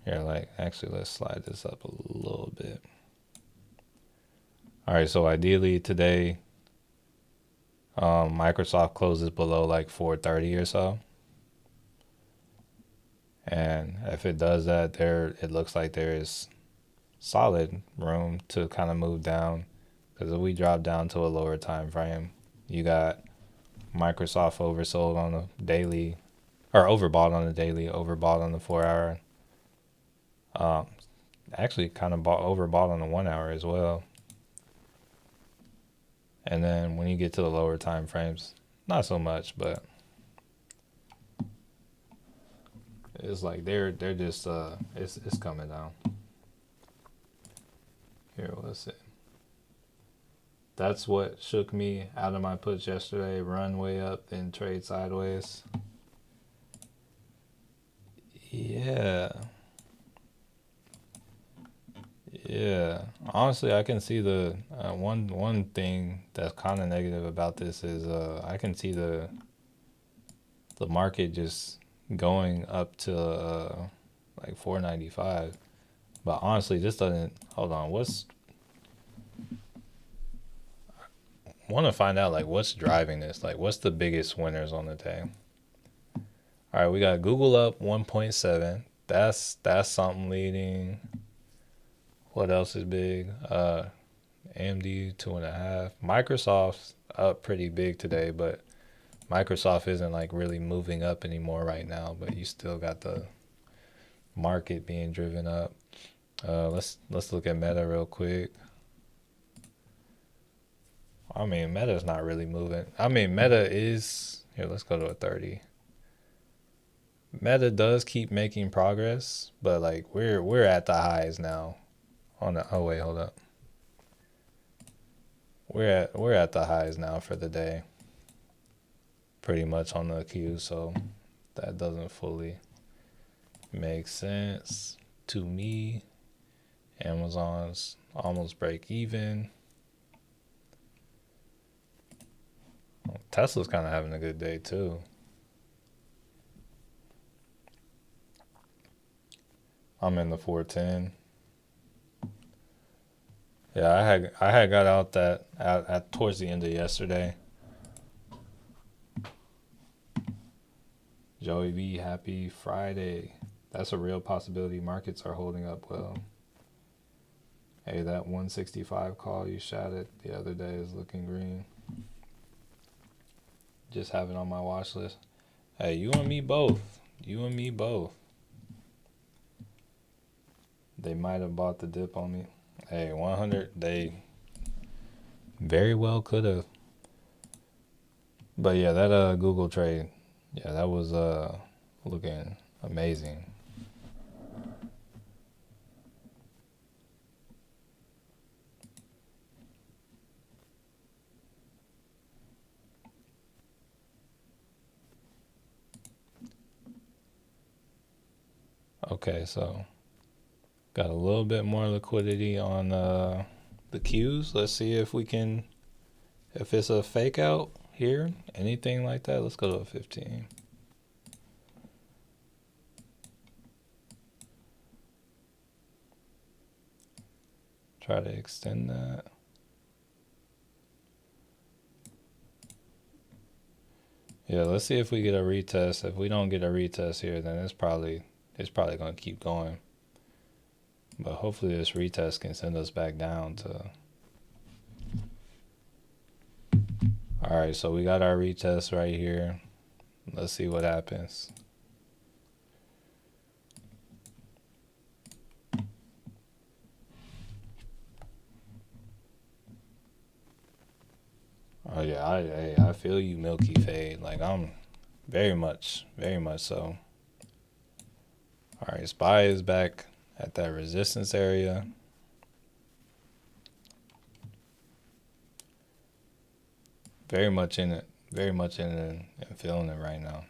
here. Like actually, let's slide this up a little bit. All right, so ideally today, Microsoft closes below like 430 or so. And if it does that, it looks like there is solid room to kind of move down. Because if we drop down to a lower time frame, you got Microsoft oversold on the daily, or overbought on the daily, overbought on the 4 hour. Actually, kind of overbought on the 1 hour as well. And then when you get to the lower time frames, not so much, but it's like they're just it's coming down. Here, let's see. That's what shook me out of my puts yesterday. Run way up, then trade sideways. Yeah. Yeah. Honestly, I can see the one thing that's kind of negative about this is I can see the market just going up to like 495. But honestly, this doesn't. Hold on. Want to find out like what's driving this? Like what's the biggest winners on the day? All right, we got Google up 1.7. That's something leading. What else is big? AMD 2.5. Microsoft's up pretty big today, but Microsoft isn't like really moving up anymore right now. But you still got the market being driven up. Let's look at Meta real quick. I mean, Meta's not really moving. I mean, Meta is here. Let's go to a 30. Meta does keep making progress, but like we're at the highs now. Oh wait, hold up. We're at the highs now for the day. Pretty much on the Q, so that doesn't fully make sense to me. Amazon's almost break even. Tesla's kind of having a good day too. I'm in the 410. Yeah, I had got out at towards the end of yesterday. Joey V, happy Friday. That's a real possibility. Markets are holding up well. Hey, that 165 call you shouted the other day is looking green. Just have it on my watch list. Hey, you and me both. You and me both. They might have bought the dip on me. Hey, 100, they very well could have. But yeah, that Google trade, yeah, that was looking amazing. Okay, so got a little bit more liquidity on the Qs. Let's see if we can, if it's a fake out here, anything like that. Let's go to a 15. Try to extend that. Yeah, let's see if we get a retest. If we don't get a retest here, then it's probably gonna keep going. But hopefully this retest can send us back down to. All right, so we got our retest right here. Let's see what happens. Oh yeah, I feel you, Milky Fade. Like I'm very much so. All right, SPY is back at that resistance area. Very much in it and feeling it right now.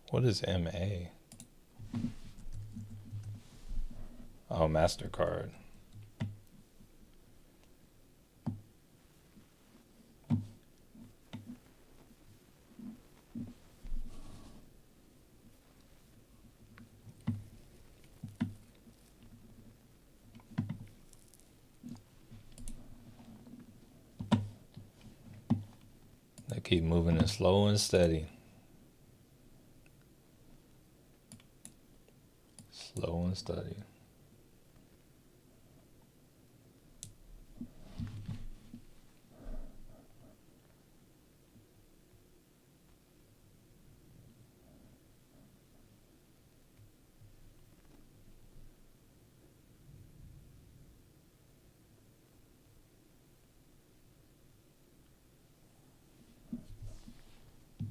What is MA? Oh, MasterCard. They keep moving it slow and steady. Slow and steady.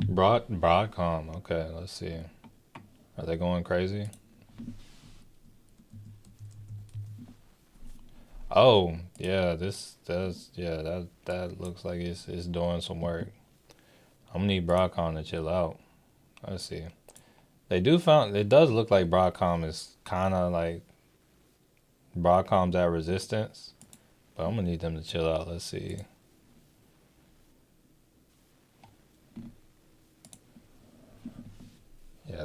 Broadcom. Okay, let's see. Are they going crazy? Oh, yeah, that looks like it's doing some work. I'm gonna need Broadcom to chill out. Let's see. It does look like Broadcom is kind of like Broadcom's at resistance, but I'm gonna need them to chill out. Let's see. Yeah,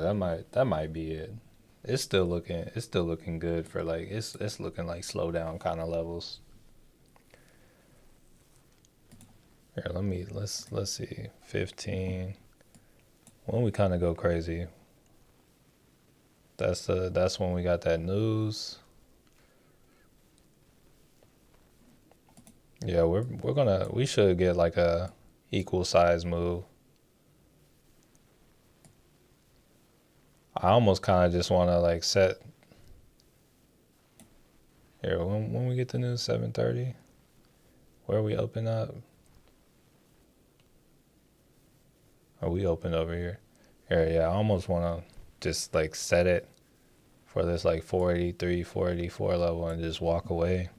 that might be it. It's still looking good for like it's looking like slow down kind of levels. Here, let's see. 15. When we kind of go crazy. That's when we got that news. Yeah, we should get like a equal size move. I almost kind of just want to like set. Here, when we get the news, 7:30. Where we open up? Oh, we opened over here. Here, yeah, I almost want to just like set it for this like 483, 484 level and just walk away.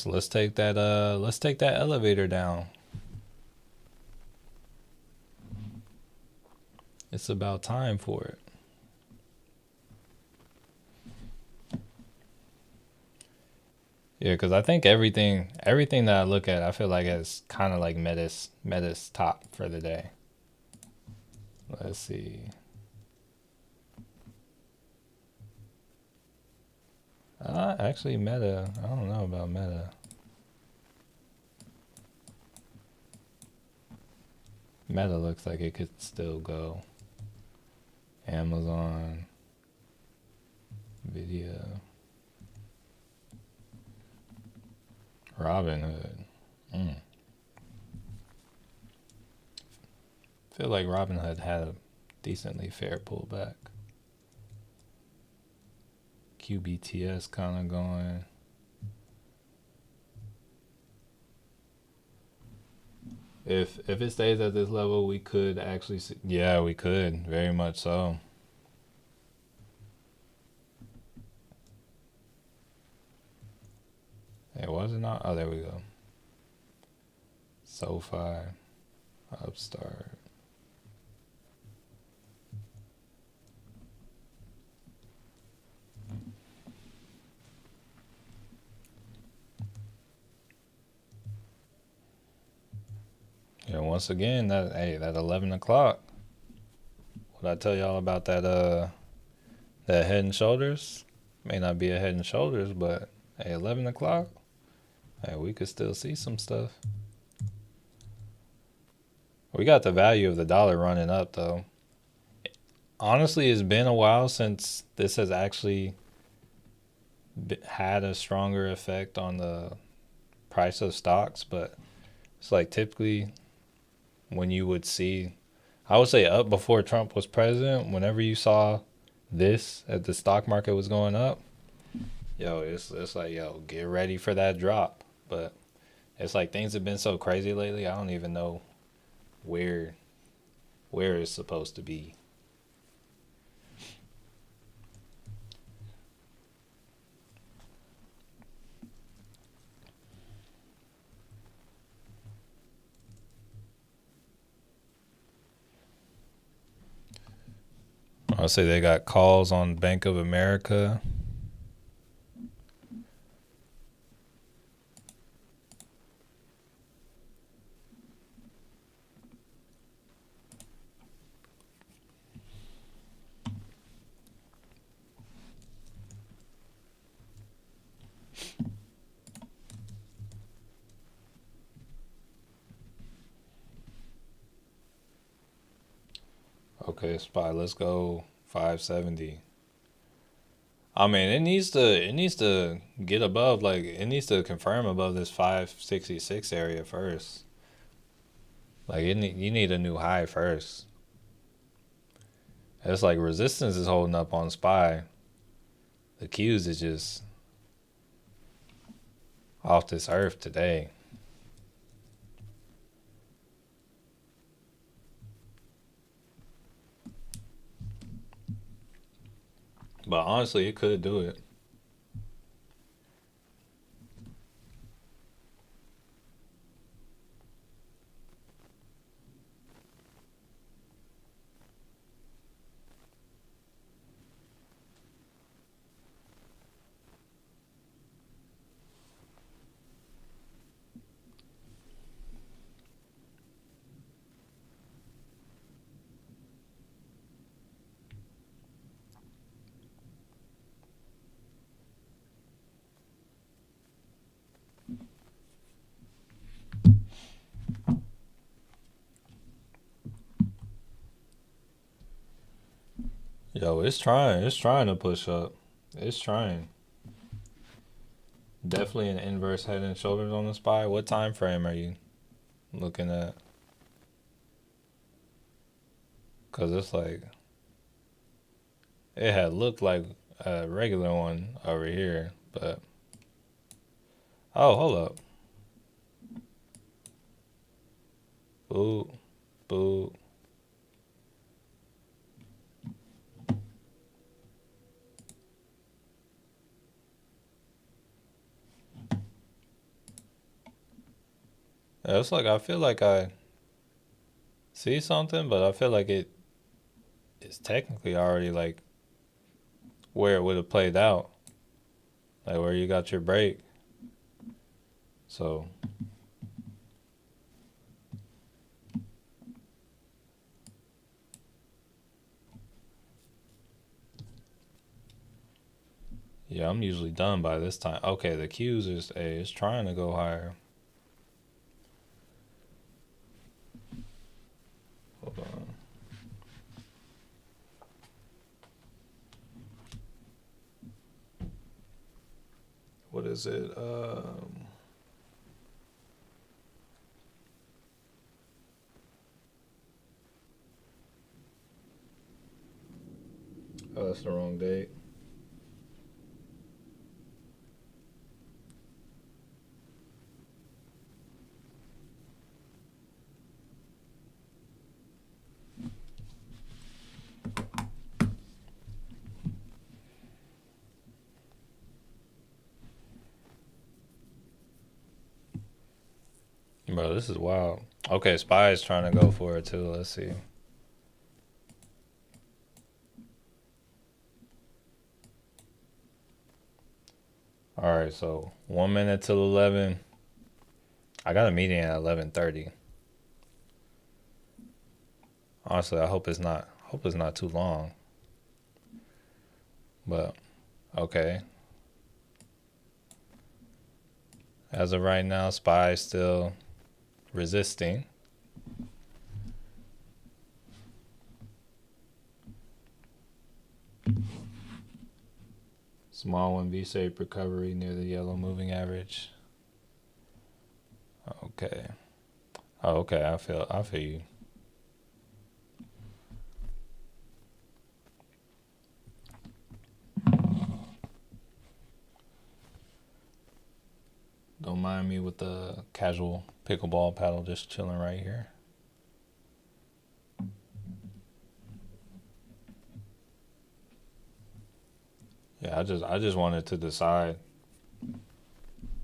Let's take that elevator down. It's about time for it. Yeah, because I think everything that I look at, I feel like it's kind of like Meta's top for the day. Let's see. Actually, Meta. I don't know about Meta. Meta looks like it could still go. Amazon, Video, Robinhood. Mm. Feel like Robinhood had a decently fair pullback. QBTS kind of going. If it stays at this level, we could actually see. Yeah, we could very much so. It was it not? Oh, there we go. SoFi, Upstart. Yeah, once again, that 11 o'clock. What I tell y'all about that Head and Shoulders? May not be a Head and Shoulders, but hey, 11 o'clock. Hey, we could still see some stuff. We got the value of the dollar running up though. Honestly, it's been a while since this has actually had a stronger effect on the price of stocks, but it's like typically when you would see, I would say up before Trump was president, whenever you saw this as the stock market was going up, yo, it's like, yo, get ready for that drop. But it's like things have been so crazy lately, I don't even know where it's supposed to be. I'll say they got calls on Bank of America. Okay, SPY, let's go 570. I mean, it needs to get above, like it needs to confirm above this 566 area first. Like you need a new high first. It's like resistance is holding up on SPY. The Qs is just off this earth today. But honestly, it could do it. Yo, it's trying to push up. It's trying. Definitely an inverse head and shoulders on the SPY. What time frame are you looking at? Cause it's like it had looked like a regular one over here, but oh, hold up, boo, boo. Yeah, it's like I feel like I see something, but I feel like it is technically already like where it would have played out, like where you got your break. So yeah, I'm usually done by this time. Okay, the Q's is trying to go higher. Hold on. What is it? Oh, that's the wrong date. Bro, this is wild. Okay, Spy is trying to go for it too. Let's see. All right, so 1 minute till 11. I got a meeting at 11:30. Honestly, I hope it's not. Hope it's not too long. But okay, as of right now, Spy is still resisting. Small one, V-shaped recovery near the yellow moving average. Okay. Oh, okay. I feel you. Don't mind me with the casual pickleball paddle, just chilling right here. Yeah, I just wanted to decide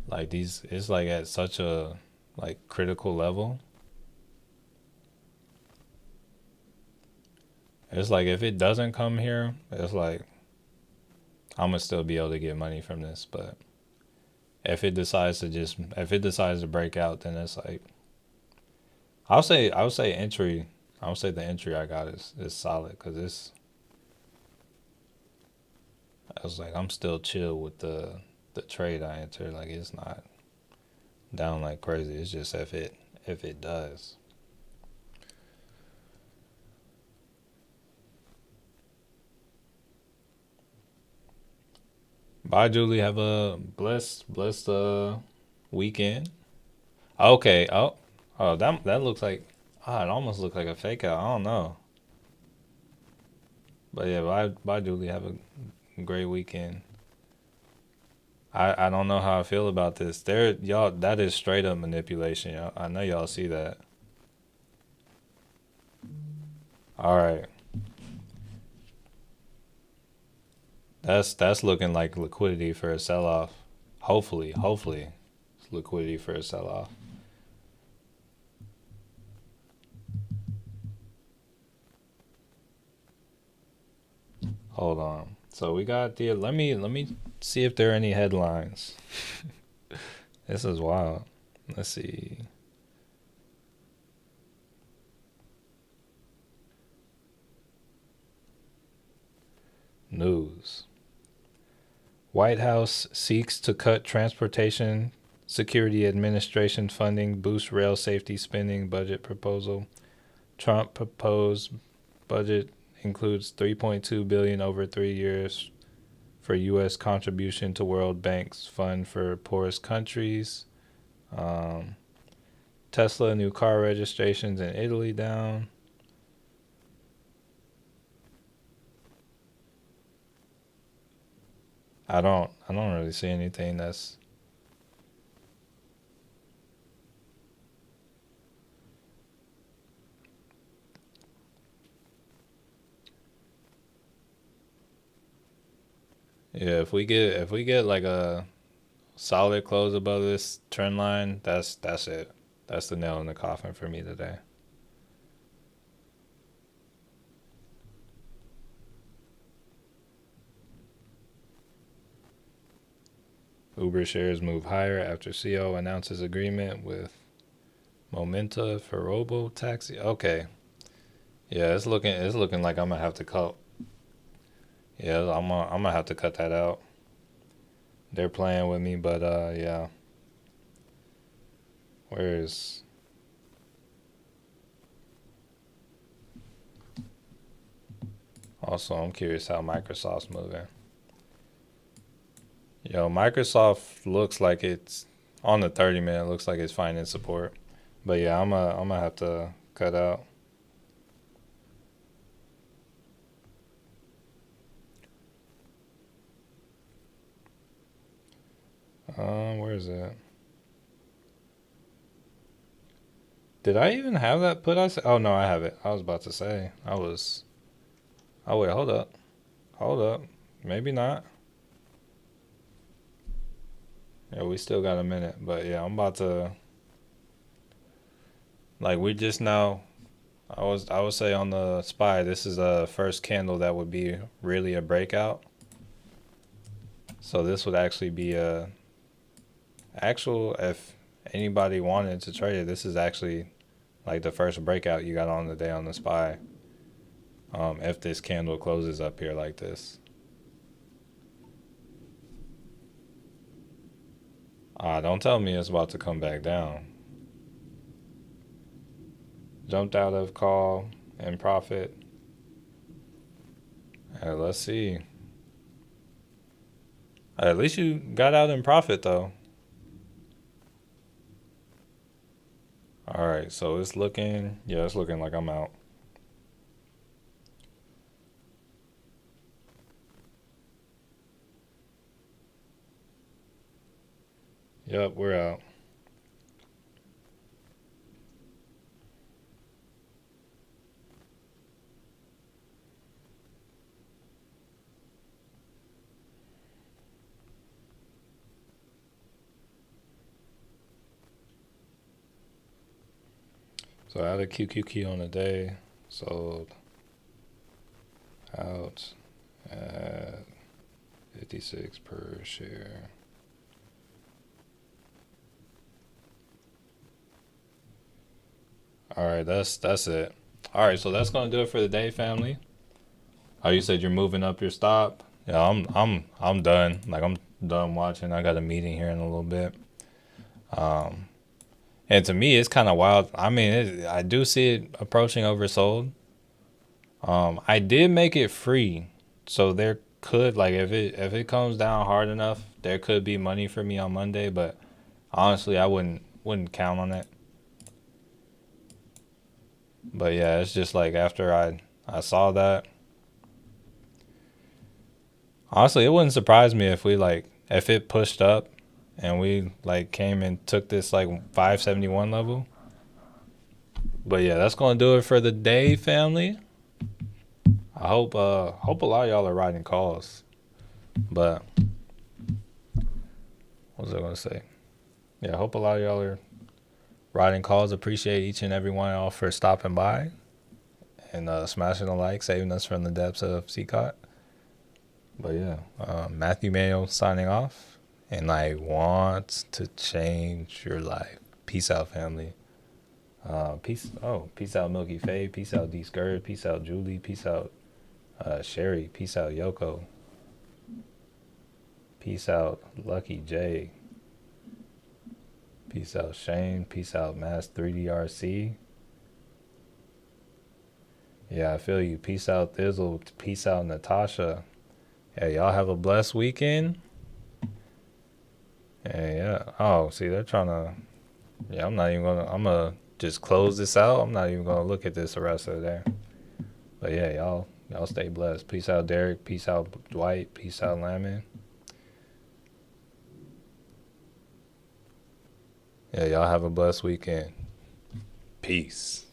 like these. It's like at such a like critical level. It's like if it doesn't come here, it's like I'm gonna still be able to get money from this. But if it decides to break out, then it's like I would say entry. I would say the entry I got is solid because it's. I was like I'm still chill with the trade I entered. Like it's not down like crazy. It's just if it does. Bye, Julie. Have a blessed weekend. Okay. Oh, that looks like. Ah, it almost looked like a fake out. I don't know. But yeah, bye, Julie. Have a great weekend. I don't know how I feel about this. There, y'all. That is straight up manipulation, y'all. I know y'all see that. All right. That's looking like liquidity for a sell off. Hopefully, it's liquidity for a sell off. Hold on. So we got the. Let me see if there are any headlines. This is wild. Let's see. News. White House seeks to cut transportation security administration funding, boost rail safety spending, budget proposal. Trump proposed budget includes 3.2 billion over 3 years for US contribution to World Bank's fund for poorest countries. Um, Tesla new car registrations in Italy down. I don't really see anything that's. Yeah, if we get like a solid close above this trend line, that's it. That's the nail in the coffin for me today. Uber shares move higher after CEO announces agreement with Momenta for Robo Taxi. Okay. Yeah, it's looking like I'm gonna have to cut. Yeah, I'm gonna have to cut that out. They're playing with me, but yeah. Where is? Also, I'm curious how Microsoft's moving. Yo, Microsoft looks like it's on the 30 minute. Looks like it's finding support, but yeah, I'm gonna have to cut out. Where is it? Did I even have that put? Oh no, I have it. I was about to say I was. Oh wait, hold up. Maybe not. Yeah, we still got a minute, but yeah, I'm about to. Like we just now. I would say on the SPY, this is the first candle that would be really a breakout. So this would actually be a actual if anybody wanted to trade it. This is actually like the first breakout you got on the day on the SPY. If this candle closes up here like this. Don't tell me it's about to come back down. Jumped out of call and profit. Let's see. At least you got out in profit though. All right, so it's looking, yeah, it's looking like I'm out. Yep, we're out. So I had a QQQ on the day, sold out at 56 per share. All right, that's it. All right, so that's gonna do it for the day, family. Oh, you said you're moving up your stop. Yeah, I'm done. Like I'm done watching. I got a meeting here in a little bit. Um, and to me, it's kind of wild. I mean, I do see it approaching oversold. I did make it free, so there could like if it comes down hard enough, there could be money for me on Monday. But honestly, I wouldn't count on it. But yeah, it's just like after I saw that. Honestly, it wouldn't surprise me if we like if it pushed up and we like came and took this like 571 level. But yeah, that's gonna do it for the day, family. I hope a lot of y'all are riding calls. But what was I gonna say? Yeah, I hope a lot of y'all are riding calls. Appreciate each and every one of y'all for stopping by and smashing a like, saving us from the depths of CCOT. But yeah, Matthew Mayo signing off, and I want to change your life. Peace out, family. Peace out, Milky Faye. Peace out, D Skirt. Peace out, Julie. Peace out, Sherry. Peace out, Yoko. Peace out, Lucky J. Peace out, Shane. Peace out, Mass 3DRC. Yeah, I feel you. Peace out, Thizzle. Peace out, Natasha. Hey, y'all have a blessed weekend. And yeah. Oh, see, they're trying to. Yeah, I'm not even gonna. I'm gonna just close this out. I'm not even gonna look at this the rest of the day. But yeah, y'all stay blessed. Peace out, Derek. Peace out, Dwight. Peace out, Lamon. Yeah, y'all have a blessed weekend. Peace.